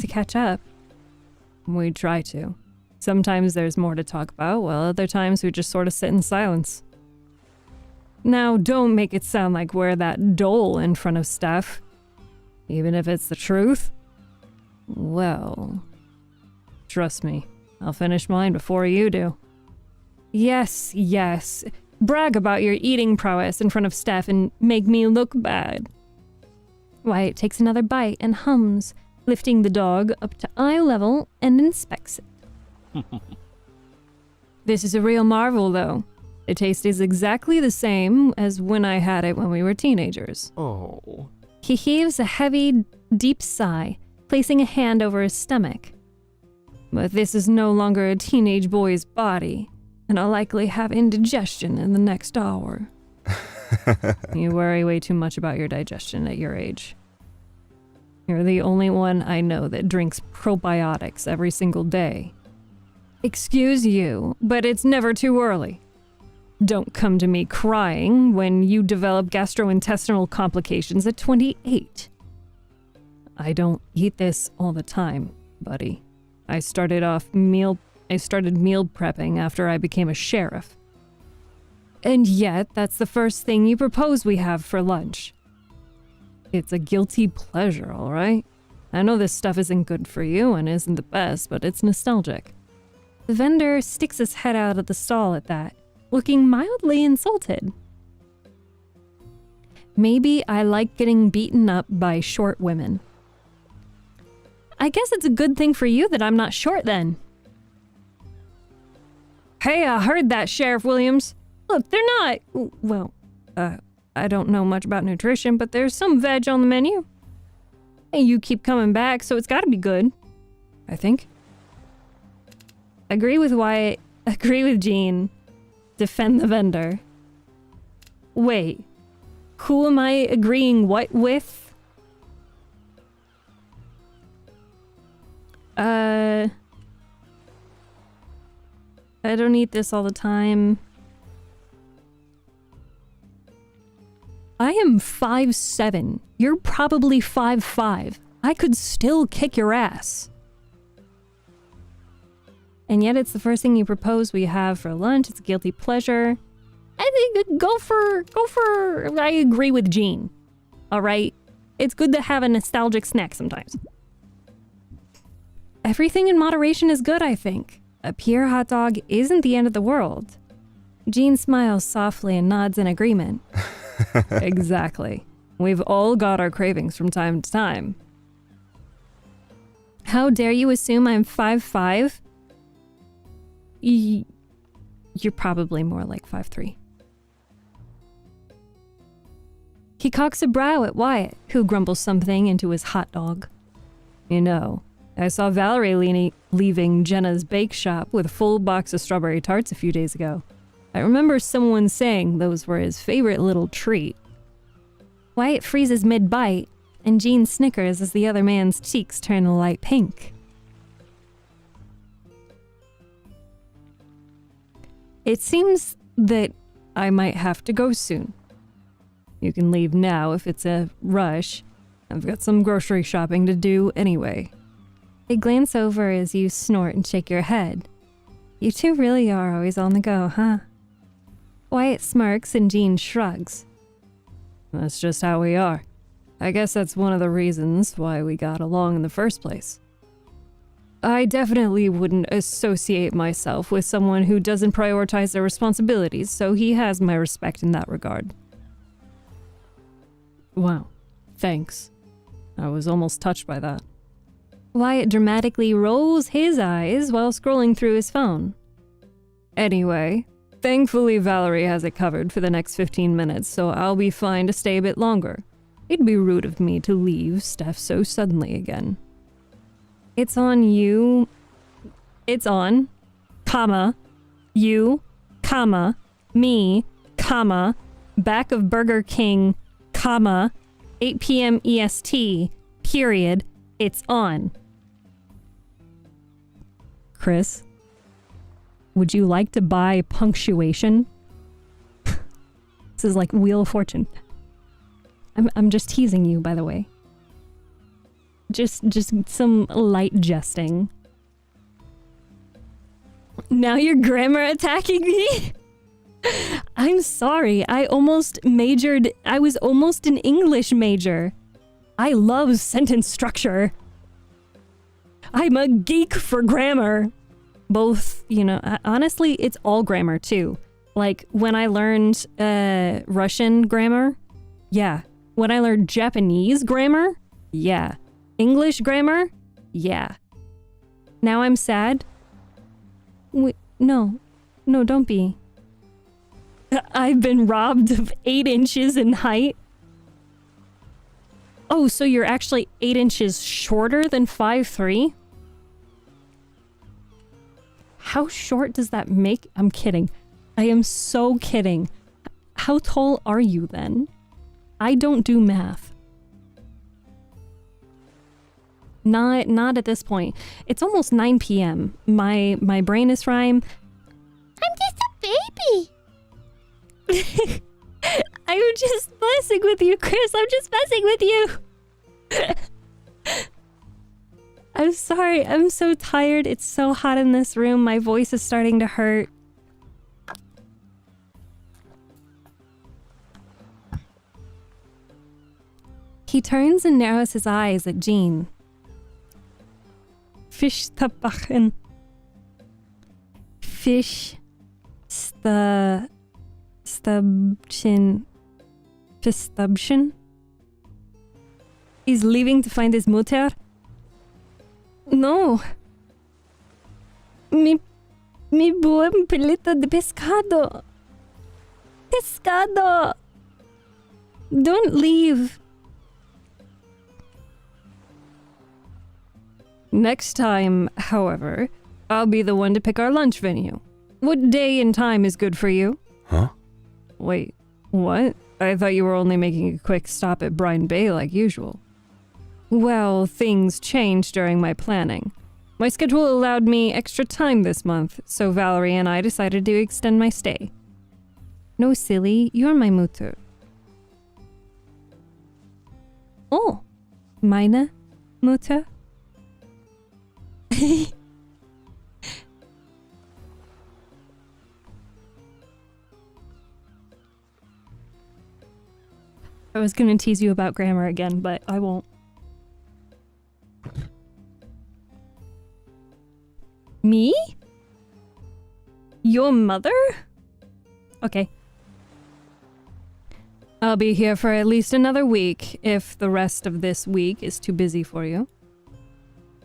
catch up. We try to. Sometimes there's more to talk about, while other times we just sort of sit in silence. Now, don't make it sound like we're that dull in front of Steph. Even if it's the truth. Well, trust me, I'll finish mine before you do. Yes. Brag about your eating prowess in front of Steph and make me look bad. Wyatt takes another bite and hums, lifting the dog up to eye level and inspects it. This is a real marvel, though. The taste is exactly the same as when I had it when we were teenagers. Oh. He heaves a heavy, deep sigh, placing a hand over his stomach. But this is no longer a teenage boy's body. and I'll likely have indigestion in the next hour. You worry way too much about your digestion at your age. You're the only one I know that drinks probiotics every single day. Excuse you, but it's never too early. Don't come to me crying when you develop gastrointestinal complications at 28. I don't eat this all the time, buddy. I started meal prepping after I became a sheriff. And yet, that's the first thing you propose we have for lunch. It's a guilty pleasure, all right? I know this stuff isn't good for you and isn't the best, but it's nostalgic. The vendor sticks his head out of the stall at that, looking mildly insulted. Maybe I like getting beaten up by short women. I guess it's a good thing for you that I'm not short then. Hey, I heard that, Sheriff Williams. Look, they're not... Well, I don't know much about nutrition, but there's some veg on the menu. And you keep coming back, so it's gotta be good. I think. Agree with Wyatt. Agree with Jean. Defend the vendor. Wait. Who am I agreeing what with? I don't eat this all the time. I am 5'7". You're probably 5'5". I could still kick your ass. And yet it's the first thing you propose we have for lunch. It's a guilty pleasure. I think go for I agree with Jean. All right? It's good to have a nostalgic snack sometimes. Everything in moderation is good, I think. A pure hot dog isn't the end of the world. Jean smiles softly and nods in agreement. Exactly. We've all got our cravings from time to time. How dare you assume I'm 5'5"? You're probably more like 5'3". He cocks a brow at Wyatt, who grumbles something into his hot dog. You know, I saw Valerie leaving Jenna's bake shop with a full box of strawberry tarts a few days ago. I remember someone saying those were his favorite little treat. Wyatt freezes mid-bite, and Jean snickers as the other man's cheeks turn a light pink. It seems that I might have to go soon. You can leave now if it's a rush. I've got some grocery shopping to do anyway. They glance over as you snort and shake your head. You two really are always on the go, huh? Wyatt smirks and Jean shrugs. That's just how we are. I guess that's one of the reasons why we got along in the first place. I definitely wouldn't associate myself with someone who doesn't prioritize their responsibilities, so he has my respect in that regard. Wow, thanks. I was almost touched by that. Wyatt dramatically rolls his eyes while scrolling through his phone. Anyway, thankfully Valerie has it covered for the next 15 minutes, so I'll be fine to stay a bit longer. It'd be rude of me to leave Steph so suddenly again. It's on you. It's on, comma, you, comma, me, comma, back of Burger King, comma, 8 p.m. EST, period. It's on. Chris, would you like to buy punctuation? This is like Wheel of Fortune. I'm just teasing you, by the way. Just some light jesting. Now you're grammar attacking me? I'm sorry. I was almost an English major. I love sentence structure. I'm a geek for grammar. Both, honestly, it's all grammar too. Like when I learned Russian grammar, yeah. When I learned Japanese grammar, yeah. English grammar, yeah. Now I'm sad. Wait, no, don't be. I've been robbed of 8 inches in height. Oh, so you're actually 8 inches shorter than 5'3"? How short does that make? I'm kidding. I am so kidding. How tall are you then? I don't do math. Not at this point. It's almost 9 p.m. My brain is frying. I'm just a baby. I'm just messing with you, Chris. I'm just messing with you. I'm sorry. I'm so tired. It's so hot in this room. My voice is starting to hurt. He turns and narrows his eyes at Jean. Fish tabachen. Fish stubchen. Fistubchen? He's leaving to find his mutter? No. Mi buen pelito de pescado. Pescado. Don't leave. Next time, however, I'll be the one to pick our lunch venue. What day and time is good for you? Huh? Wait, what? I thought you were only making a quick stop at Brine Bay like usual. Well, things changed during my planning. My schedule allowed me extra time this month, so Valerie and I decided to extend my stay. No, silly, you're my Mutter. Oh, meine Mutter? I was gonna tease you about grammar again, but I won't. Me? Your mother? Okay. I'll be here for at least another week, if the rest of this week is too busy for you.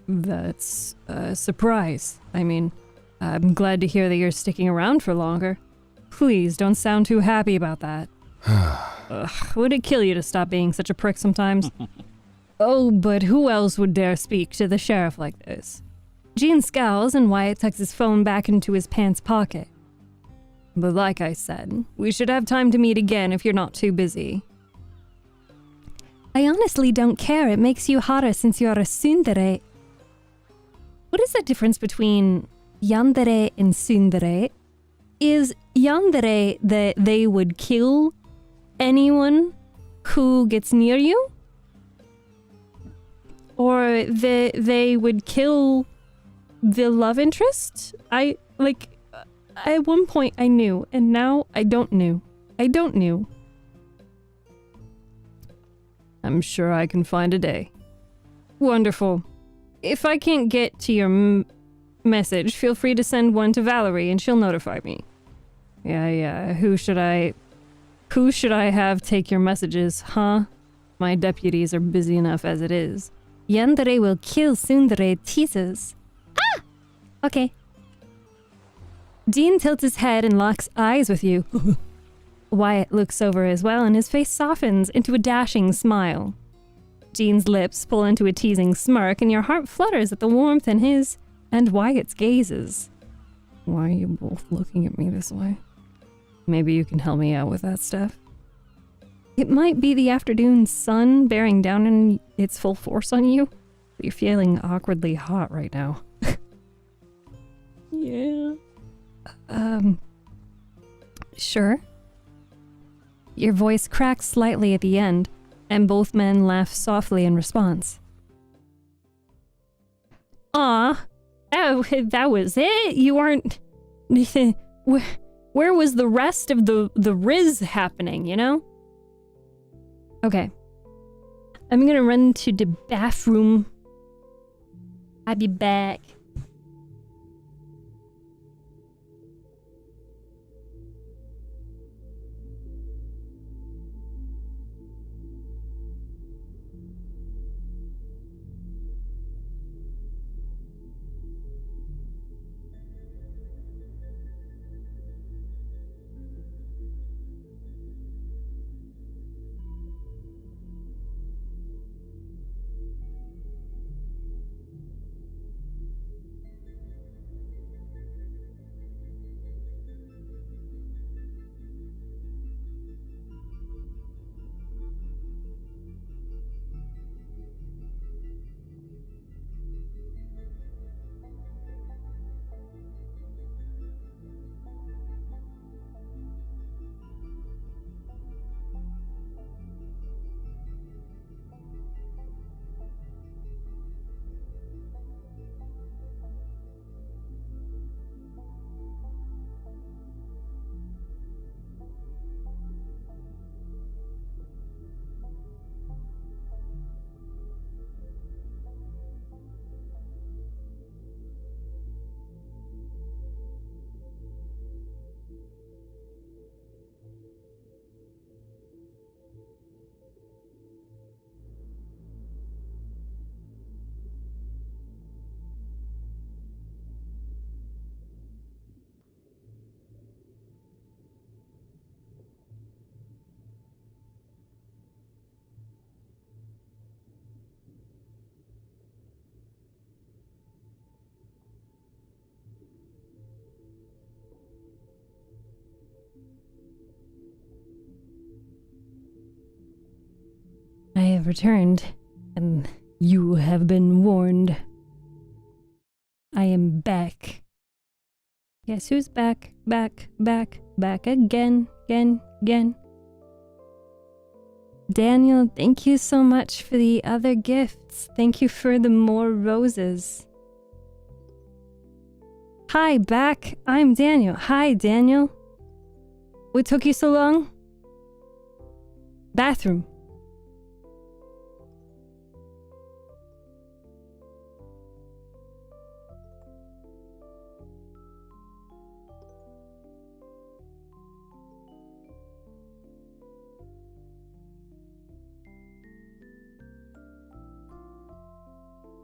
That's a surprise. I mean, I'm glad to hear that you're sticking around for longer. Please don't sound too happy about that. Ugh, would it kill you to stop being such a prick sometimes? Oh, but who else would dare speak to the sheriff like this? Jean scowls and Wyatt tucks his phone back into his pants pocket. But like I said, we should have time to meet again if you're not too busy. I honestly don't care. It makes you hotter since you're a tsundere. What is the difference between yandere and tsundere? Is yandere that they would kill anyone who gets near you? Or that they would kill the love interest? At one point I knew, and now I don't know. I'm sure I can find a day. Wonderful. If I can't get to your message, feel free to send one to Valerie and she'll notify me. Yeah, who should I have take your messages, huh? My deputies are busy enough as it is. Yandere will kill tsundere teases. Ah! Okay. Dean tilts his head and locks eyes with you. Wyatt looks over as well and his face softens into a dashing smile. Dean's lips pull into a teasing smirk and your heart flutters at the warmth in his and Wyatt's gazes. Why are you both looking at me this way? Maybe you can help me out with that, Steph? It might be the afternoon sun bearing down in its full force on you, but you're feeling awkwardly hot right now. Yeah. Sure. Your voice cracks slightly at the end, and both men laugh softly in response. Aw, that was it? You aren't... Where was the rest of the riz happening, you know? Okay. I'm gonna run to the bathroom. I'll be back. have returned, and you have been warned. I am back. Guess who's back, back, back, back again, again. Daniel, thank you so much for the other gifts. Thank you for the more roses. Hi, back. I'm Daniel. Hi, Daniel. What took you so long? Bathroom.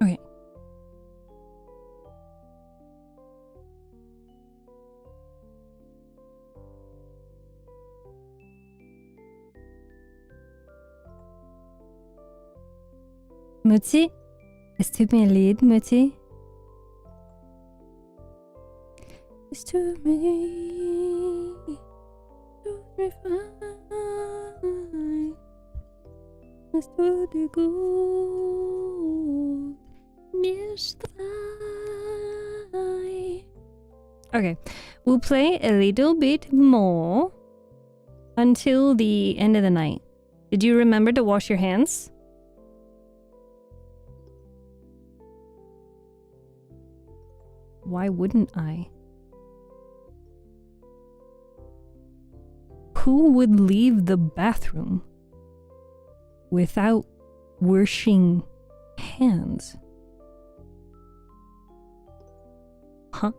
Okay. Mutti, es tut mir leid, Mutti. Es tut mir fein. Es tut dir gut. Mir frei. Okay, we'll play a little bit more until the end of the night. Did you remember to wash your hands? Why wouldn't I? Who would leave the bathroom without washing hands? Huh?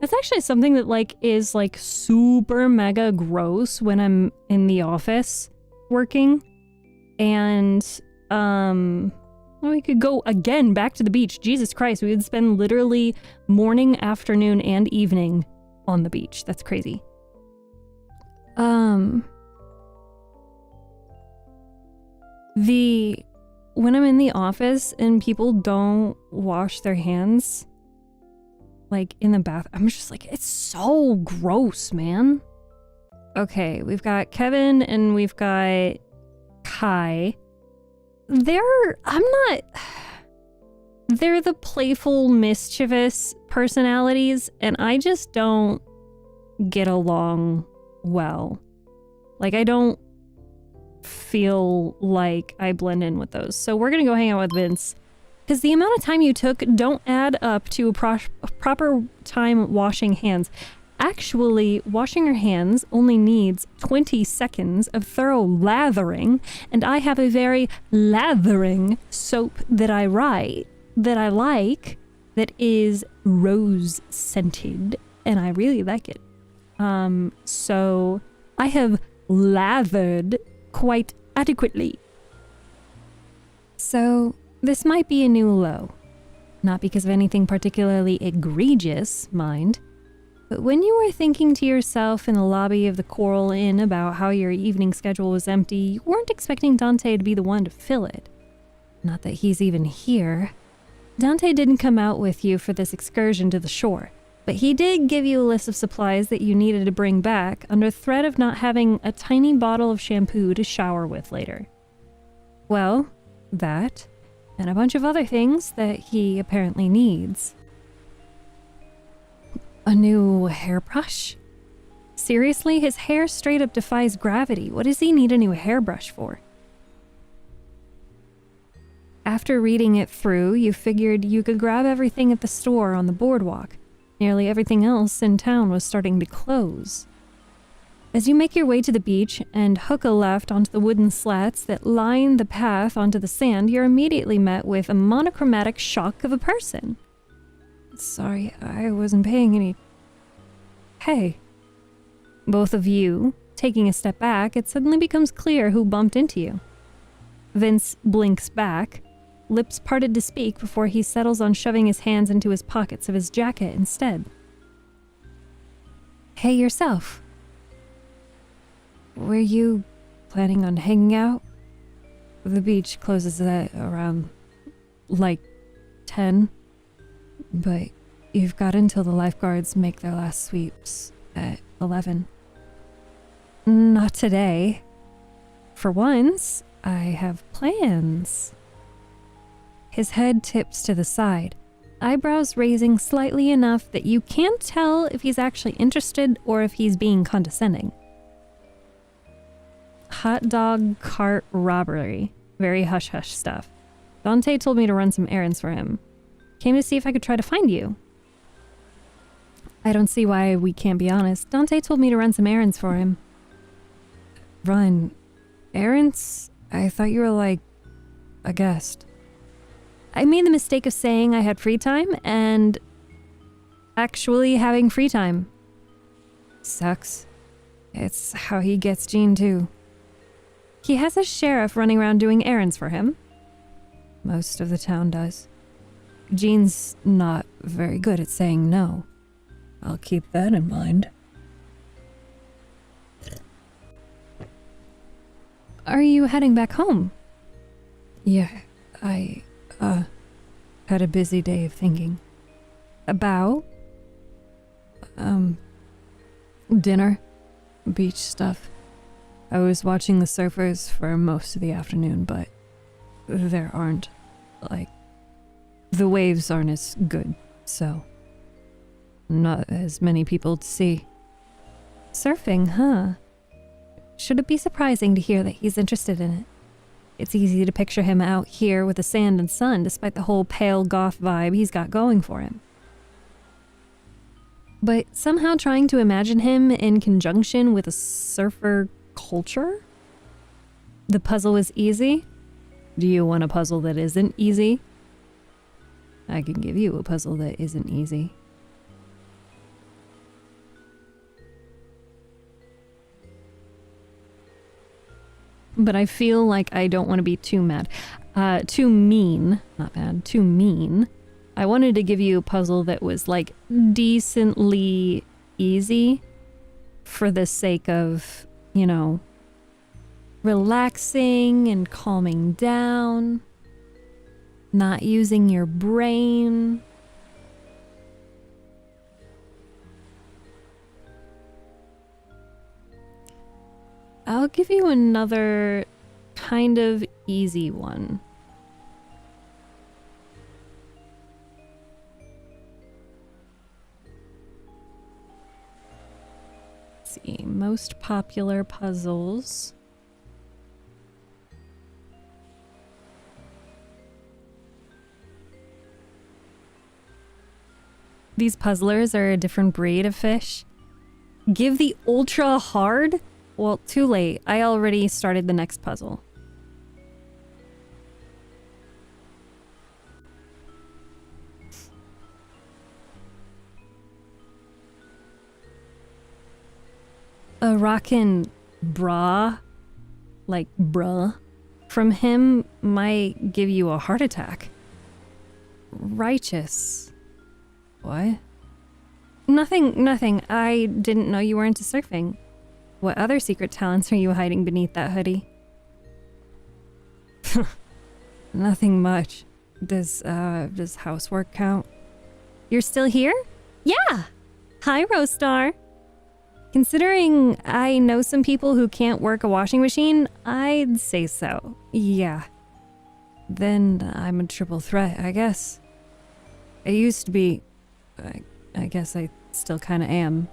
That's actually something that is super mega gross when I'm in the office working. And we could go again back to the beach. Jesus Christ, we would spend literally morning, afternoon, and evening on the beach. That's crazy. When I'm in the office and people don't wash their hands in the bath, I'm just it's so gross, man. Okay, we've got Kevin and we've got Kai. They're the playful, mischievous personalities, and I just don't get along well. I don't feel like I blend in with those. So we're gonna go hang out with Vince. Because the amount of time you took don't add up to a proper time washing hands. Actually, washing your hands only needs 20 seconds of thorough lathering, and I have a very lathering soap that I like, that is rose scented, and I really like it. So I have lathered quite adequately. So this might be a new low. Not because of anything particularly egregious, mind, but when you were thinking to yourself in the lobby of the Coral Inn about how your evening schedule was empty, you weren't expecting Dante to be the one to fill it. Not that he's even here. Dante didn't come out with you for this excursion to the shore, but he did give you a list of supplies that you needed to bring back under threat of not having a tiny bottle of shampoo to shower with later. Well, that, and a bunch of other things that he apparently needs. A new hairbrush? Seriously, his hair straight up defies gravity. What does he need a new hairbrush for? After reading it through, you figured you could grab everything at the store on the boardwalk. Nearly everything else in town was starting to close. As you make your way to the beach and hook a left onto the wooden slats that line the path onto the sand, you're immediately met with a monochromatic shock of a person. Sorry, I wasn't paying any... Hey. Both of you, taking a step back, it suddenly becomes clear who bumped into you. Vince blinks back, lips parted to speak before he settles on shoving his hands into his pockets of his jacket instead. Hey yourself. Were you planning on hanging out? The beach closes at around 10, but You've got until the lifeguards make their last sweeps at 11. Not today. For once, I have plans. His head tips to the side, eyebrows raising slightly enough that you can't tell if he's actually interested or if he's being condescending. Hot dog cart robbery. Very hush-hush stuff. Dante told me to run some errands for him. Came to see if I could try to find you. I don't see why we can't be honest. Dante told me to run some errands for him. Run errands? I thought you were like a guest. I made the mistake of saying I had free time and actually having free time. Sucks. It's how he gets Jean too. He has a sheriff running around doing errands for him. Most of the town does. Jean's not very good at saying no. I'll keep that in mind. Are you heading back home? Yeah, I, had a busy day of thinking. About? Dinner. Beach stuff. I was watching the surfers for most of the afternoon, but there aren't, the waves aren't as good, so not as many people to see. Surfing, huh? Should it be surprising to hear that he's interested in it? It's easy to picture him out here with the sand and sun, despite the whole pale goth vibe he's got going for him. But somehow trying to imagine him in conjunction with a surfer culture? The puzzle is easy? Do you want a puzzle that isn't easy? I can give you a puzzle that isn't easy. But I feel like I don't want to be too mad. Too mean. Not mad. Too mean. I wanted to give you a puzzle that was like decently easy for the sake of, you know, relaxing and calming down. Not using your brain. I'll give you another kind of easy one. Let's see, most popular puzzles. These puzzlers are a different breed of fish. Give the ultra hard? Well, too late. I already started the next puzzle. A rockin' bra, like bruh, from him might give you a heart attack. Righteous. What? Nothing. I didn't know you were into surfing. What other secret talents are you hiding beneath that hoodie? Nothing much. Does housework count? You're still here? Yeah! Hi, Rostar. Considering I know some people who can't work a washing machine, I'd say so. Yeah. Then I'm a triple threat, I guess. I used to be... I guess I still kinda am.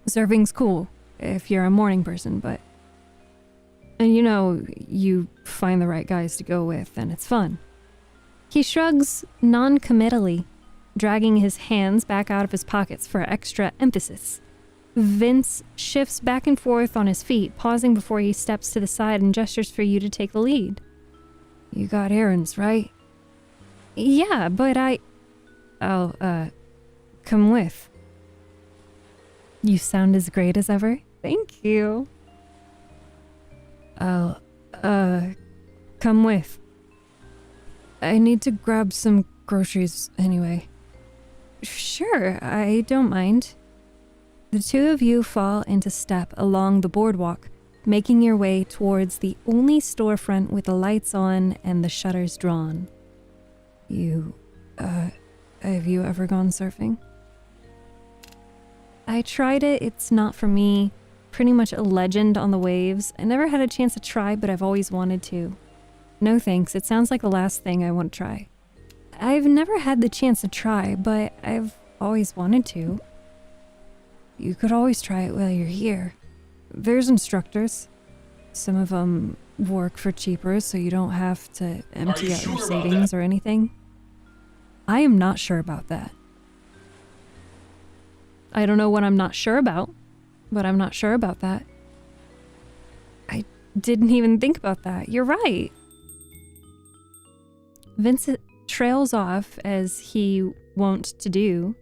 Surfing's cool if you're a morning person, but... And you know, you find the right guys to go with, and it's fun. He shrugs non-committally, dragging his hands back out of his pockets for extra emphasis. Vince shifts back and forth on his feet, pausing before he steps to the side and gestures for you to take the lead. You got errands, right? Yeah, but I'll come with. You sound as great as ever. Thank you. I'll, come with. I need to grab some groceries anyway. Sure, I don't mind. The two of you fall into step along the boardwalk, making your way towards the only storefront with the lights on and the shutters drawn. You Have you ever gone surfing? I tried it, it's not for me. Pretty much a legend on the waves. I never had a chance to try, but I've always wanted to. No thanks, it sounds like the last thing I want to try. I've never had the chance to try, but I've always wanted to. You could always try it while you're here. There's instructors. Some of them work for cheaper, so you don't have to empty out your savings or anything. I am not sure about that. I don't know what I'm not sure about, but I'm not sure about that. I didn't even think about that. You're right. Vincent trails off as he wont to do,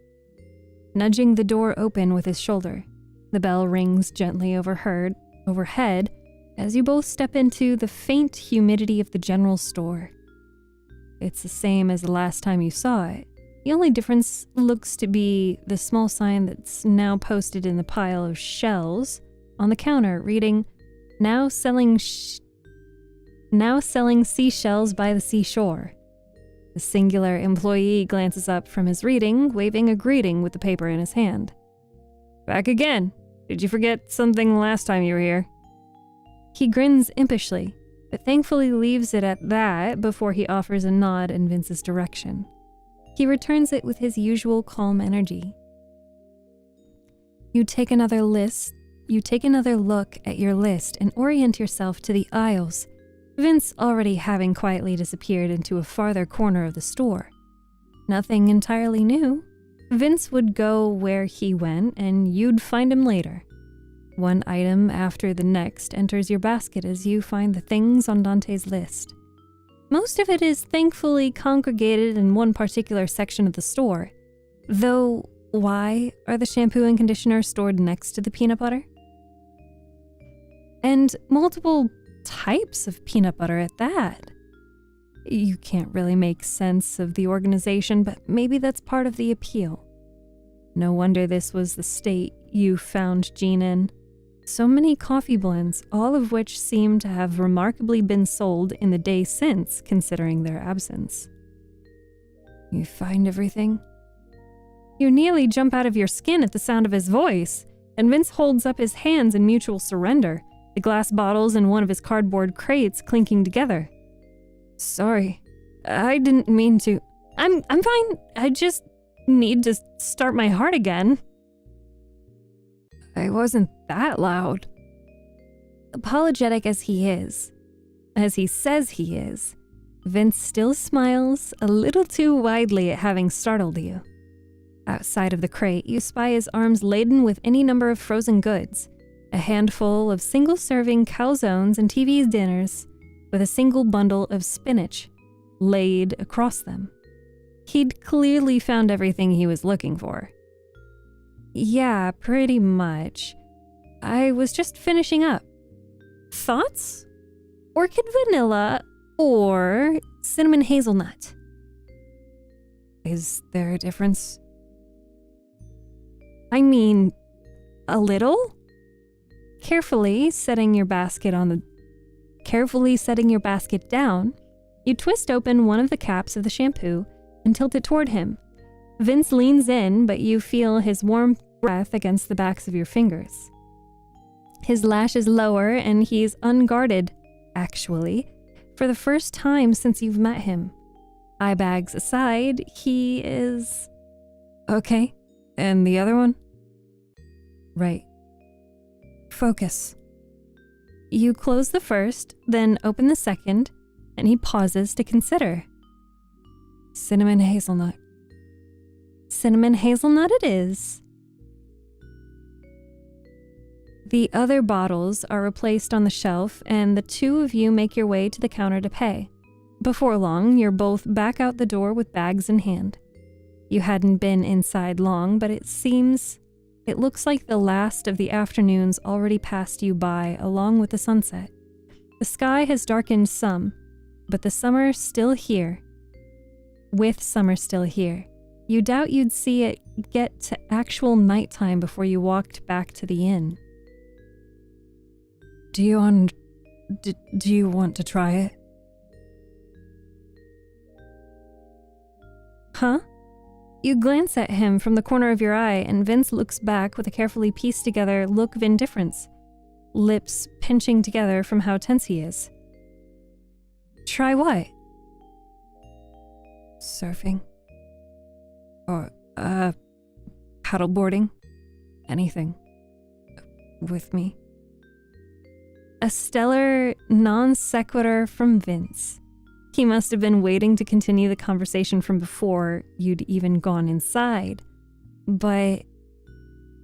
nudging the door open with his shoulder. The bell rings gently overhead as you both step into the faint humidity of the general store. It's the same as the last time you saw it. The only difference looks to be the small sign that's now posted in the pile of shells on the counter reading, now selling seashells by the seashore. The singular employee glances up from his reading, waving a greeting with the paper in his hand. Back again. Did you forget something last time you were here? He grins impishly, but thankfully leaves it at that before he offers a nod in Vince's direction. He returns it with his usual calm energy. You take another look at your list and orient yourself to the aisles, Vince already having quietly disappeared into a farther corner of the store. Nothing entirely new. Vince would go where he went, and you'd find him later. One item after the next enters your basket as you find the things on Dante's list. Most of it is thankfully congregated in one particular section of the store, though why are the shampoo and conditioner stored next to the peanut butter? And multiple types of peanut butter at that. You can't really make sense of the organization, but maybe that's part of the appeal. No wonder this was the state you found Jean in. So many coffee blends, all of which seem to have remarkably been sold in the day since, considering their absence. You find everything? You nearly jump out of your skin at the sound of his voice, and Vince holds up his hands in mutual surrender, the glass bottles in one of his cardboard crates clinking together. Sorry, I didn't mean to. I'm fine. I just need to start my heart again. I wasn't that loud. Apologetic as he is, as he says he is, Vince still smiles a little too widely at having startled you. Outside of the crate, you spy his arms laden with any number of frozen goods, a handful of single-serving calzones and TV dinners, with a single bundle of spinach laid across them. He'd clearly found everything he was looking for. Yeah, pretty much. I was just finishing up. Thoughts? Orchid vanilla or cinnamon hazelnut? Is there a difference? I mean, a little? Carefully setting your basket down, you twist open one of the caps of the shampoo and tilt it toward him. Vince leans in, but you feel his warm breath against the backs of your fingers. His lashes lower and he's unguarded, actually, for the first time since you've met him. Eye bags aside, he is... Okay, and the other one? Right. Focus. You close the first, then open the second, and he pauses to consider. Cinnamon hazelnut. Cinnamon hazelnut it is. The other bottles are replaced on the shelf, and the two of you make your way to the counter to pay. Before long, you're both back out the door with bags in hand. You hadn't been inside long, but it looks like the last of the afternoons already passed you by along with the sunset. The sky has darkened some, but with summer still here, you doubt you'd see it get to actual nighttime before you walked back to the inn. Do you want to try it? Huh? You glance at him from the corner of your eye, and Vince looks back with a carefully pieced together look of indifference, lips pinching together from how tense he is. Try what? Surfing. Or, paddleboarding. Anything. With me. A stellar non sequitur from Vince. He must have been waiting to continue the conversation from before you'd even gone inside. But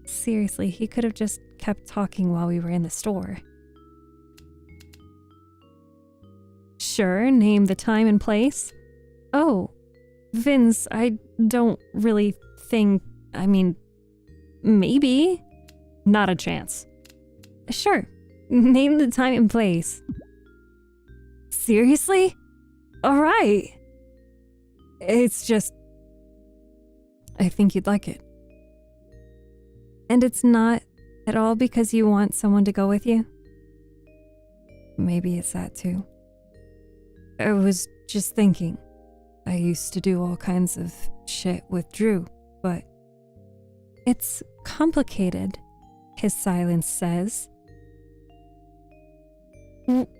seriously, he could have just kept talking while we were in the store. Sure, name the time and place. Oh, Vince, I don't really think, maybe. Not a chance. Sure, name the time and place. Seriously? All right. It's just, I think you'd like it. And it's not at all because you want someone to go with you? Maybe it's that too. I was just thinking. I used to do all kinds of shit with Drew, but it's complicated, his silence says.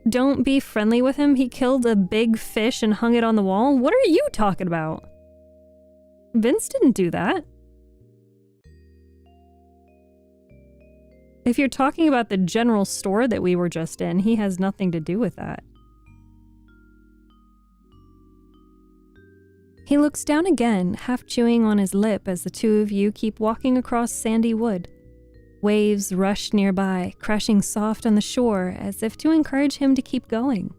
Don't be friendly with him. He killed a big fish and hung it on the wall. What are you talking about? Vince didn't do that. If you're talking about the general store that we were just in, he has nothing to do with that. He looks down again, half chewing on his lip as the two of you keep walking across sandy wood. Waves rush nearby, crashing soft on the shore as if to encourage him to keep going.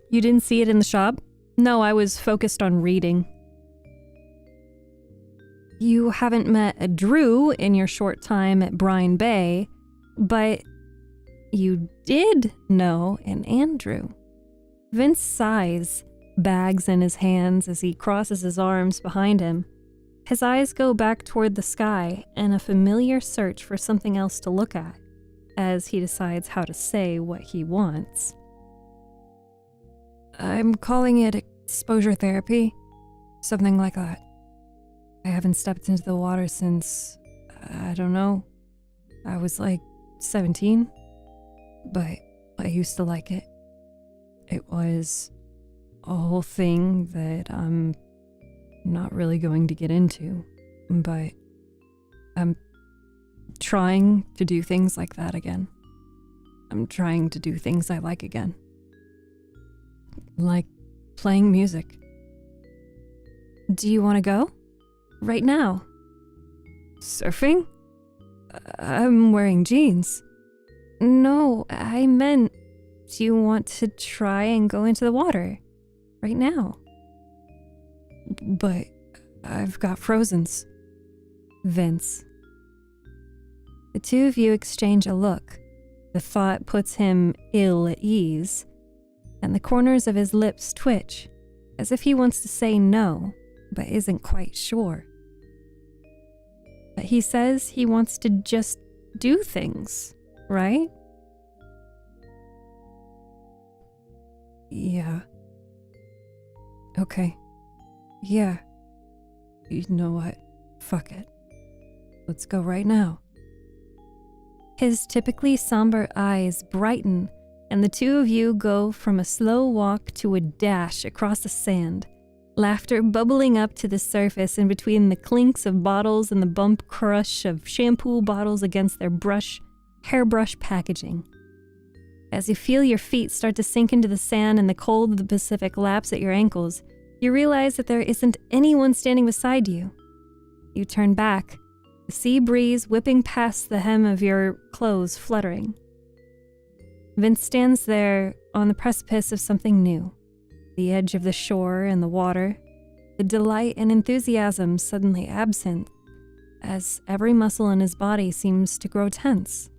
You didn't see it in the shop? No, I was focused on reading. You haven't met a Drew in your short time at Brine Bay, but you did know an Andrew. Vince sighs, bags in his hands as he crosses his arms behind him. His eyes go back toward the sky in a familiar search for something else to look at, as he decides how to say what he wants. I'm calling it exposure therapy, something like that. I haven't stepped into the water since, I don't know, I was like 17, but I used to like it. It was a whole thing that I'm not really going to get into, but I'm trying to do things like that again. I'm trying to do things I like again. Like playing music. Do you want to go? Right now. Surfing? I'm wearing jeans. No, I meant, do you want to try and go into the water? Right now. But I've got frozens. Vince. The two of you exchange a look. The thought puts him ill at ease, and the corners of his lips twitch, as if he wants to say no, but isn't quite sure. But he says he wants to just do things, right? Yeah. Okay. Yeah. You know what? Fuck it. Let's go right now. His typically somber eyes brighten, and the two of you go from a slow walk to a dash across the sand, laughter bubbling up to the surface in between the clinks of bottles and the bump crush of shampoo bottles against their hairbrush packaging. As you feel your feet start to sink into the sand and the cold of the Pacific laps at your ankles, you realize that there isn't anyone standing beside you. You turn back, the sea breeze whipping past the hem of your clothes fluttering. Vince stands there on the precipice of something new, the edge of the shore and the water, the delight and enthusiasm suddenly absent, as every muscle in his body seems to grow tense.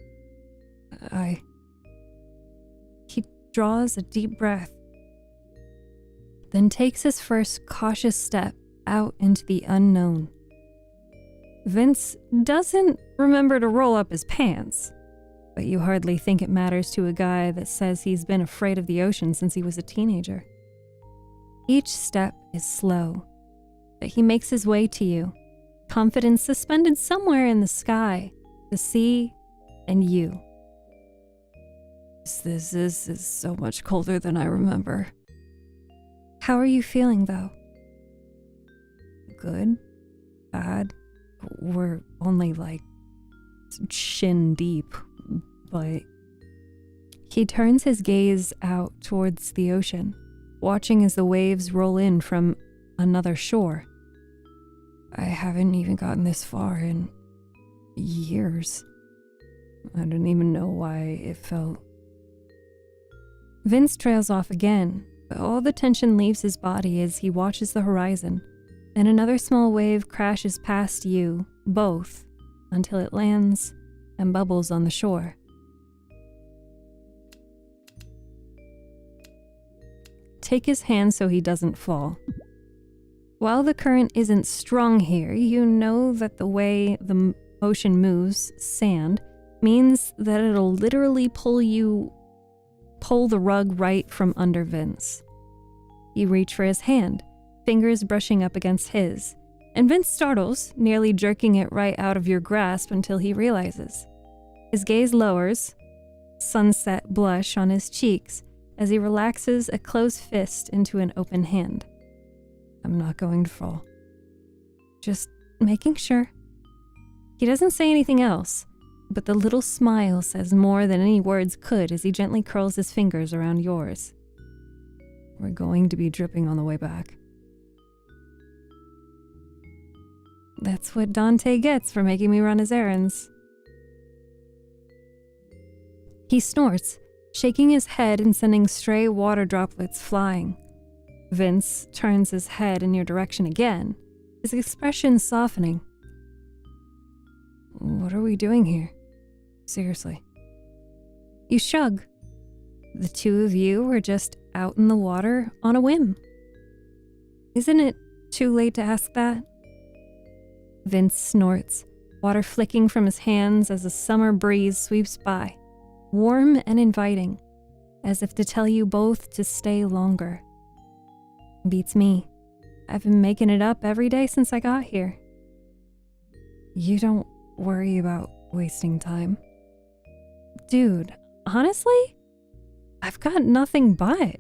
He draws a deep breath, then takes his first cautious step out into the unknown. Vince doesn't remember to roll up his pants, but you hardly think it matters to a guy that says he's been afraid of the ocean since he was a teenager. Each step is slow, but he makes his way to you, confidence suspended somewhere in the sky, the sea, and you. This is so much colder than I remember. How are you feeling, though? Good? Bad? We're only like shin deep, but... He turns his gaze out towards the ocean, watching as the waves roll in from another shore. I haven't even gotten this far in years. I don't even know why it felt... Vince trails off again, but all the tension leaves his body as he watches the horizon, and another small wave crashes past you, both, until it lands and bubbles on the shore. Take his hand so he doesn't fall. While the current isn't strong here, you know that the way the ocean moves, sand, means that it'll literally pull the rug right from under Vince. You reach for his hand, fingers brushing up against his, and Vince startles, nearly jerking it right out of your grasp until he realizes. His gaze lowers, sunset blush on his cheeks, as he relaxes a closed fist into an open hand. I'm not going to fall. Just making sure. He doesn't say anything else, but the little smile says more than any words could as he gently curls his fingers around yours. We're going to be dripping on the way back. That's what Dante gets for making me run his errands. He snorts, shaking his head and sending stray water droplets flying. Vince turns his head in your direction again, his expression softening. What are we doing here? Seriously. You shrug. The two of you were just out in the water on a whim. Isn't it too late to ask that? Vince snorts, water flicking from his hands as a summer breeze sweeps by, warm and inviting, as if to tell you both to stay longer. Beats me. I've been making it up every day since I got here. You don't worry about wasting time? Dude, honestly, I've got nothing but.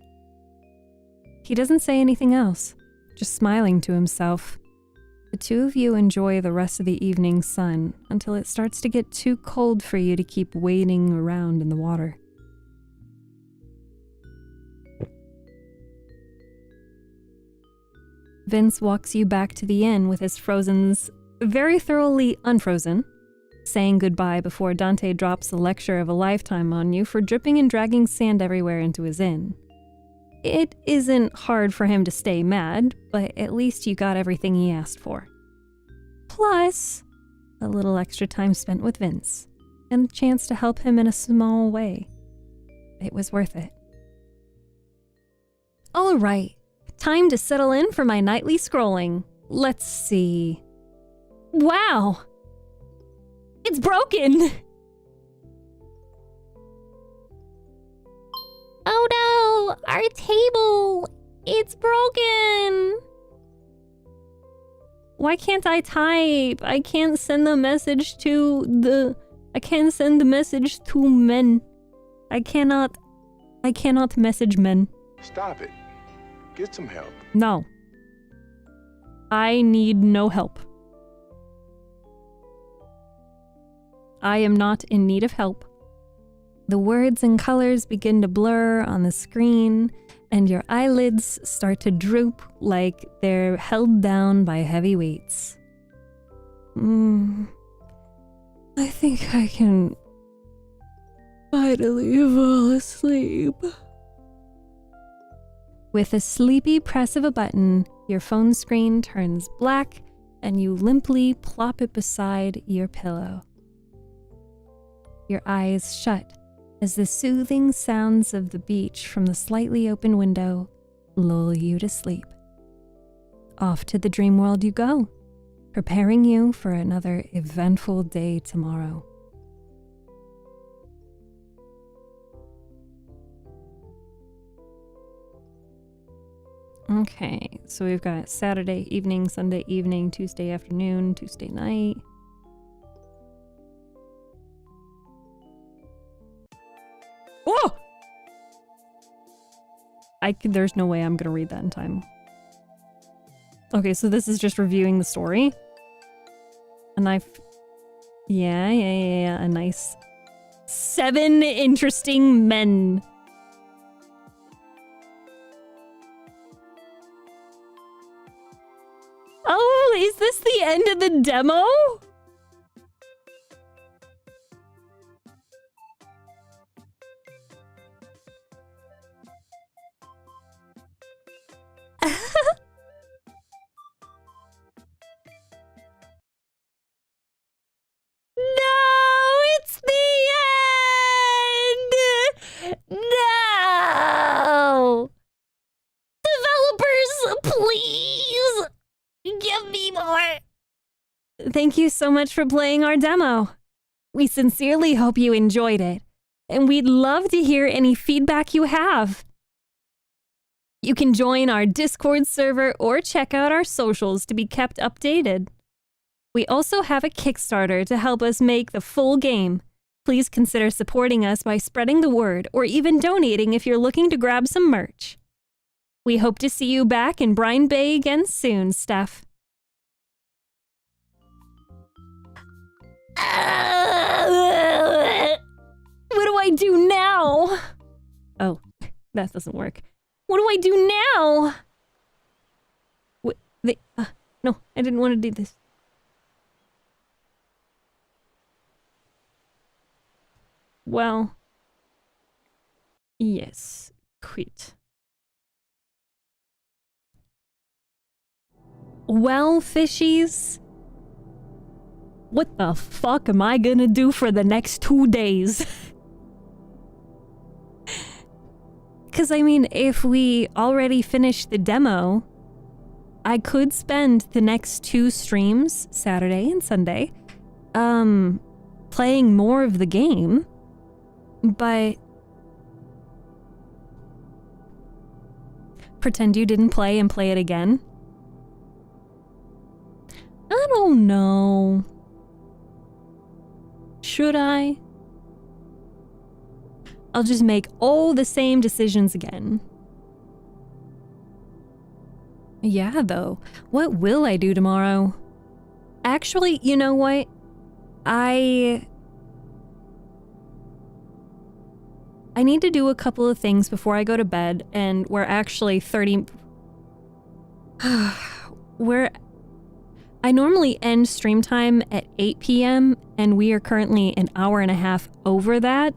He doesn't say anything else, just smiling to himself. The two of you enjoy the rest of the evening sun until it starts to get too cold for you to keep wading around in the water. Vince walks you back to the inn with his frozens very thoroughly unfrozen, saying goodbye before Dante drops the lecture of a lifetime on you for dripping and dragging sand everywhere into his inn. It isn't hard for him to stay mad, but at least you got everything he asked for. Plus, a little extra time spent with Vince, and a chance to help him in a small way. It was worth it. All right, time to settle in for my nightly scrolling. Let's see. Wow! It's broken! Oh no! Our table! It's broken! Why can't I type? I can't send the message to I can't send the message to men. I cannot message men. Stop it. Get some help. No. I need no help. I am not in need of help. The words and colors begin to blur on the screen, and your eyelids start to droop like they're held down by heavy weights. I think I can finally fall asleep. With a sleepy press of a button, your phone screen turns black, and you limply plop it beside your pillow. Your eyes shut as the soothing sounds of the beach from the slightly open window lull you to sleep. Off to the dream world you go, preparing you for another eventful day tomorrow. Okay, so we've got Saturday evening, Sunday evening, Tuesday afternoon, Tuesday night. Whoa! There's no way I'm gonna read that in time. Okay, so this is just reviewing the story. A knife. Yeah, a nice 7 interesting men. Oh, is this the end of the demo? No, it's the end! No! Developers, please! Give me more! Thank you so much for playing our demo. We sincerely hope you enjoyed it, and we'd love to hear any feedback you have. You can join our Discord server or check out our socials to be kept updated. We also have a Kickstarter to help us make the full game. Please consider supporting us by spreading the word or even donating if you're looking to grab some merch. We hope to see you back in Brine Bay again soon, Steph. What do I do now? Oh, that doesn't work. What do I do now? No, I didn't want to do this. Well, yes, quit. Well, fishies, what the fuck am I gonna do for the next 2 days? Because, I mean, if we already finished the demo, I could spend the next 2 streams, Saturday and Sunday, playing more of the game. But pretend you didn't play and play it again? I don't know. Should I? I'll just make all the same decisions again. Yeah, though. What will I do tomorrow? Actually, you know what? I need to do a couple of things before I go to bed, and we're actually 30... I normally end stream time at 8 p.m., and we are currently an hour and a half over that,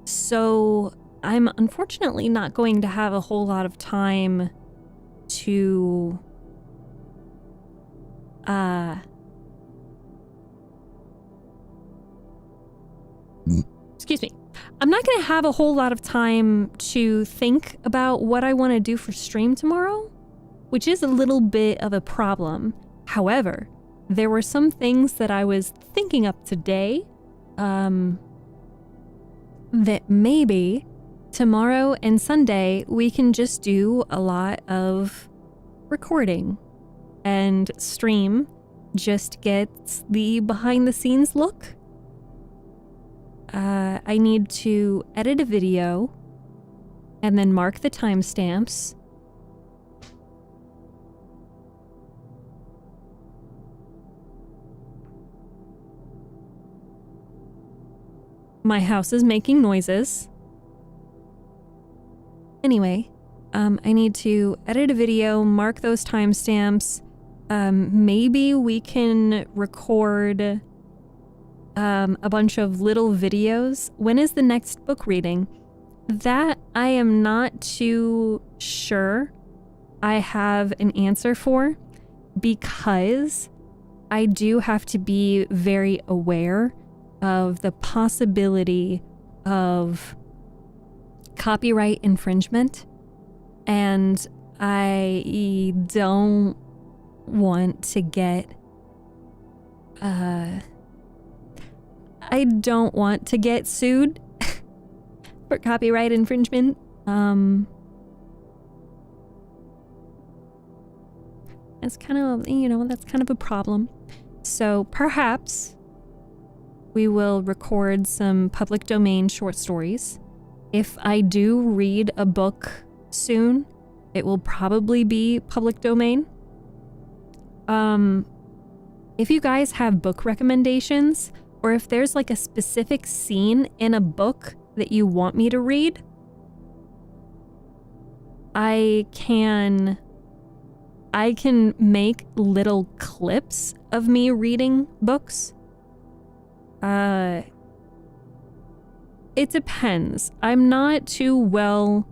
so I'm unfortunately not going to have a whole lot of time to... Excuse me. I'm not going to have a whole lot of time to think about what I want to do for stream tomorrow, which is a little bit of a problem. However, there were some things that I was thinking up today that maybe tomorrow and Sunday we can just do a lot of recording, and stream just gets the behind the scenes look. I need to edit a video and then mark the timestamps. My house is making noises. Anyway, I need to edit a video, mark those timestamps. Maybe we can record a bunch of little videos. When is the next book reading? That I am not too sure I have an answer for, because I do have to be very aware of the possibility of copyright infringement, and I don't want to get sued for copyright infringement. It's kind of, you know, that's kind of a problem. So perhaps we will record some public domain short stories. If I do read a book soon, it will probably be public domain. If you guys have book recommendations, or if there's like a specific scene in a book that you want me to read, I can make little clips of me reading books. It depends. I'm not too well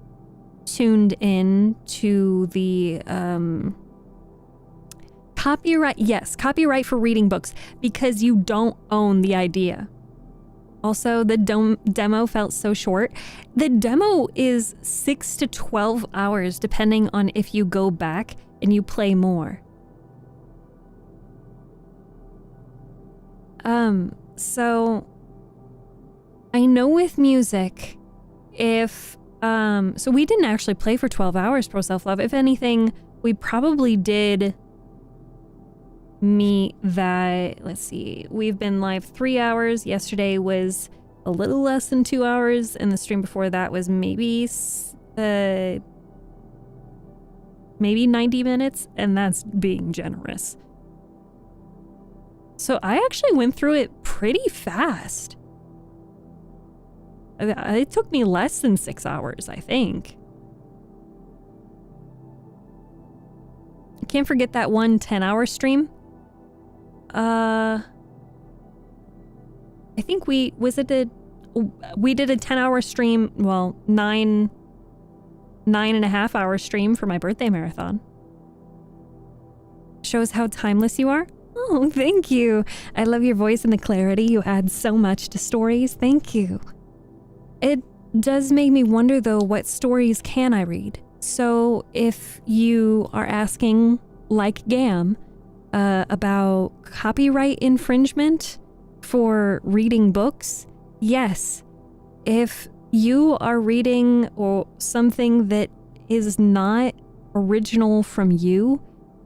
tuned in to the copyright. Yes, copyright for reading books, because you don't own the idea. Also, the demo felt so short. The demo is 6 to 12 hours, depending on if you go back and you play more. So I know with music, if so we didn't actually play for 12 hours Pro Self Love. If anything, we probably did meet that. Let's see, we've been live 3 hours. Yesterday was a little less than 2 hours, and the stream before that was maybe 90 minutes, and that's being generous. So I actually went through it pretty fast. It took me less than 6 hours, I think. I can't forget that one 10-hour stream. I think we did a 10-hour stream, well, 9.5-hour stream for my birthday marathon. Shows how timeless you are. Oh, thank you. I love your voice and the clarity. You add so much to stories. Thank you. It does make me wonder, though, what stories can I read? So if you are asking, like Gam, about copyright infringement for reading books, yes. If you are reading or something that is not original from you,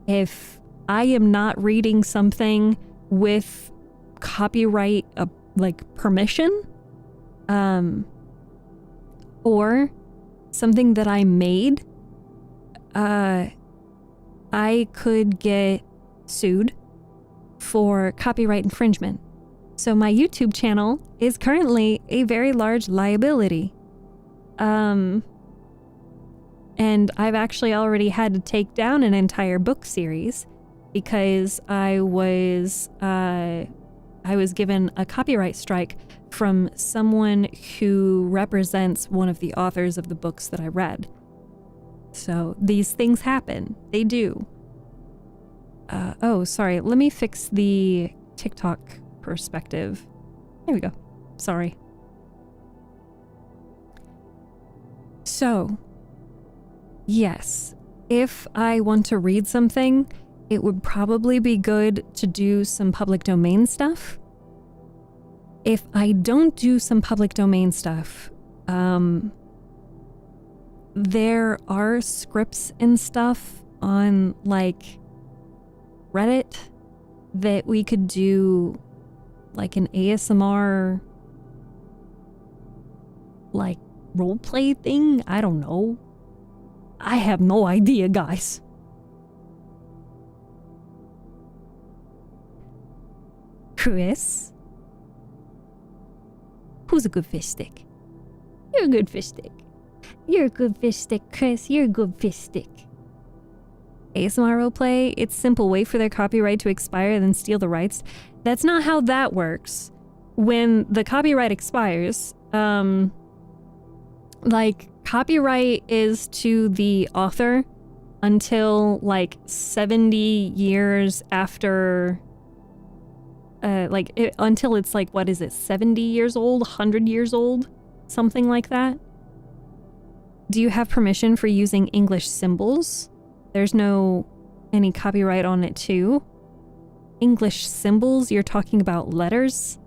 if I am not reading something with copyright permission, or something that I made, I could get sued for copyright infringement. So my YouTube channel is currently a very large liability. And I've actually already had to take down an entire book series because I was given a copyright strike from someone who represents one of the authors of the books that I read. So these things happen. They do. Oh, sorry. Let me fix the TikTok perspective. There we go. Sorry. So, yes, if I want to read something, it would probably be good to do some public domain stuff. If I don't do some public domain stuff, there are scripts and stuff on like Reddit that we could do like an ASMR like roleplay thing. I don't know. I have no idea, guys. Chris? Who's a good fish stick? You're a good fish stick. You're a good fish stick, Chris. You're a good fish stick. ASMR roleplay, it's simple. Wait for their copyright to expire, then steal the rights. That's not how that works. When the copyright expires, like, copyright is to the author until, like, 70 years after... until it's like, what is it, 70 years old, 100 years old, something like that. Do you have permission for using English symbols? There's no any copyright on it too. English symbols? You're talking about letters?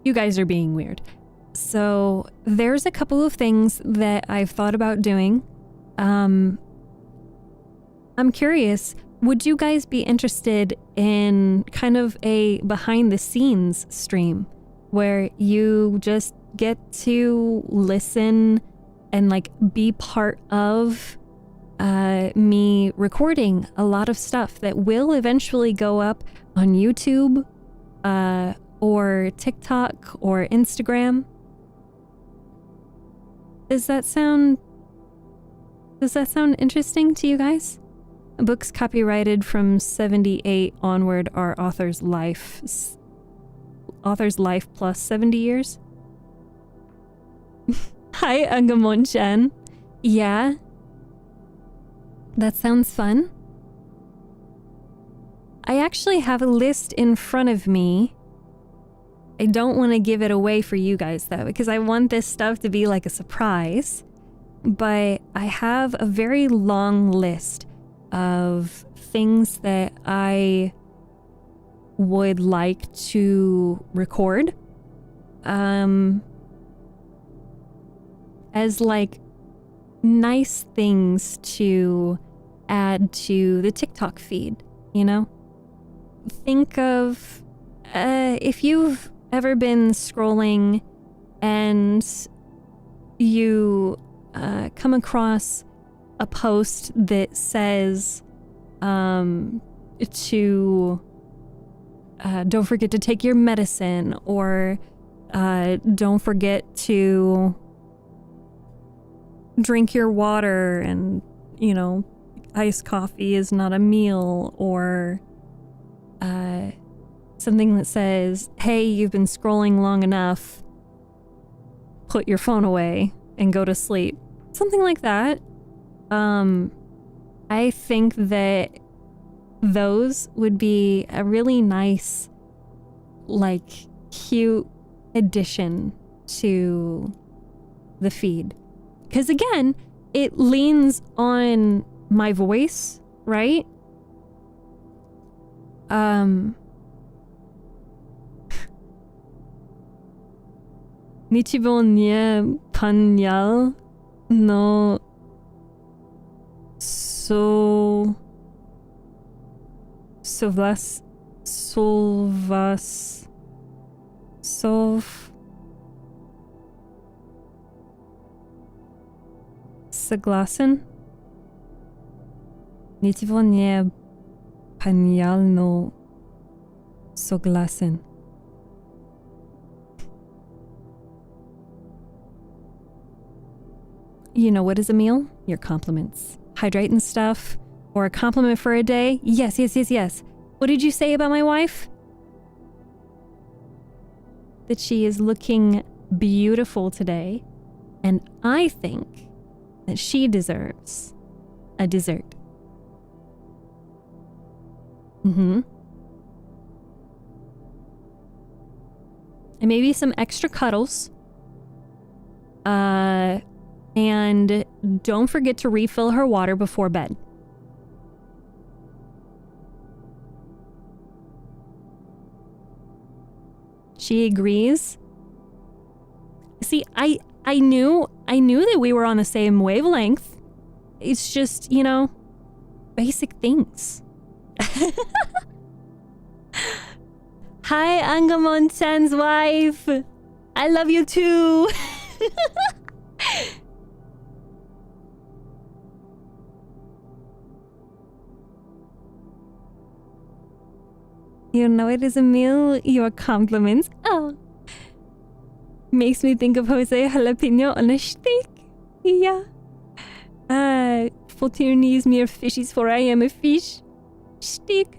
You guys are being weird. So there's a couple of things that I've thought about doing. I'm curious, would you guys be interested in kind of a behind the scenes stream where you just get to listen and like be part of me recording a lot of stuff that will eventually go up on YouTube or TikTok or Instagram? Does that sound interesting to you guys? Books copyrighted from 78 onward are author's life plus 70 years. Hi, Angamon-chan. Yeah? That sounds fun. I actually have a list in front of me. I don't want to give it away for you guys though, because I want this stuff to be like a surprise. But I have a very long list of things that I would like to record. As like nice things to add to the TikTok feed, you know? Think of if you've ever been scrolling and you come across a post that says don't forget to take your medicine, or don't forget to drink your water, and you know, iced coffee is not a meal, or something that says, hey, you've been scrolling long enough, put your phone away and go to sleep. Something like that. I think that those would be a really nice, like, cute addition to the feed. Because again, it leans on my voice, right? Nichibo nie panyal no Saglasen? Nichibo nie panyal no soglasen. You know what is a meal? Your compliments. Hydrate and stuff. Or a compliment for a day? Yes. What did you say about my wife? That she is looking beautiful today. And I think that she deserves a dessert. And maybe some extra cuddles. And don't forget to refill her water before bed. She agrees. See, I knew that we were on the same wavelength. It's just, you know, basic things. Hi, Angamon-san's wife. I love you too. You know it is a meal, your compliments. Oh. Makes me think of Jose Jalapeno on a steak. Yeah. Fall to your knees, mere fishies, for I am a fish. Steak.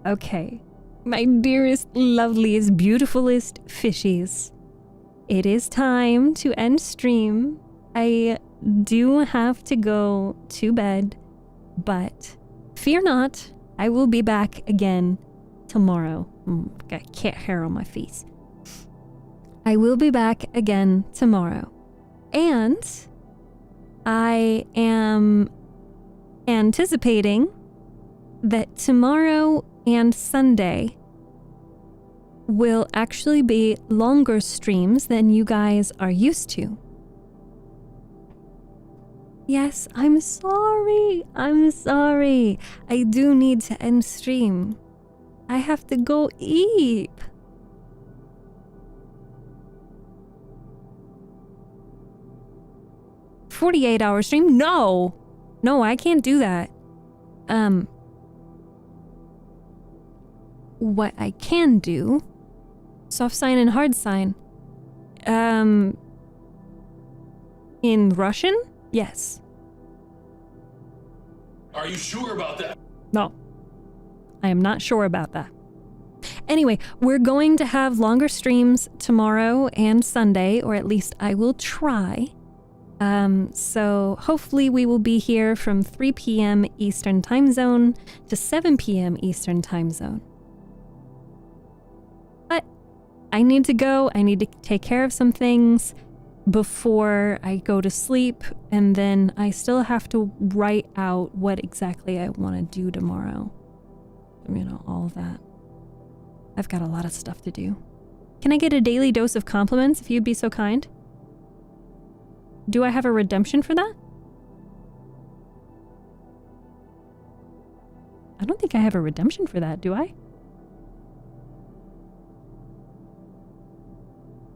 Okay. My dearest, loveliest, beautifulest fishies. It is time to end stream. I do have to go to bed, but fear not. I will be back again tomorrow. Got cat hair on my face. I will be back again tomorrow. And I am anticipating that tomorrow and Sunday will actually be longer streams than you guys are used to. Yes, I'm sorry. I'm sorry. I do need to end stream. I have to go eat. "48-hour stream? No! No, I can't do that. What I can do, soft sign and hard sign. In Russian? Yes. Are you sure about that? No. I am not sure about that. Anyway, we're going to have longer streams tomorrow and Sunday, or at least I will try. So hopefully we will be here from 3 p.m. Eastern Time Zone to 7 p.m. Eastern Time Zone. But I need to go. I need to take care of some things before I go to sleep, and then I still have to write out what exactly I want to do tomorrow. You know, all of that. I've got a lot of stuff to do. Can I get a daily dose of compliments if you'd be so kind? Do I have a redemption for that? I don't think I have a redemption for that, do I?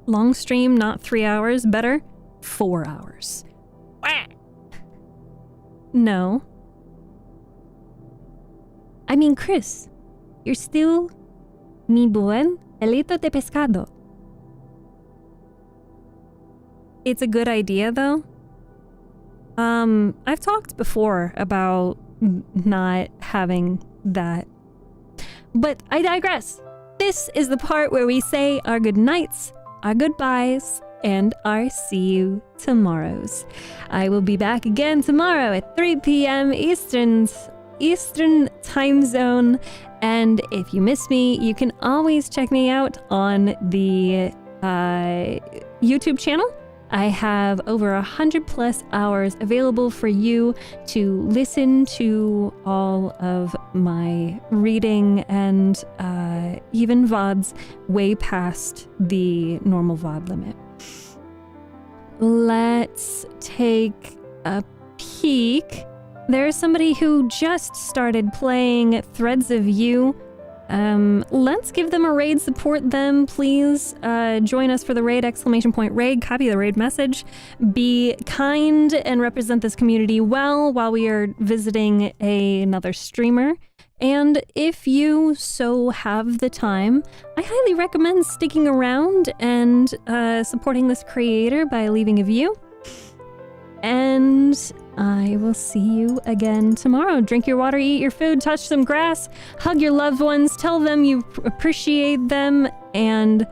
Long stream, not 3 hours. Better? 4 hours. No. I mean, Chris, you're still mi buen helito de pescado. It's a good idea, though. I've talked before about not having that. But I digress. This is the part where we say our good nights, our goodbyes, and our see you tomorrows. I will be back again tomorrow at 3 p.m. Eastern Time Zone. And if you miss me, you can always check me out on the YouTube channel. I have over 100+ hours available for you to listen to all of my reading and even VODs way past the normal VOD limit. Let's take a peek. There's somebody who just started playing Threads of You. Let's give them a raid, support them, please. Join us for the raid, ! Raid, copy the raid message. Be kind and represent this community well while we are visiting another streamer. And if you so have the time, I highly recommend sticking around and supporting this creator by leaving a view. And I will see you again tomorrow. Drink your water, eat your food, touch some grass, hug your loved ones, tell them you appreciate them, and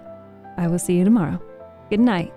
I will see you tomorrow. Good night.